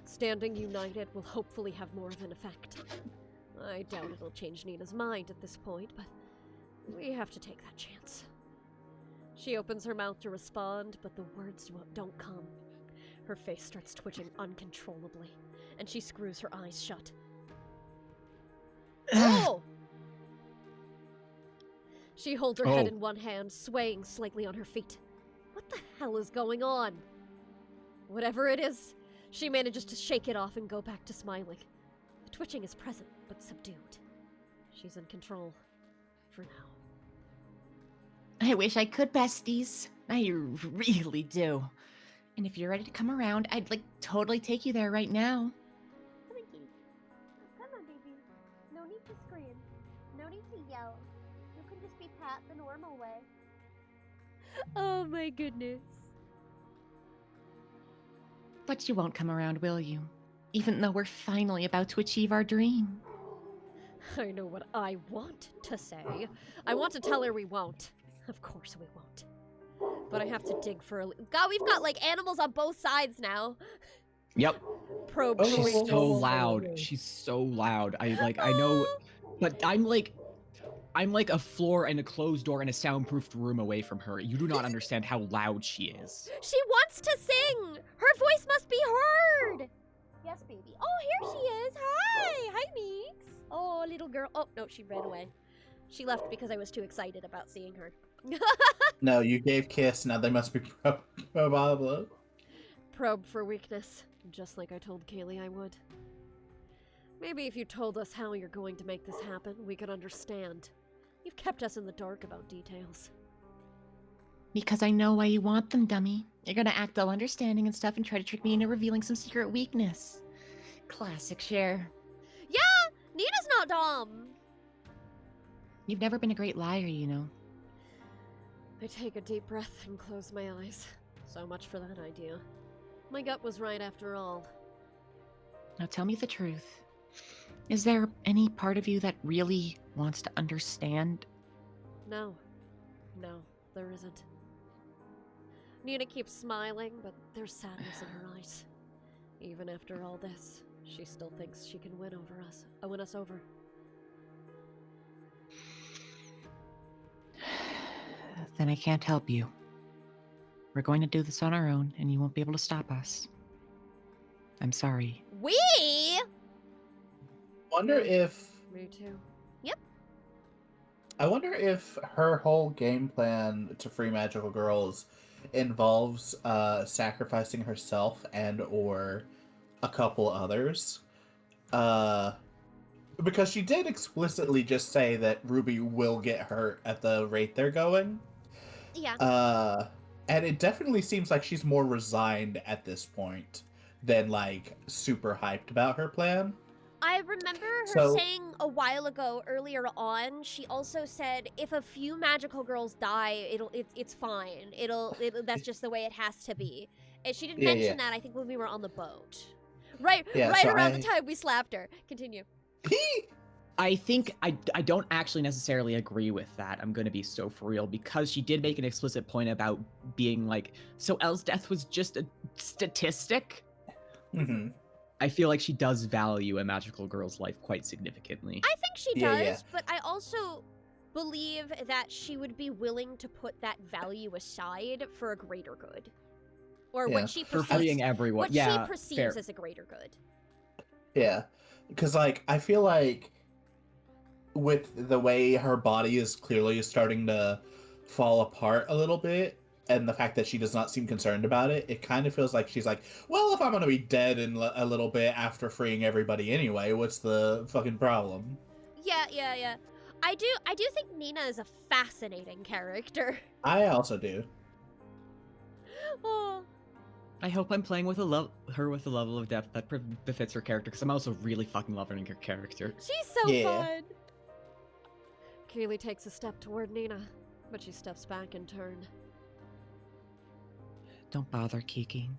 Standing united will hopefully have more of an effect. I doubt it'll change Nina's mind at this point, but we have to take that chance. She opens her mouth to respond, but the words don't come. Her face starts twitching uncontrollably, and she screws her eyes shut. Oh! She holds her head Oh. in one hand, swaying slightly on her feet. What the hell is going on? Whatever it is, she manages to shake it off and go back to smiling. The twitching is present, but subdued. She's in control. For now. I wish I could, besties. I really do. And if you're ready to come around, I'd totally take you there right now. Twinkie, come on, baby. No need to scream. No need to yell. You can just be Pat the normal way. Oh my goodness. But you won't come around, will you? Even though we're finally about to achieve our dream. I know what I want to say. I want to tell her we won't. Of course we won't. But I have to dig for a... God, we've got, animals on both sides now. Yep. Probe. Oh, She's weakness. so loud. She's so loud. I know, but I'm like a floor and a closed door and a soundproofed room away from her. You do not understand how loud she is. She wants to sing! Her voice must be heard! Yes, baby. Oh, here she is! Hi! Hi, Meeks! Oh, little girl. Oh, no, she ran away. She left because I was too excited about seeing her. No, you gave kiss. Now they must be probable. Probe for weakness, just like I told Kaylee I would. Maybe if you told us how you're going to make this happen, we could understand. You've kept us in the dark about details. Because I know why you want them, dummy. You're gonna act all understanding and stuff and try to trick me into revealing some secret weakness. Classic Cher. Yeah! Nina's not dumb! You've never been a great liar, you know. I take a deep breath and close my eyes. So much for that idea. My gut was right after all. Now tell me the truth. Is there any part of you that really wants to understand? No. No, there isn't. Nina keeps smiling, but there's sadness in her eyes. Even after all this, she still thinks she can win us over. Then I can't help you. We're going to do this on our own, and you won't be able to stop us. I'm sorry. We? Wonder if Me too. I wonder if her whole game plan to free magical girls involves sacrificing herself and or a couple others. Because she did explicitly just say that Ruby will get hurt at the rate they're going. Yeah. And it definitely seems like she's more resigned at this point than super hyped about her plan. I remember her So- saying a while ago, earlier on, she also said if a few magical girls die, it's fine. That's just the way it has to be. And she did Yeah, mention yeah. that, I think, when we were on the boat. Right, Yeah, right so around the I- time we slapped her. Continue. I think I don't actually necessarily agree with that. I'm going to be so for real because she did make an explicit point about being so Elle's death was just a statistic. Mm-hmm. I feel like she does value a magical girl's life quite significantly. I think she Yeah, does, yeah. but I also believe that she would be willing to put that value aside for a greater good. Or Yeah, what she For perceives, freeing everyone. what Yeah, she perceives fair. as a greater good. Yeah, because I feel like with the way her body is clearly starting to fall apart a little bit, and the fact that she does not seem concerned about it, it kind of feels like she's like, well, if I'm gonna be dead in a little bit after freeing everybody anyway, what's the fucking problem? Yeah. I do think Nina is a fascinating character. I also do. Oh, I hope I'm playing with her with a level of depth that befits her character because I'm also really fucking loving her character. she's so Yeah. fun. Kaylee takes a step toward Nina, but she steps back in turn. Don't bother, Kiki.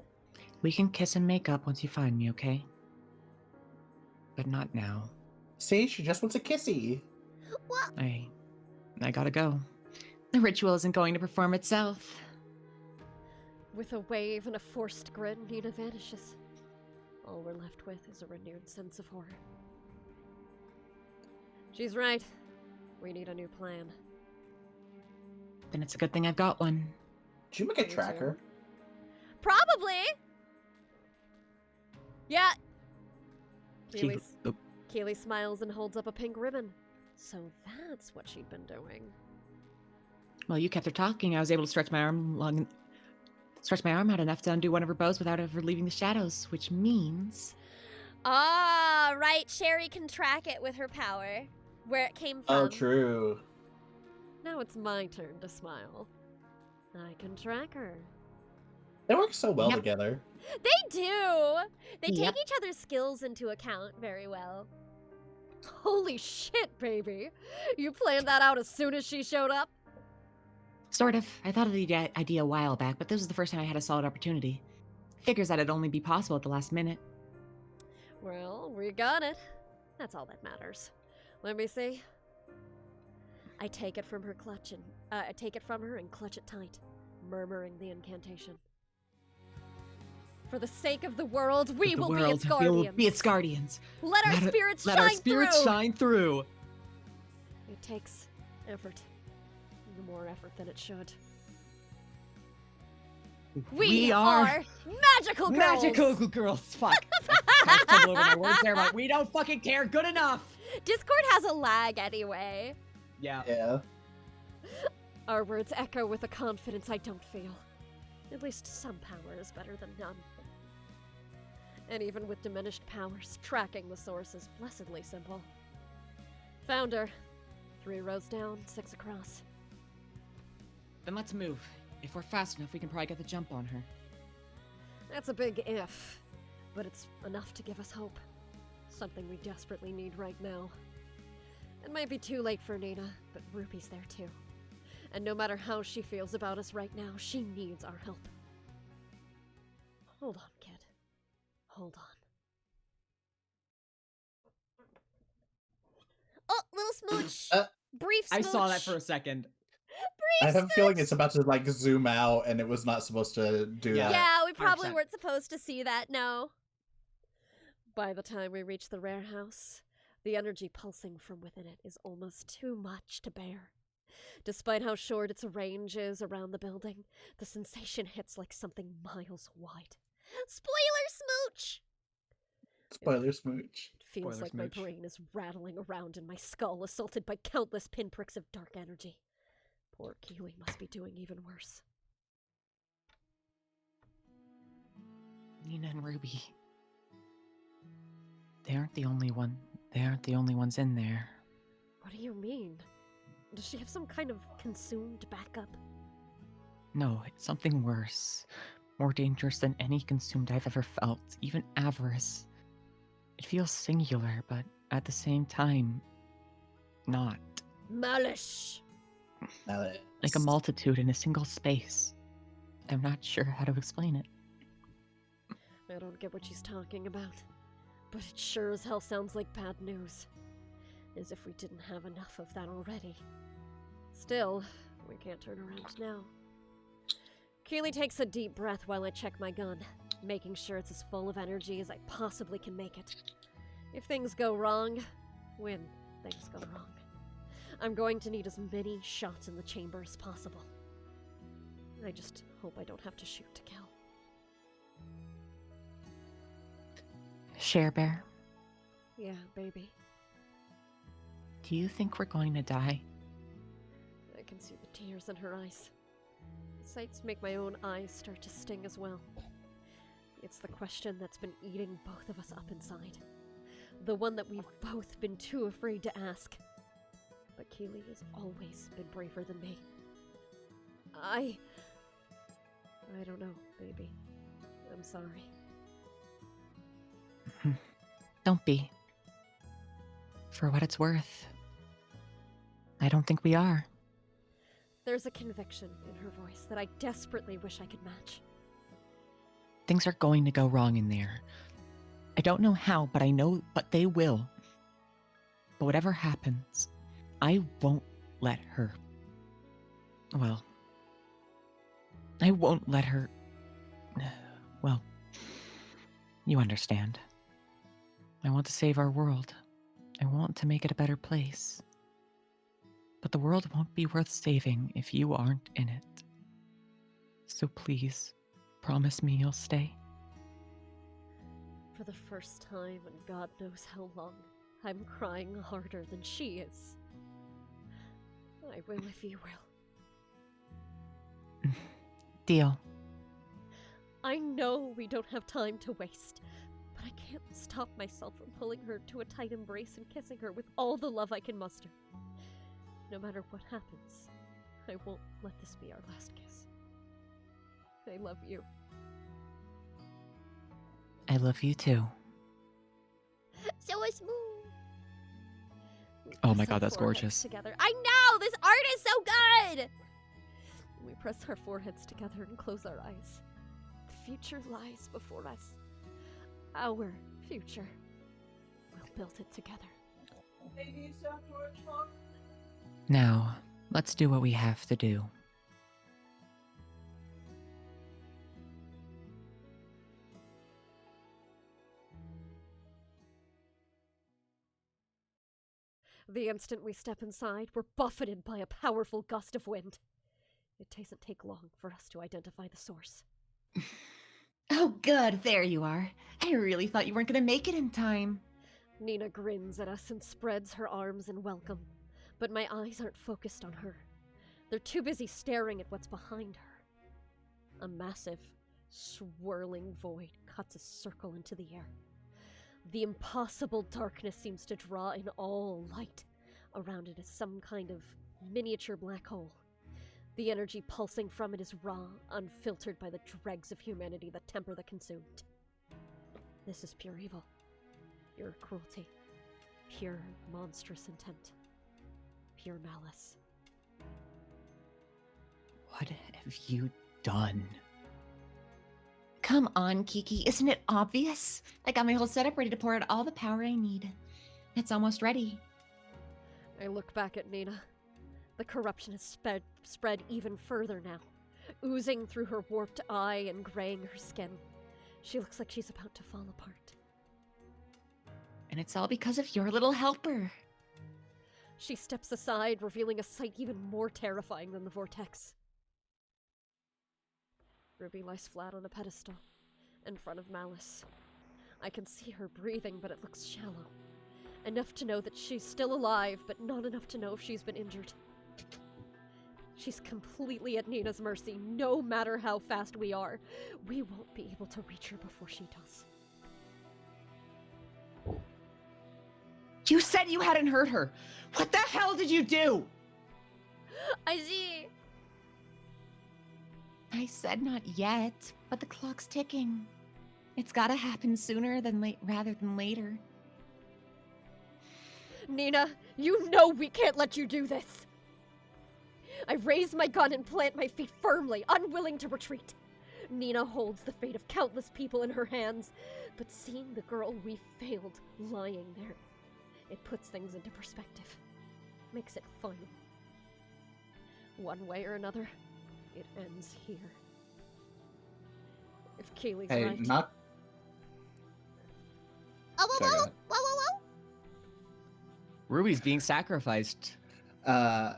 We can kiss and make up once you find me, okay? But not now. See, she just wants a kissy. I gotta go. The ritual isn't going to perform itself. With a wave and a forced grin, Nina vanishes. All we're left with is a renewed sense of horror. She's right. We need a new plan. Then it's a good thing I've got one. Did you make a Me too. tracker? Probably! Yeah. Keely- Keely smiles and holds up a pink ribbon. So that's what she'd been doing. While you kept her talking, I was able to stretch my arm out enough to undo one of her bows without ever leaving the shadows, which means Ah, right. Sherry can track it with her power. Where it came from. Oh, true. Now it's my turn to smile. I can track her. They work so well Yep. together. They do! They take Yep. each other's skills into account very well. Holy shit, baby. You planned that out as soon as she showed up? sort of. I thought of the idea a while back, but this was the first time I had a solid opportunity. Figures that it'd only be possible at the last minute. Well, we got it. That's all that matters. Let me see. I take it from her and clutch it tight, murmuring the incantation. For the sake of the world, we will be its guardians. We will be its guardians. Let our spirits Let shine our spirits through. shine through. It takes effort. More effort than it should. We are magical girls. Magical girls. Fuck. I stumbled over my words there, but we don't fucking care. Good enough. Discord has a lag anyway. Yeah. Yeah. Our words echo with a confidence I don't feel. At least some power is better than none. And even with diminished powers, tracking the source is blessedly simple. Found her. 3 rows down, 6 across. Then let's move. If we're fast enough, we can probably get the jump on her. That's a big if, but it's enough to give us hope. Something we desperately need right now. It might be too late for Nina, but Ruby's there too. And no matter how she feels about us right now, she needs our help. Hold on, kid. Hold on. Oh, little smooch! Brief smooch! I saw that for a second. I have a feeling it's about to like zoom out, and it was not supposed to do Yeah. that. Yeah, we probably 100%. weren't supposed to see that, no. By the time we reach the rare house, the energy pulsing from within it is almost too much to bear. Despite how short its range is around the building, the sensation hits like something miles wide. Spoiler smooch! Spoiler smooch. It feels Spoiler like my smooch. brain is rattling around in my skull, assaulted by countless pinpricks of dark energy. Poor Keely must be doing even worse. Nina and Ruby. They aren't the only ones in there. What do you mean? Does she have some kind of consumed backup? No, it's something worse. More dangerous than any consumed I've ever felt, even avarice. It feels singular, but at the same time, not. Malish! Now that Like a multitude in a single space. I'm not sure how to explain it. I don't get what she's talking about, but it sure as hell sounds like bad news. As if we didn't have enough of that already. Still, we can't turn around now. Keely takes a deep breath while I check my gun, making sure it's as full of energy as I possibly can make it. If things go wrong, when things go wrong, I'm going to need as many shots in the chamber as possible. I just hope I don't have to shoot to kill. Share Bear, Yeah, baby. do you think we're going to die? I can see the tears in her eyes. The sights make my own eyes start to sting as well. It's the question that's been eating both of us up inside. The one that we've both been too afraid to ask. But Keely has always been braver than me. I don't know, baby. I'm sorry. Don't be. For what it's worth, I don't think we are. There's a conviction in her voice that I desperately wish I could match. Things are going to go wrong in there. I don't know how, but I know, but they will. But whatever happens, I won't let her. Well, I won't let her. Well, you understand. I want to save our world. I want to make it a better place. But the world won't be worth saving if you aren't in it. So please, promise me you'll stay. For the first time in God knows how long, I'm crying harder than she is. I will if you will. Deal. I know we don't have time to waste, but I can't stop myself from pulling her to a tight embrace and kissing her with all the love I can muster. No matter what happens, I won't let this be our last kiss. I love you. I love you too. So is Moo. We Oh my press God, our that's foreheads gorgeous. Together. I know! This art is so good! We press our foreheads together and close our eyes. The future lies before us. Our future. We'll build it together. Now, let's do what we have to do. The instant we step inside, we're buffeted by a powerful gust of wind. It doesn't take long for us to identify the source. Oh, good. There you are. I really thought you weren't going to make it in time. Nina grins at us and spreads her arms in welcome, but my eyes aren't focused on her. They're too busy staring at what's behind her. A massive, swirling void cuts a circle into the air. The impossible darkness seems to draw in all light. Around it is some kind of miniature black hole. The energy pulsing from it is raw, unfiltered by the dregs of humanity that temper the consumed. This is pure evil. Pure cruelty. Pure monstrous intent. Pure malice. What have you done? Come on, Kiki. Isn't it obvious? I got my whole setup ready to pour out all the power I need. It's almost ready. I look back at Nina. The corruption has spread even further now, oozing through her warped eye and graying her skin. She looks like she's about to fall apart. And it's all because of your little helper. She steps aside, revealing a sight even more terrifying than the vortex. Ruby lies flat on a pedestal, in front of Malice. I can see her breathing, but it looks shallow. Enough to know that she's still alive, but not enough to know if she's been injured. She's completely at Nina's mercy, no matter how fast we are. We won't be able to reach her before she does. You said you hadn't hurt her. What the hell did you do? I see! I said not yet, but the clock's ticking. It's gotta happen sooner than rather than later. Nina, you know we can't let you do this! I raise my gun and plant my feet firmly, unwilling to retreat. Nina holds the fate of countless people in her hands, but seeing the girl we failed lying there, it puts things into perspective. Makes it final. One way or another, it ends here. If Keely's Hey, right... not. Oh, whoa, Sorry, whoa, go whoa, whoa, whoa. Ruby's being sacrificed.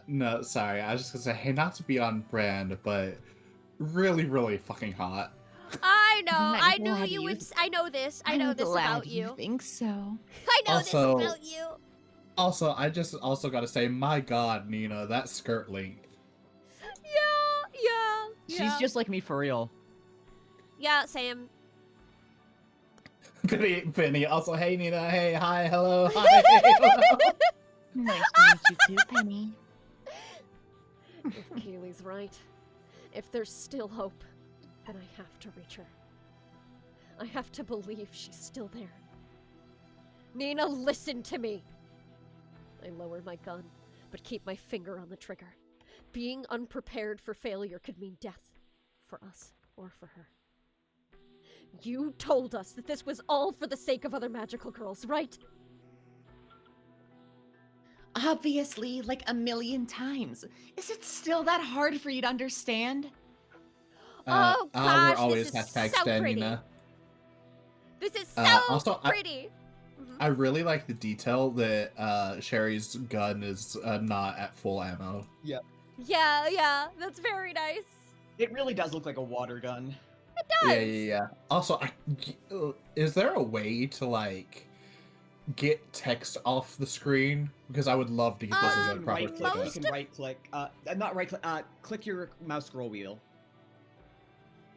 No, sorry. I was just gonna say, hey, not to be on brand, but really, really fucking hot. I know! I'm I knew glad you you- would... I know this. I know I'm this glad about you. think so. I know Also- this about you. Also, I just also gotta say, my god, Nina, that skirt length. Yeah. She's just like me for real. Yeah, Sam. Penny. Also, hey, Nina. Hey, hi, hello, hi. Hello. Nice to meet you too, Penny. If Keely's right, if there's still hope, then I have to reach her. I have to believe she's still there. Nina, listen to me! I lower my gun, but keep my finger on the trigger. Being unprepared for failure could mean death. For us, or for her. You told us that this was all for the sake of other magical girls, right? Obviously, like a million times. Is it still that hard for you to understand? Oh we're gosh, always this is hashtag so Stan, pretty. Nina. This is so Also, pretty. Mhm. I really like the detail that Sherry's gun is not at full ammo. Yeah, that's very nice. It really does look like a water gun. It does. Yeah. Also, is there a way to like get text off the screen? Because I would love to get this as a Um, proper Right click. clip. You can right click. Not right click. Click your mouse scroll wheel.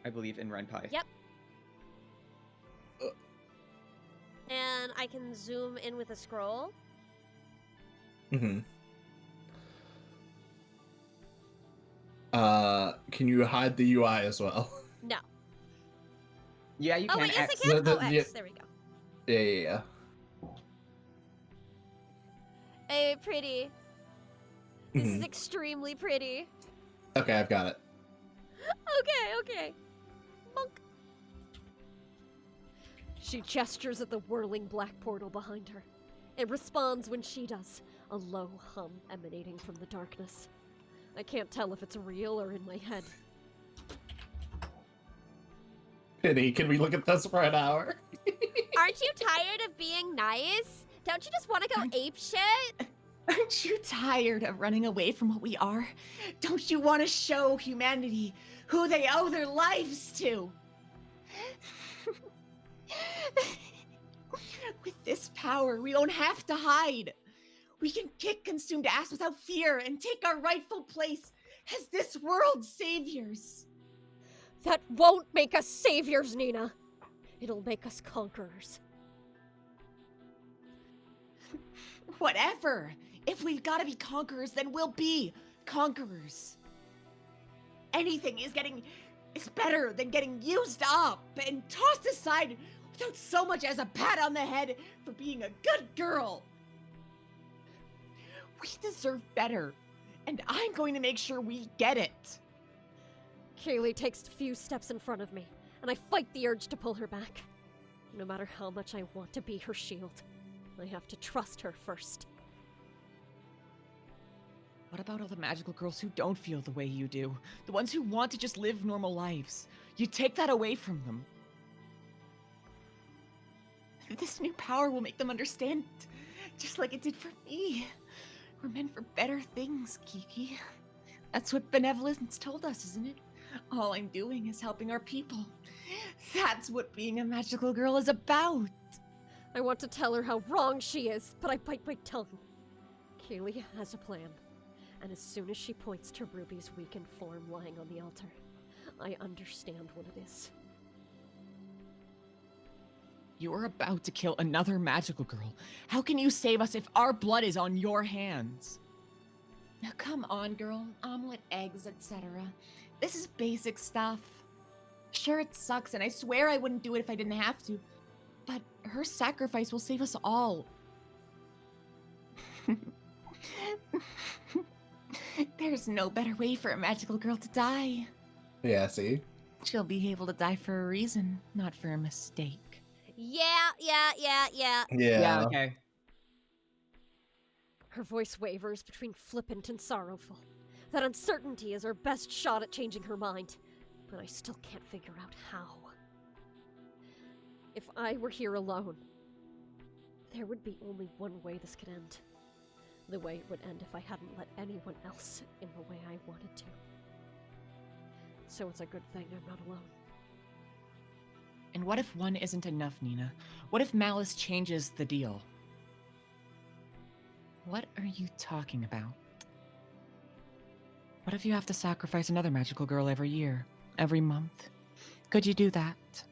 I believe in Ren'Py. Yep. And I can zoom in with a scroll. Mm-hmm. Can you hide the UI as well? No. Yeah, you Oh can. wait, yes X. I can. The- Oh, X. yeah. There we go. Yeah. Hey, pretty. This is Mhm. extremely pretty. Okay, I've got it. Okay. Monk. She gestures at the whirling black portal behind her. It responds when she does, a low hum emanating from the darkness. I can't tell if it's real or in my head. Penny, can we look at this for an hour? Aren't you tired of being nice? Don't you just want to go ape shit? Aren't you tired of running away from what we are? Don't you want to show humanity who they owe their lives to? With this power, we don't have to hide. We can kick consumed ass without fear and take our rightful place as this world's saviors. That won't make us saviors, Nina. It'll make us conquerors. Whatever. If we've got to be conquerors, then we'll be conquerors. Anything is better than getting used up and tossed aside without so much as a pat on the head for being a good girl. We deserve better, and I'm going to make sure we get it. Kaylee takes a few steps in front of me, and I fight the urge to pull her back. No matter how much I want to be her shield, I have to trust her first. What about all the magical girls who don't feel the way you do? The ones who want to just live normal lives? You take that away from them. This new power will make them understand, just like it did for me. We're meant for better things, Kiki. That's what benevolence told us, isn't it? All I'm doing is helping our people. That's what being a magical girl is about. I want to tell her how wrong she is, but I bite my tongue. Kaylee has a plan, and as soon as she points to Ruby's weakened form lying on the altar, I understand what it is. You are about to kill another magical girl. How can you save us if our blood is on your hands? Now come on, girl. Omelet, eggs, etc. This is basic stuff. Sure, it sucks, and I swear I wouldn't do it if I didn't have to. But her sacrifice will save us all. There's no better way for a magical girl to die. Yeah, see? She'll be able to die for a reason, not for a mistake. Yeah. Yeah. Okay. Her voice wavers between flippant and sorrowful. That uncertainty is her best shot at changing her mind, but I still can't figure out how. If I were here alone, there would be only one way this could end. The way it would end if I hadn't let anyone else in the way I wanted to. So it's a good thing I'm not alone. And what if one isn't enough, Nina? What if Malice changes the deal? What are you talking about? What if you have to sacrifice another magical girl every year, every month? Could you do that?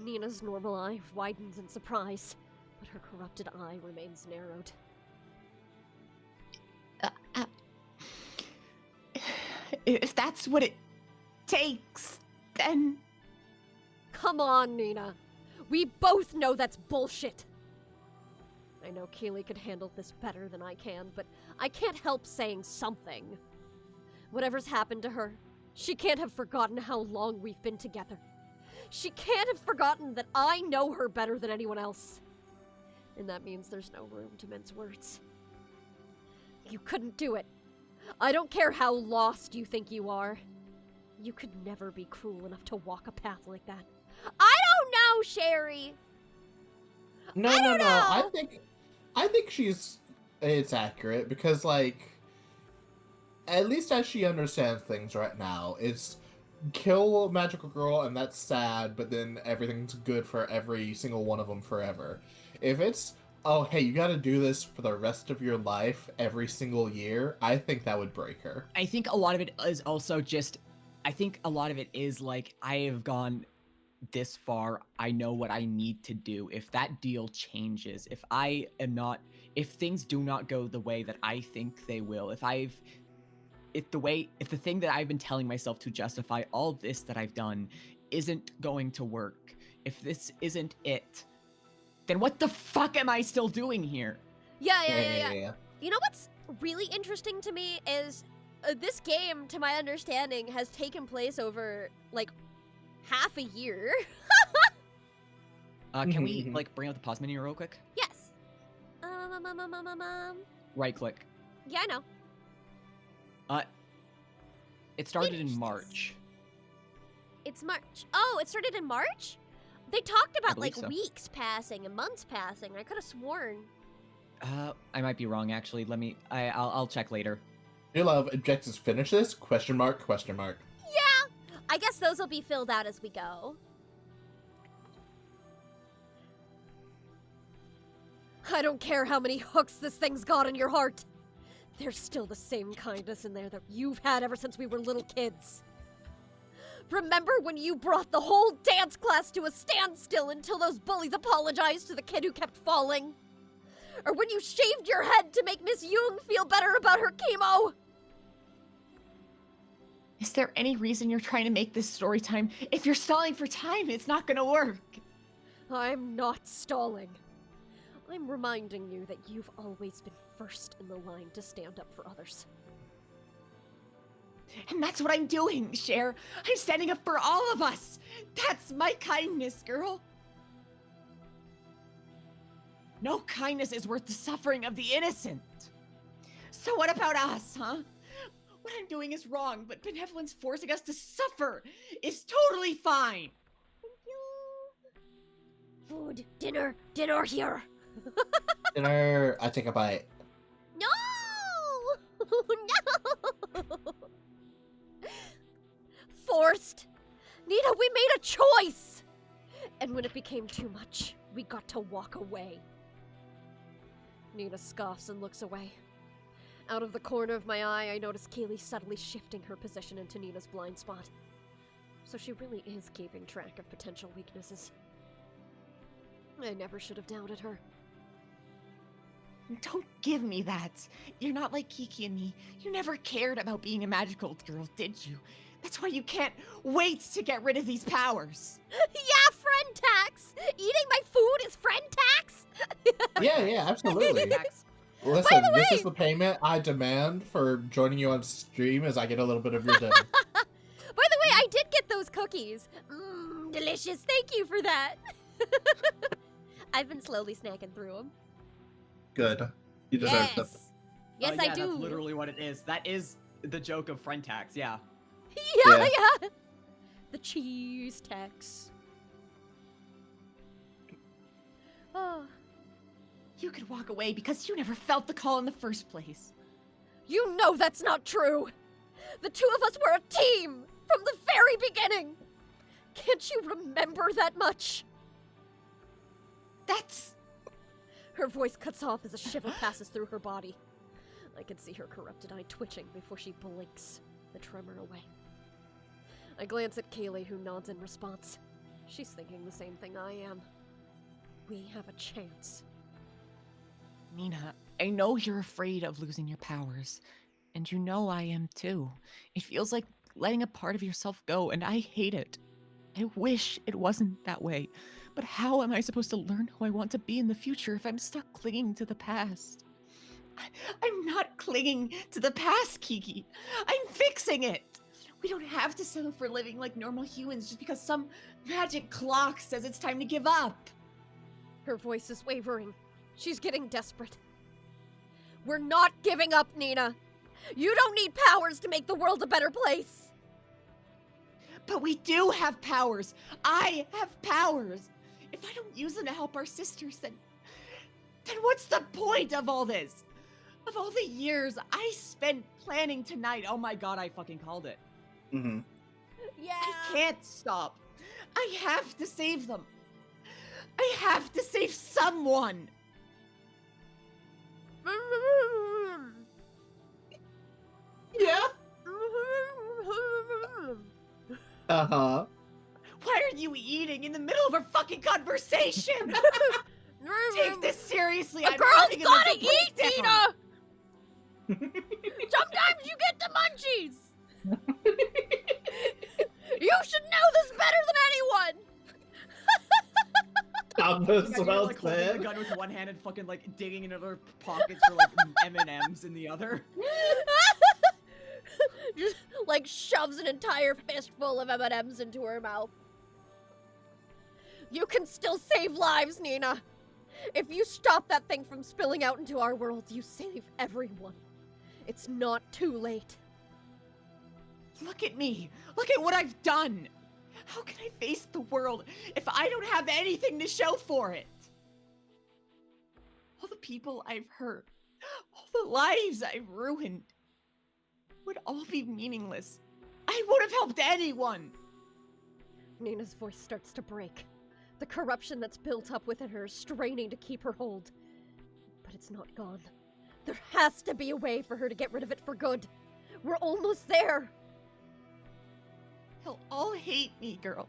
Nina's normal eye widens in surprise, but her corrupted eye remains narrowed. If that's what it takes, then... Come on, Nina. We both know that's bullshit. I know Keely could handle this better than I can, but I can't help saying something. Whatever's happened to her, she can't have forgotten how long we've been together. She can't have forgotten that I know her better than anyone else. And that means there's no room to mince words. You couldn't do it. I don't care how lost you think you are. You could never be cruel enough to walk a path like that. I don't know, Sherry. No, I no, don't no. know. I think it's accurate because, like, at least as she understands things right now, it's kill Magical Girl and that's sad, but then everything's good for every single one of them forever. If it's, oh, hey, you gotta do this for the rest of your life every single year, I think that would break her. I think a lot of it is also just, I think a lot of it is like, I have gone this far, I know what I need to do. If that deal changes, if things do not go the way that I think they will, if the thing that I've been telling myself to justify all this that I've done isn't going to work, if this isn't it, then what the fuck am I still doing here? Yeah. You know what's really interesting to me is this game, to my understanding, has taken place over, like, half a year. Can we, like, bring up the pause menu real quick? Yes. Right click. Yeah, I know. It started in Finished. March. It's March. Oh, it started in March? They talked about, believe like, so. weeks passing and months passing. I could have sworn. I might be wrong, actually. I'll check later. Dear love, objectives finish this? Question mark, question mark. Yeah! I guess those will be filled out as we go. I don't care how many hooks this thing's got in your heart. There's still the same kindness in there that you've had ever since we were little kids. Remember when you brought the whole dance class to a standstill until those bullies apologized to the kid who kept falling? Or when you shaved your head to make Miss Yoon feel better about her chemo? Is there any reason you're trying to make this story time? If you're stalling for time, it's not gonna work. I'm not stalling. I'm reminding you that you've always been first in the line to stand up for others. And that's what I'm doing, Cher. I'm standing up for all of us. That's my kindness, girl. No kindness is worth the suffering of the innocent. So what about us, huh? What I'm doing is wrong, but benevolence forcing us to suffer is totally fine. Food, dinner here. Dinner, I take a bite. No! No! Forced. Nina, we made a choice! And when it became too much, we got to walk away. Nina scoffs and looks away. Out of the corner of my eye, I notice Kaylee subtly shifting her position into Nina's blind spot. So she really is keeping track of potential weaknesses. I never should have doubted her. Don't give me that. You're not like Kiki and me. You never cared about being a magical girl, did you? That's why you can't wait to get rid of these powers. Yeah, friend tax! Eating my food is friend tax? Yeah, absolutely. By Listen, the this way- is the payment I demand for joining you on stream as I get a little bit of your dinner. By the way, I did get those cookies. Mmm, delicious. Thank you for that. I've been slowly snacking through them. Good. You deserve them. Yes, I yeah, do. That's literally what it is. That is the joke of friend tax, yeah. Yeah. The cheese tax. Oh, You could walk away because you never felt the call in the first place. you know that's not true. The two of us were a team from the very beginning. Can't you remember that much? That's... Her voice cuts off as a shiver passes through her body. I can see her corrupted eye twitching before she blinks, the tremor away. I glance at Kaylee, who nods in response. She's thinking the same thing I am. We have a chance. Nina, I know you're afraid of losing your powers, and you know I am too. It feels like letting a part of yourself go, and I hate it. I wish it wasn't that way, but how am I supposed to learn who I want to be in the future if I'm stuck clinging to the past? I'm not clinging to the past, Kiki. I'm fixing it. We don't have to settle for living like normal humans just because some magic clock says it's time to give up. Her voice is wavering. She's getting desperate. We're not giving up, Nina. You don't need powers to make the world a better place. But we do have powers. I have powers. If I don't use them to help our sisters, then what's the point of all this? Of all the years I spent planning tonight. Oh my god, I fucking called it. Mm-hmm. Yeah. I can't stop. I have to save them. I have to save someone. Yeah. Uh-huh. Why are you eating in the middle of our fucking conversation? Take this seriously. A I'm girl's having a gotta mental eat, breakdown. Nina! Sometimes you get the munchies! You should know this better than anyone! Thomas, Yeah, you're, well like holding said. the gun with one hand and fucking like digging into other pockets for like M&Ms in the other. Just like shoves an entire fistful of M&Ms into her mouth. You can still save lives, Nina. If you stop that thing from spilling out into our world, you save everyone. It's not too late. Look at me. Look at what I've done. How can I face the world if I don't have anything to show for it? All the people I've hurt, all the lives I've ruined would all be meaningless. I would have helped anyone. Nina's voice starts to break. The corruption that's built up within her is straining to keep her hold. But it's not gone. There has to be a way for her to get rid of it for good. We're almost there. They'll all hate me, girl.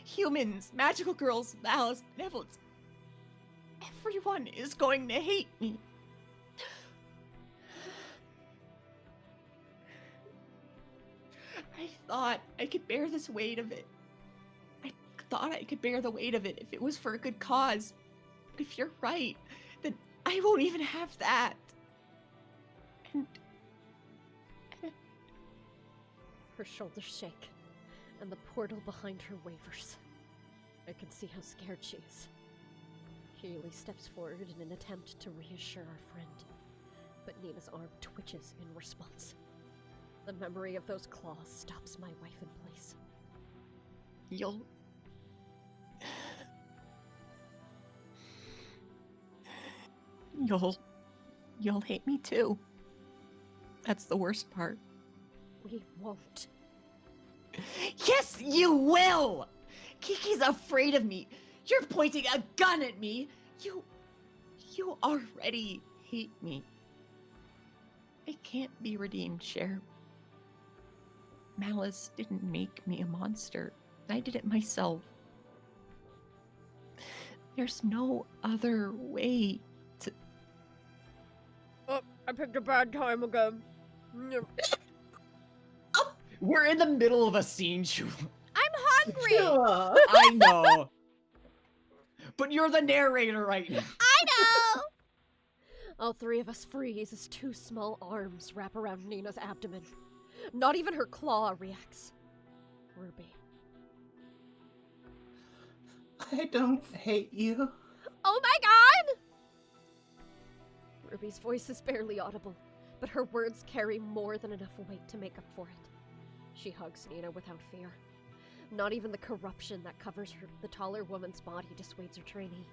Humans, magical girls, Malice, benevolence. Everyone is going to hate me. I thought I could bear this weight of it. I thought I could bear the weight of it if it was for a good cause. But if you're right, then I won't even have that. And Her shoulders shake, and the portal behind her wavers. I can see how scared she is. Keely steps forward in an attempt to reassure our friend, but Nina's arm twitches in response. The memory of those claws stops my wife in place. you'll hate me too. That's the worst part. We won't. Yes, you will! Kiki's afraid of me. You're pointing a gun at me. You already hate me. I can't be redeemed, Cher. Malice didn't make me a monster. I did it myself. There's no other way to... Oh, I picked a bad time again. We're in the middle of a scene, Jewel. I'm hungry! I know. But you're the narrator right now. I know! All three of us freeze as two small arms wrap around Nina's abdomen. Not even her claw reacts. Ruby. I don't hate you. Oh my god! Ruby's voice is barely audible, but her words carry more than enough weight to make up for it. She hugs Nina without fear. Not even the corruption that covers the taller woman's body dissuades her trainee.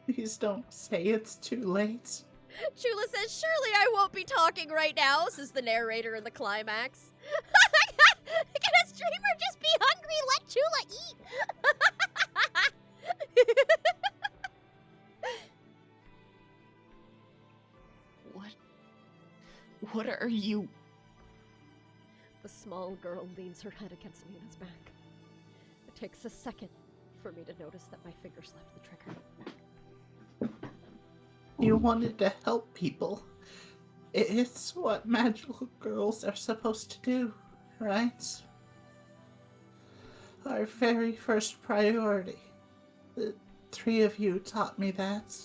Please don't say it's too late. Chula says, "Surely I won't be talking right now," says the narrator in the climax. Can a streamer just be hungry? Let Chula eat! What are you... The small girl leans her head against Nina's back. It takes a second for me to notice that my fingers left the trigger. You wanted to help people. It's what magical girls are supposed to do, right? Our very first priority. The three of you taught me that.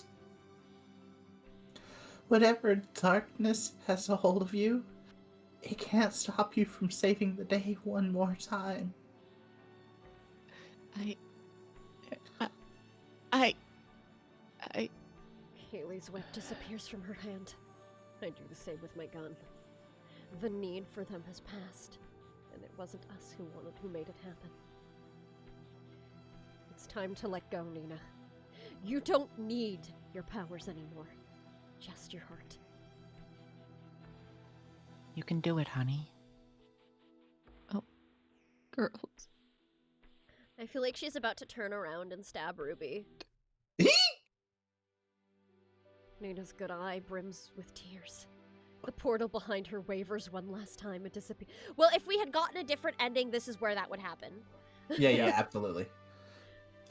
Whatever darkness has a hold of you, it can't stop you from saving the day one more time. Haley's whip disappears from her hand. I do the same with my gun. The need for them has passed, and it wasn't us who made it happen. It's time to let go, Nina. You don't need your powers anymore. Just your heart. You can do it, honey. Oh, girls. I feel like she's about to turn around and stab Ruby. Nina's good eye brims with tears. The portal behind her wavers one last time and disappears. Well, if we had gotten a different ending, this is where that would happen. Yeah, absolutely.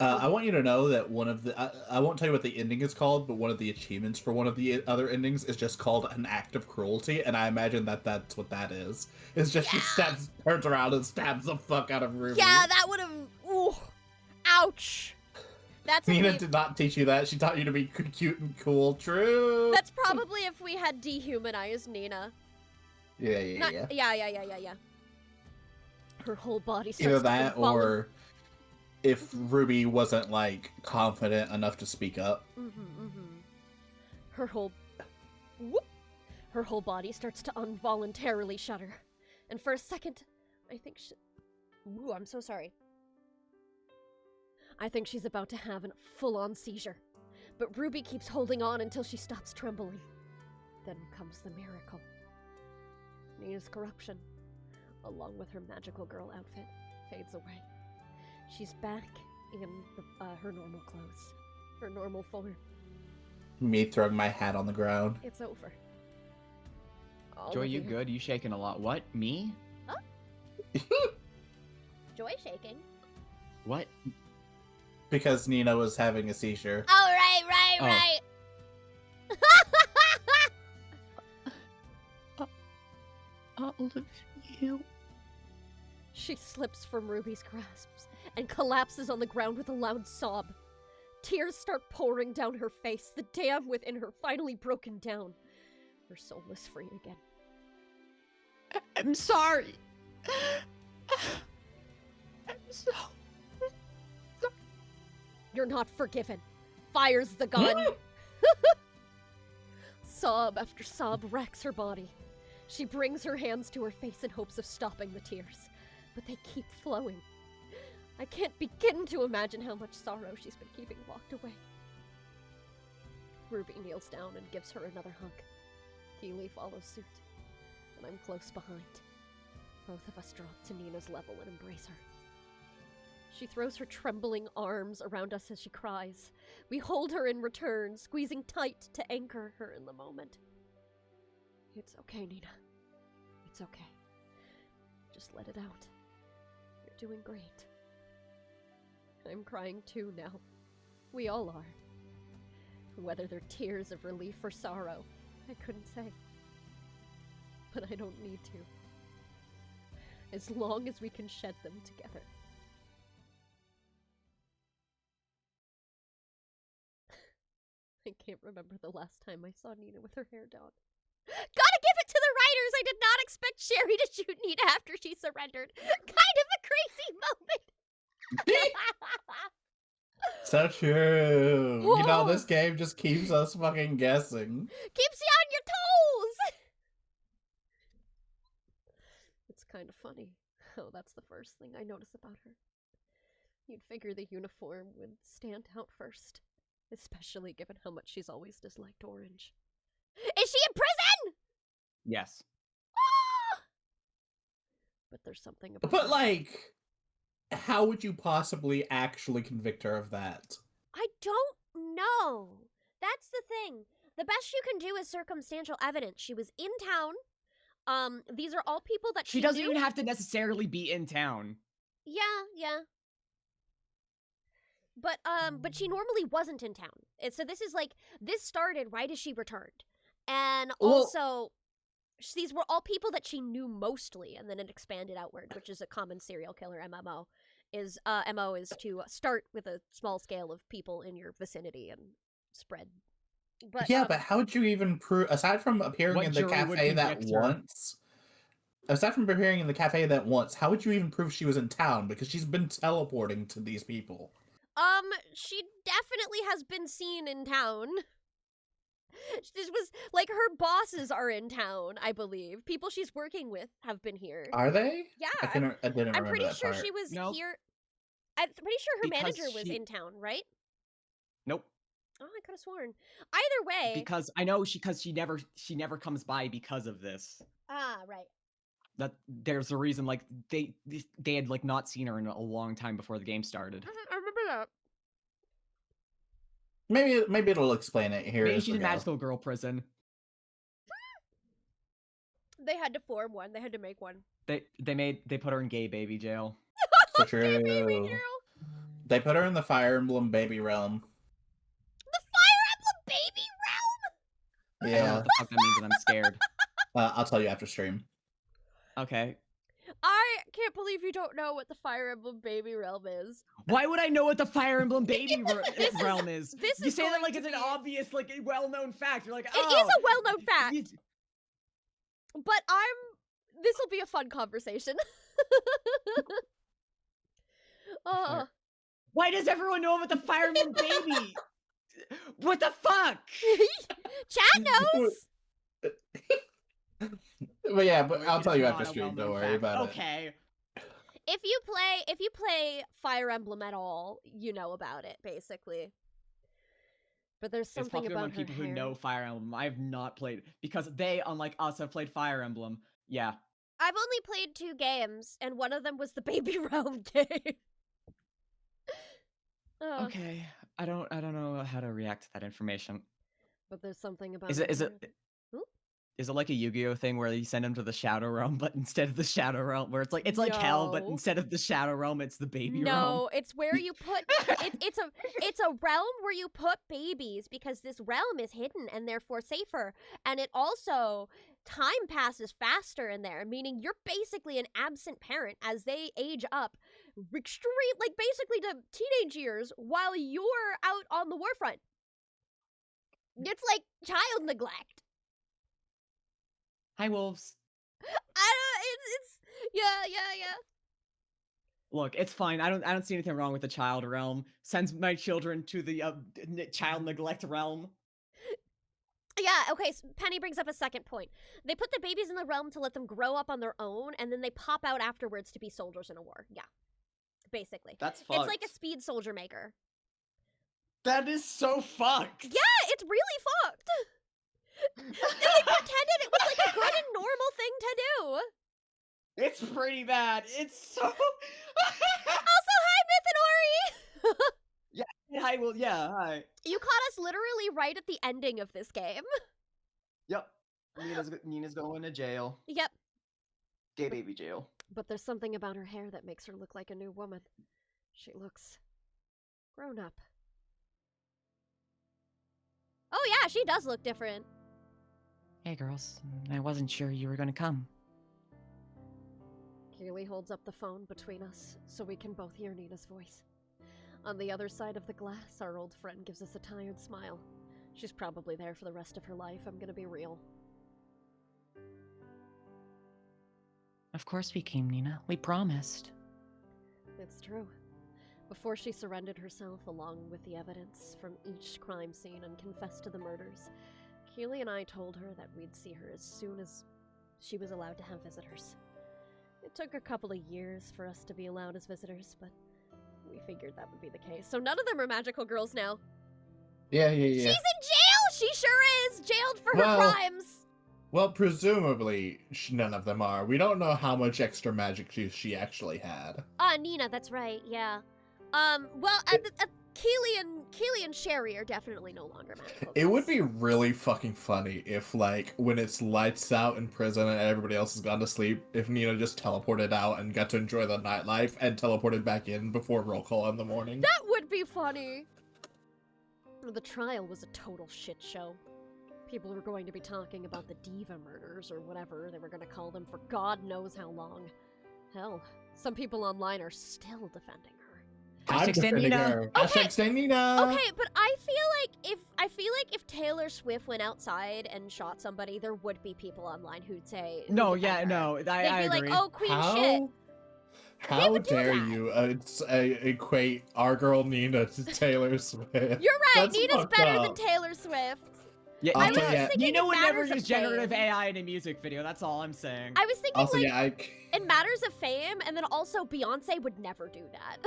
I want you to know that one of the I won't tell you what the ending is called, but one of the achievements for one of the other endings is just called an act of cruelty, and I imagine that that's what that is. It's just she turns around and stabs the fuck out of Ruby. Yeah, that would have. Ooh, ouch. That's if Nina we- did not teach you that. She taught you to be cute and cool. True. That's probably if we had dehumanized Nina. Yeah. Yeah. Her whole body starts Either to that fall in- or if Ruby wasn't like confident enough to speak up. Her whole her whole body starts to involuntarily shudder. And for a second, I think Ooh, I'm so sorry. I think she's about to have a full-on seizure. But Ruby keeps holding on until she stops trembling. Then comes the miracle. Nina's corruption, along with her magical girl outfit, fades away. She's back in her normal clothes, her normal form. Me throwing my hat on the ground. It's over. All Joy, of you good? You shaking a lot. What? Me? Joy shaking. What? Because Nina was having a seizure. Oh, right. All of you. She slips from Ruby's grasps and collapses on the ground with a loud sob. Tears start pouring down her face, the dam within her finally broken down. Her soul is free again. I'm sorry. I'm so... You're not forgiven. Fires the gun. Sob after sob racks her body. She brings her hands to her face in hopes of stopping the tears, but they keep flowing. I can't begin to imagine how much sorrow she's been keeping locked away. Ruby kneels down and gives her another hug. Keely follows suit, and I'm close behind. Both of us drop to Nina's level and embrace her. She throws her trembling arms around us as she cries. We hold her in return, squeezing tight to anchor her in the moment. It's okay, Nina. It's okay. Just let it out. You're doing great. I'm crying too now. We all are. Whether they're tears of relief or sorrow, I couldn't say. But I don't need to. As long as we can shed them together. I can't remember the last time I saw Nina with her hair down. Gotta give it to the writers! I did not expect Sherry to shoot Nina after she surrendered. Kind of a crazy moment. So true. You know, Whoa. this game just keeps us fucking guessing. Keeps you on your toes! It's kind of funny. Oh, that's the first thing I notice about her. You'd figure the uniform would stand out first. Especially given how much she's always disliked orange. Is she in prison? Yes. But there's something about But her. like, how would you possibly actually convict her of that? I don't know. That's the thing. The best you can do is circumstantial evidence. She was in town. These are all people that She doesn't knew. even have to necessarily be in town. Yeah. But she normally wasn't in town. So this started right as she returned. And Well- also, these were all people that she knew mostly, and then it expanded outward, which is a common serial killer MMO. MO is to start with a small scale of people in your vicinity and spread. But Yeah, but how would you even prove, aside from appearing What in the jury would cafe that convict her? once, aside from appearing in the cafe that once, how would you even prove she was in town? Because she's been teleporting to these people. she definitely has been seen in town. This was like her bosses are in town, I believe. People she's working with have been here. Are they? Yeah, I didn't I'm remember pretty that sure part. she was Nope. here. I'm pretty sure her Because manager was she- in town, right? Nope. Oh, I could have sworn. Either way. Because I know she never comes by because of this. Ah, right. That there's a reason like they had like not seen her in a long time before the game started. I remember that. Maybe it'll explain it here. Maybe as she's we in go. magical girl prison. They had to form one. They had to make one. They put her in gay baby jail. So Baby true. girl. They put her in the Fire Emblem baby realm. The Fire Emblem baby realm. I don't know Yeah. what the fuck that means, and I'm scared. I'll tell you after stream. Okay. I can't believe you don't know what the Fire Emblem baby realm is. Why would I know what the Fire Emblem baby This is- realm is? this You is say that going like to it's an be- obvious, like a well-known fact. You're like, It oh, is a well-known fact, you- but this will be a fun conversation. Oh, Why does everyone know about the Fire Emblem baby? What the fuck? chat knows. But yeah, but I'll It's tell you not after a stream. well-known Don't worry fact. about it. Okay. If you play Fire Emblem at all, you know about it basically. But there's It's something popular about among her people hair. who know Fire Emblem. I have not played because they, unlike us, have played Fire Emblem. Yeah. I've only played 2 games, and one of them was the Baby Realm game. Oh, Okay. I don't know how to react to that information. but there's something about Is her it hair that- is it like a Yu-Gi-Oh thing where you send him to the Shadow Realm, but instead of the Shadow Realm, where it's like hell, but No. instead of the Shadow Realm, it's the baby realm? No, it's where you put it's a realm where you put babies because this realm is hidden and therefore safer. And it also time passes faster in there, meaning you're basically an absent parent as they age up extreme like basically to teenage years while you're out on the warfront. It's like child neglect. Hi, wolves. It's yeah. Look, it's fine. I don't see anything wrong with the child realm. Sends my children to the child neglect realm. Yeah, okay, Penny brings up a second point. They put the babies in the realm to let them grow up on their own, and then they pop out afterwards to be soldiers in a war. Yeah, basically. That's fucked. It's like a speed soldier maker. That is so fucked. Yeah, it's really fucked. They pretended it was like a good and normal thing to do. It's pretty bad. It's so. Also, hi, Myth and Ori! Hi, well, yeah, hi. You caught us literally right at the ending of this game. Yep. Nina's going to jail. Yep. Gay baby jail. But there's something about her hair that makes her look like a new woman. She looks grown up. Oh yeah, she does look different. Hey, girls. I wasn't sure you were going to come. Keely holds up the phone between us so we can both hear Nina's voice. On the other side of the glass, our old friend gives us a tired smile. She's probably there for the rest of her life, I'm gonna be real. Of course we came, Nina. We promised. It's true. Before she surrendered herself along with the evidence from each crime scene and confessed to the murders, Keely and I told her that we'd see her as soon as she was allowed to have visitors. It took a couple of years for us to be allowed as visitors, but we figured that would be the case. So none of them are magical girls now. Yeah. She's in jail! She sure is! Jailed for her Well- crimes! Well, presumably none of them are. We don't know how much extra magic she actually had. Nina, that's right, yeah. Keely and Sherry are definitely no longer magical. It would girls. be really fucking funny if, like, when it's lights out in prison and everybody else has gone to sleep, if Nina just teleported out and got to enjoy the nightlife and teleported back in before roll call in the morning. That would be funny! The trial was a total shit show. People were going to be talking about the Diva murders or whatever they were going to call them for God knows how long. Hell, some people online are still defending her. I'm Hashtag Stan defending Nina. her. Okay. Hashtag Stan Nina. Okay, but I feel like if Taylor Swift went outside and shot somebody, there would be people online who'd say who'd No, defend yeah, her. no, They'd I be agree. like, "Oh, queen shit." How would do dare that. you equate our girl Nina to Taylor Swift? You're right. That's Nina's fucked better than up. Taylor Swift. Yeah, I Also, was yeah. thinking Nina in would never matters of use generative fame. AI in a music video. That's all I'm saying. I was thinking Also, like yeah, in matters of fame, and then also Beyonce would never do that.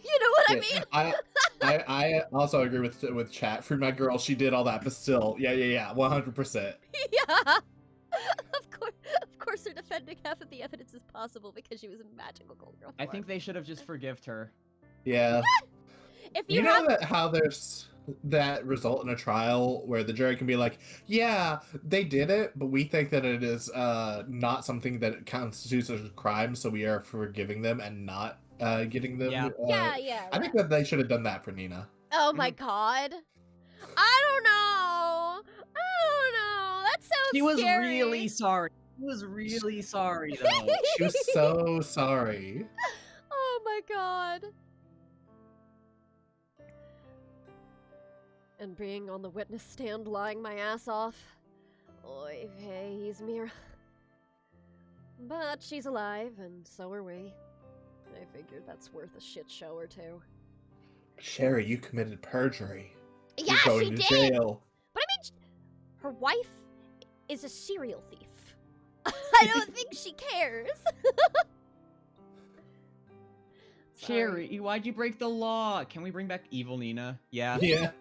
You know what I mean? I also agree with chat. For my girl, she did all that, but still, yeah, 100%. Yeah. Of course, they're defending half of the evidence as possible because she was a magical girl. I think they should have just forgived her. Yeah. if You you know have that how there's that result in a trial where the jury can be like, yeah, they did it, but we think that it is not something that constitutes a crime, so we are forgiving them and not getting them. Yeah. yeah. I think that they should have done that for Nina. Oh my god. I don't know. That sounds She was scary. really sorry. She was really sorry, though. She was so sorry. Oh my god. And being on the witness stand lying my ass off. Oy vey, Mira. But she's alive, and so are we. I figured that's worth a shit show or two. Sherry, you committed perjury. Yeah, You're going she to did! jail. But I mean, her wife is a serial thief. I don't think she cares. Sorry. Sherry, why'd you break the law? Can we bring back evil Nina? Yeah. Yeah.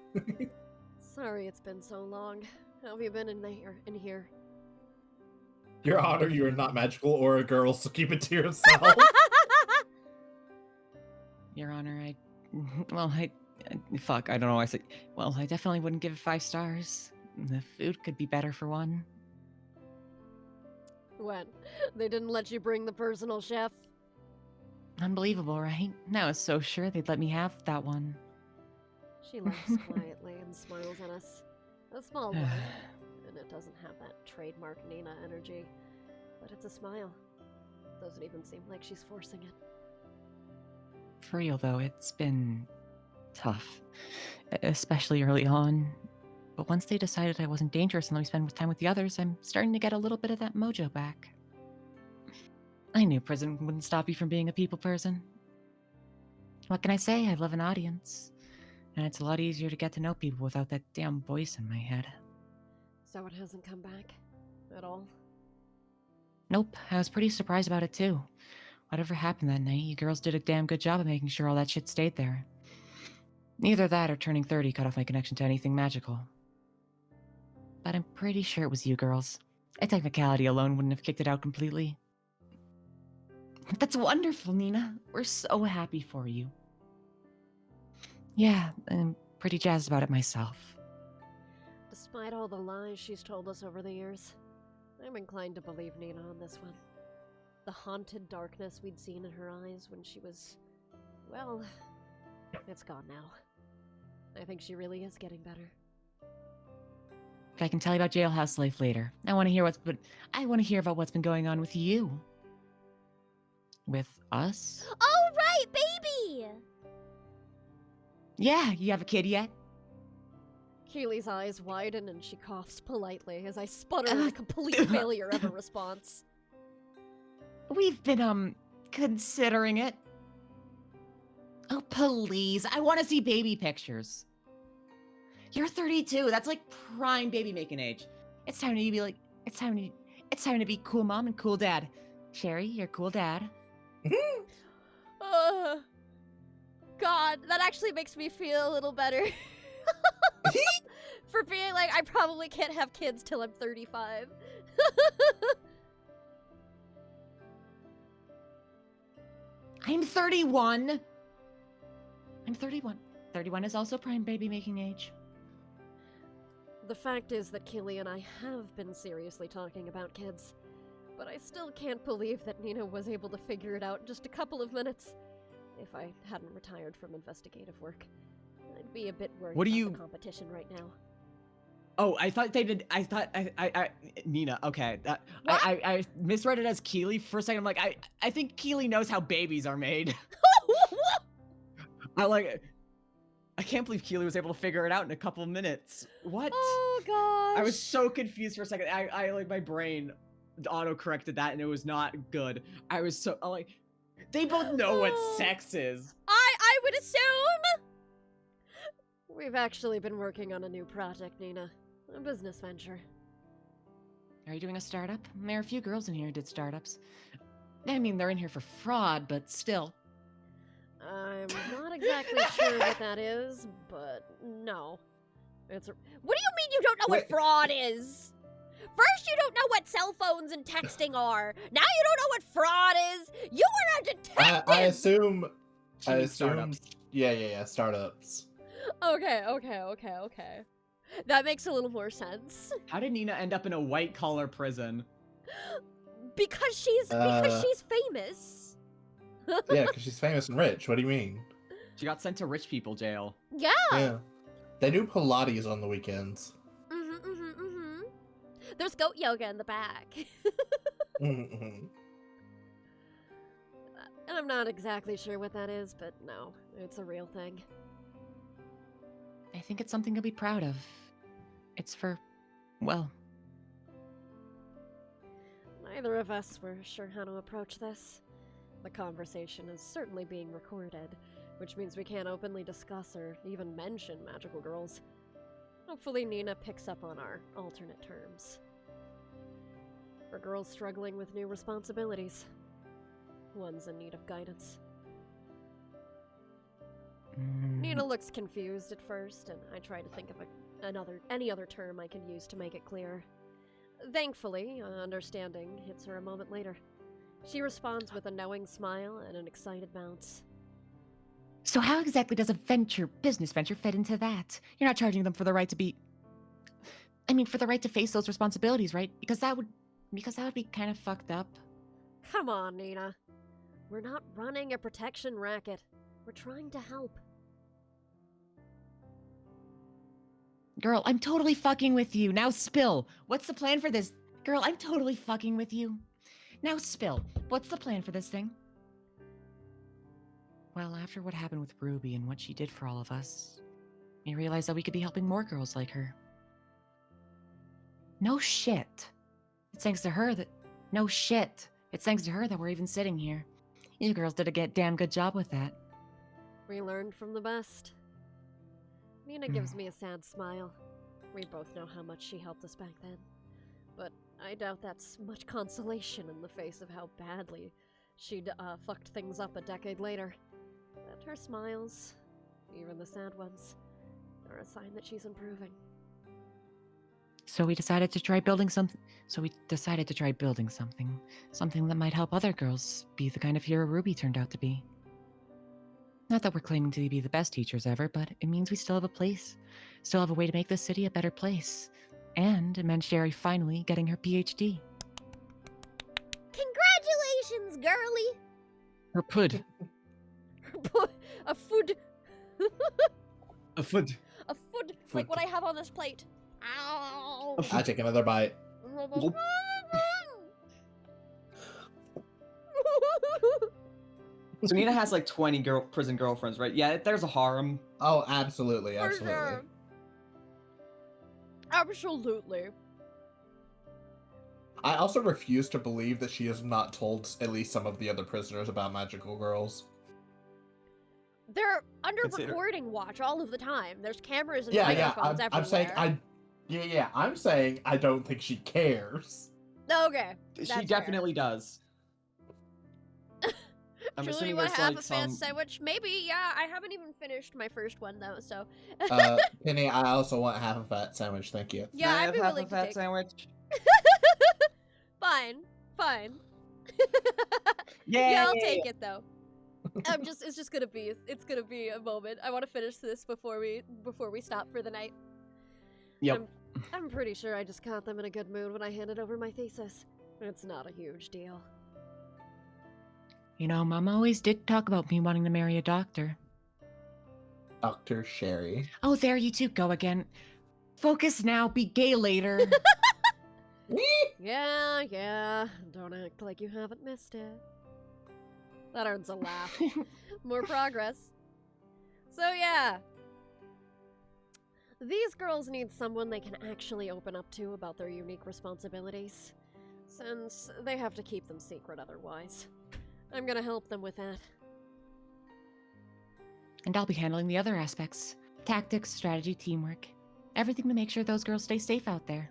Sorry it's been so long. How have you been in here? Your Honor, you are not magical or a girl, so keep it to yourself. Your Honor, fuck, I don't know why I said. Well, I definitely wouldn't give it 5 stars. The food could be better for one. When? They didn't let you bring the personal chef? Unbelievable, right? I was so sure they'd let me have that one. She laughs quietly and smiles at us. A small one, and it doesn't have that trademark Nina energy. But it's a smile. Doesn't even seem like she's forcing it. For real though, it's been tough. Especially early on. But once they decided I wasn't dangerous and let me spend time with the others, I'm starting to get a little bit of that mojo back. I knew prison wouldn't stop you from being a people person. What can I say? I love an audience. And it's a lot easier to get to know people without that damn voice in my head. So it hasn't come back? At all? Nope, I was pretty surprised about it too. Whatever happened that night, you girls did a damn good job of making sure all that shit stayed there. Neither that or turning 30 cut off my connection to anything magical. But I'm pretty sure it was you girls. A technicality alone wouldn't have kicked it out completely. That's wonderful, Nina. We're so happy for you. Yeah, I'm pretty jazzed about it myself. Despite all the lies she's told us over the years, I'm inclined to believe Nina on this one. The haunted darkness we'd seen in her eyes when she was... well, it's gone now. I think she really is getting better. I can tell you about jailhouse life later. I want to hear about what's been going on with you. With us? Oh, right, baby! Yeah, you have a kid yet? Keely's eyes widen and she coughs politely as I sputter in a complete failure of a response. We've been, considering it. Oh, please. I want to see baby pictures. You're 32. That's like prime baby making age. It's time to be cool mom and cool dad. Sherry, you're cool dad. God, that actually makes me feel a little better. For being like, I probably can't have kids till I'm 35. I'm 31. 31 is also prime baby making age. The fact is that Keely and I have been seriously talking about kids. But I still can't believe that Nina was able to figure it out in just a couple of minutes. If I hadn't retired from investigative work, I'd be a bit worried What do about you- the competition right now. Oh, I thought they did. I thought Nina. Okay, What? I misread it as Keely for a second. I'm like, I think Keely knows how babies are made. I can't believe Keely was able to figure it out in a couple minutes. What? Oh gosh. I was so confused for a second. I like my brain auto corrected that and it was not good. I'm like, they both know what sex is. I would assume. We've actually been working on a new project, Nina. A business venture. Are you doing a startup? There are a few girls in here who did startups. I mean, they're in here for fraud, but still. I'm not exactly sure what that is, but no. What do you mean you don't know what Wait. fraud is? First, you don't know what cell phones and texting are. Now you don't know what fraud is. You were a detective. I assume. She I means assume. startups. Yeah. Startups. Okay. That makes a little more sense. How did Nina end up in a white collar prison? Because she's famous. Yeah, because she's famous and rich. What do you mean? She got sent to rich people jail. Yeah. Yeah. They do Pilates on the weekends. Mm-hmm. There's goat yoga in the back. Mhm. I'm not exactly sure what that is, but no, it's a real thing. I think it's something to be proud of. It's for, well, Neither of us were sure how to approach this. The conversation is certainly being recorded, which means we can't openly discuss or even mention magical girls. Hopefully Nina picks up on our alternate terms. For girls struggling with new responsibilities. Ones in need of guidance. Nina looks confused at first, and I try to think of any other term I can use to make it clear. Thankfully, understanding hits her a moment later. She responds with a knowing smile and an excited bounce. So how exactly does a business venture fit into that? You're not charging them for the right to be... I mean, for the right to face those responsibilities, right? Because that would be kind of fucked up. Come on, Nina. We're not running a protection racket. We're trying to help. Girl, I'm totally fucking with you. Now spill. What's the plan for this? Girl, I'm totally fucking with you. Now spill. What's the plan for this thing? Well, after what happened with Ruby and what she did for all of us, I realized that we could be helping more girls like her. No shit. It's thanks to her that... No shit. It's thanks to her that we're even sitting here. You girls did a damn good job with that. We learned from the best. Nina gives me a sad smile. We both know how much she helped us back then. But I doubt that's much consolation in the face of how badly she'd fucked things up a decade later. But her smiles, even the sad ones, are a sign that she's improving. So we decided to try building something. Something that might help other girls be the kind of hero Ruby turned out to be. Not that we're claiming to be the best teachers ever, but it means we still have a place. Still have a way to make this city a better place. And it meant Sherry finally getting her PhD. Congratulations, girlie! Her pud. A food. A foot. A food. Like what I have on this plate. Ow! I take another bite. So Nina has like 20 prison girlfriends, right? Yeah, there's a harem. Oh, absolutely, For absolutely. sure. Absolutely. I also refuse to believe that she has not told at least some of the other prisoners about magical girls. They're under Consider- recording watch all of the time. There's cameras and Yeah, microphones I'm saying everywhere. I'm saying I don't think she cares. Okay. She that's definitely does. I'm Julie, assuming you want there's to have like a fan some. sandwich? Maybe, yeah. I haven't even finished my first one, though, so... Penny, I also want half a fat sandwich, thank you. yeah, Can I I'd have be half willing a to fat take... sandwich? Fine. Yay! Yeah, I'll take it, though. It's gonna be a moment. I want to finish this before we stop for the night. Yep. I'm pretty sure I just caught them in a good mood when I handed over my thesis. It's not a huge deal. You know, Mom always did talk about me wanting to marry a doctor. Dr. Sherry. Oh, there you two go again. Focus now, be gay later. Yeah. Don't act like you haven't missed it. That earns a laugh. More progress. So yeah. These girls need someone they can actually open up to about their unique responsibilities, since they have to keep them secret otherwise. I'm gonna help them with that. And I'll be handling the other aspects. Tactics, strategy, teamwork. Everything to make sure those girls stay safe out there.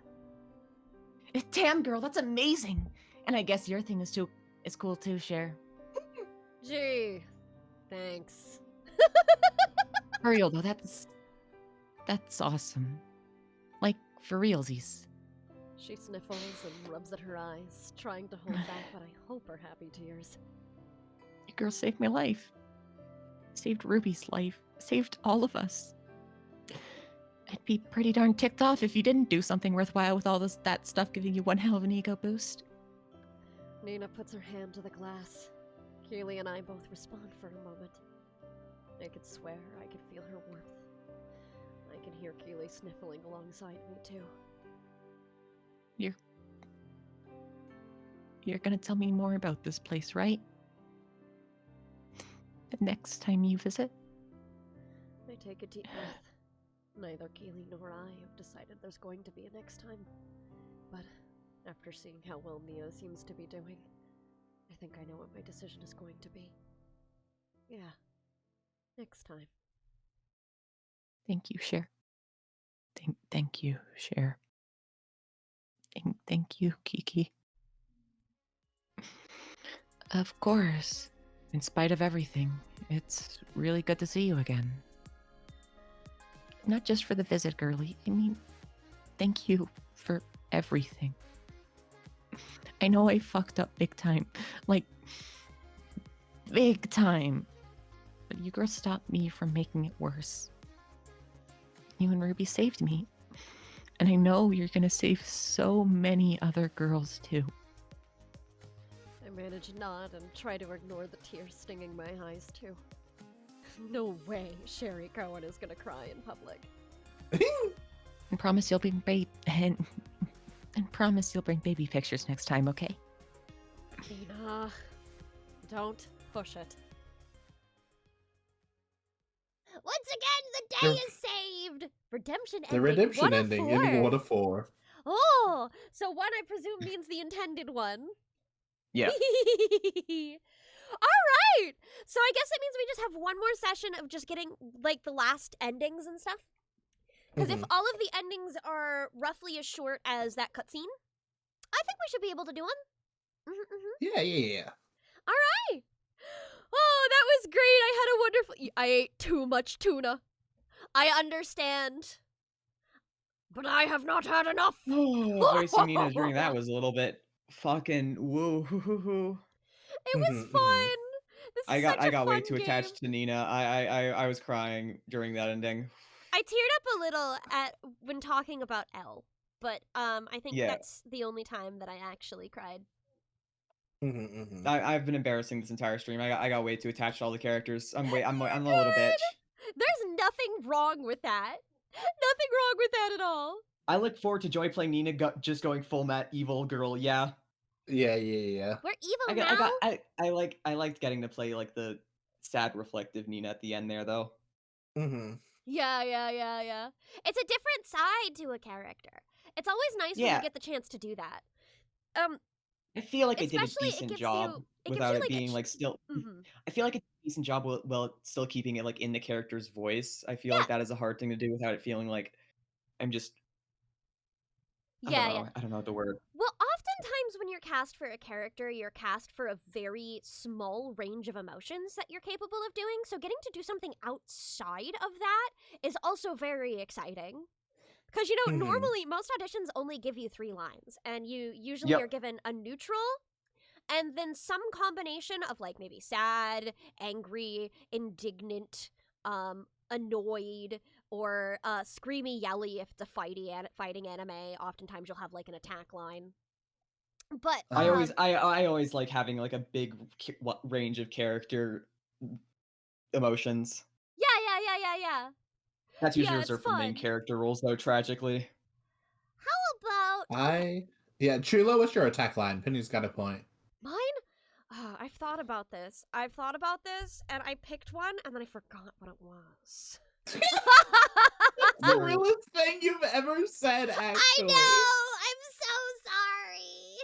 Damn, girl, that's amazing. And I guess your thing is cool too, Cher. Gee, thanks. For real though, that's awesome. Like for realsies. She sniffles and rubs at her eyes, trying to hold back what I hope are happy tears. You girl saved my life. Saved Ruby's life. Saved all of us. I'd be pretty darn ticked off if you didn't do something worthwhile with all that stuff giving you one hell of an ego boost. Nina puts her hand to the glass. Keely and I both respond for a moment. I could swear I could feel her warmth. I can hear Keely sniffling alongside me too. You're gonna tell me more about this place, right? The next time you visit? I take a deep breath. Neither Keely nor I have decided there's going to be a next time. But after seeing how well Nia seems to be doing, I think I know what my decision is going to be. Yeah, next time. Thank you, Cher. Thank you, Cher. Thank you, Kiki. Of course. In spite of everything, it's really good to see you again. Not just for the visit, girlie. I mean, thank you for everything. I know I fucked up big time. Like, big time. But you girls stopped me from making it worse. You and Ruby saved me. And I know you're gonna save so many other girls too. I manage to nod and try to ignore the tears stinging my eyes too. No way Sherry Cohen is gonna cry in public. And promise you'll bring and promise you'll bring baby pictures next time, okay? Nina, don't push it. Once again, the day is saved. Redemption ending. The redemption 1 of ending 4. in 1 of 4. Oh, so one I presume means the intended one. Yeah. All right. So I guess it means we just have one more session of just getting like the last endings and stuff. Because if all of the endings are roughly as short as that cutscene, I think we should be able to do them. Yeah. All right. Oh, that was great. I had a wonderful. I ate too much tuna. I understand. But I have not had enough. Voicing Nina during that was a little bit fucking woo hoo hoo hoo. It was fun. This is I such a got way fun too game. attached to Nina. I was crying during that ending. I teared up a little when talking about Elle, but I think Yeah. that's the only time that I actually cried. I've been embarrassing this entire stream. I got way too attached to all the characters. I'm a little bitch. There's nothing wrong with that. Nothing wrong with that at all. I look forward to Joy playing Nina just going full Matt evil girl. Yeah. Yeah. We're evil I now. I liked getting to play like the sad reflective Nina at the end there though. Yeah. It's a different side to a character. It's always nice when Yeah. you get the chance to do that. I feel like I did a Especially, it decent gives job you- it gives without you, it like, a being ch- like still. Mhm. I feel like it's a decent job while still keeping it like in the character's voice. I feel Yeah. like that is a hard thing to do without it feeling like I'm just. I don't know what the word. Well, oftentimes when you're cast for a character, you're cast for a very small range of emotions that you're capable of doing. So getting to do something outside of that is also very exciting. Because, normally most auditions only give you 3 lines, and you usually Yep. are given a neutral, and then some combination of like maybe sad, angry, indignant, annoyed, or screamy, yelly if it's a fighting anime. Oftentimes you'll have like an attack line. But I always like having like a big range of character emotions. yeah. That's usually Yeah, it's reserved for main fun. character roles, though. Tragically, How about Chulo, what's your attack line? Penny's got a point. mine? I've thought about this, and I picked one, and then I forgot what it was. That's the realest thing you've ever said, actually. I know. I'm so sorry.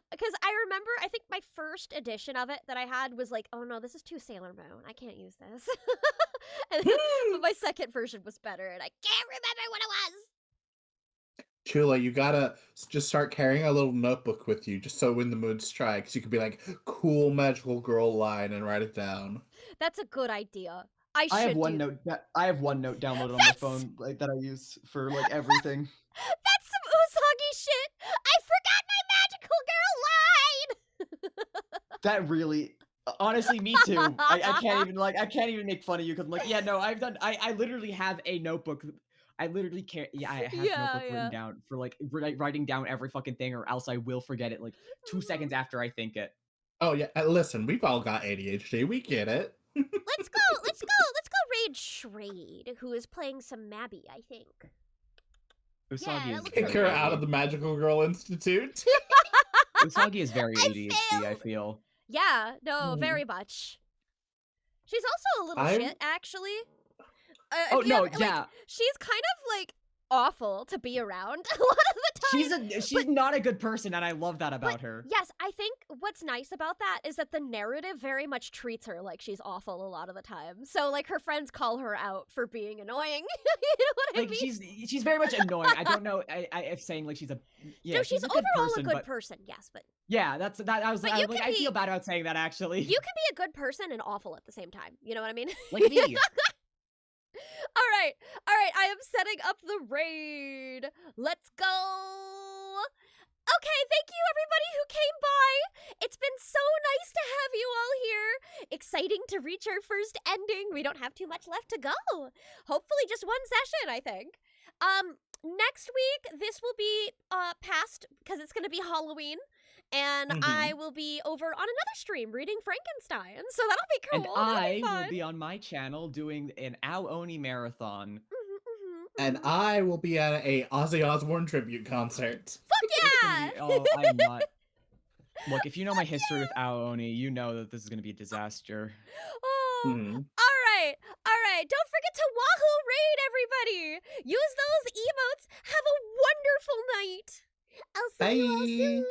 Because I remember, I think my first edition of it that I had was like, oh no, this is too Sailor Moon. I can't use this. And then, but my second version was better, and I can't remember what it was. Chula, you gotta just start carrying a little notebook with you, just so when the mood strikes, you could be like, "Cool magical girl line," and write it down. That's a good idea. I should I have do OneNote. I have OneNote downloaded on my That's- phone like that I use for like everything. That's some Usagi shit. I forgot my magical girl line. That really, honestly, me too. I can't even make fun of you because I'm like, yeah, no, I literally have a notebook. I literally can't. Yeah, I have a notebook Yeah. written down for like writing down every fucking thing, or else I will forget it like 2 seconds after I think it. Oh yeah, listen, we've all got ADHD. We get it. Let's go raid Shrade, who is playing some Mabby, I think. Usagi that is looks Kick very her out of the Magical Girl Institute. Usagi is very I ADHD. I failed. feel. Yeah, no, Hmm. very much. She's also a little I'm- shit, actually. Oh if you no, have- like, yeah. she's kind of like awful to be around a lot of the time. She's not a good person, and I love that about her. Yes, I think what's nice about that is that the narrative very much treats her like she's awful a lot of the time. So like her friends call her out for being annoying. You know what I Like mean? she's very much annoying. I don't know. if saying like she's a no, she's a good overall person, a good but person, yes, but yeah, that's that. I was But I, you like can I be- feel bad about saying that actually. you can be a good person and awful at the same time. You know what I mean? like me. All right, I am setting up the raid. Let's go. Okay, thank you everybody who came by. It's been so nice to have you all here. Exciting to reach our first ending. We don't have too much left to go. Hopefully just one session, I think. Next week this will be past because it's going to be Halloween. And I will be over on another stream reading Frankenstein. So that'll be cool. And That'll I be fun. will be on my channel doing an Ao Oni marathon. And I will be at a Ozzy Osbourne tribute concert. Fuck It's yeah! gonna be- oh, I am not. Look, if you know my history with Ao Oni, you know that this is gonna be a disaster. Oh, Mhm. all right. Don't forget to Wahoo raid, everybody. Use those emotes. Have a wonderful night. I'll see you all Bye. soon.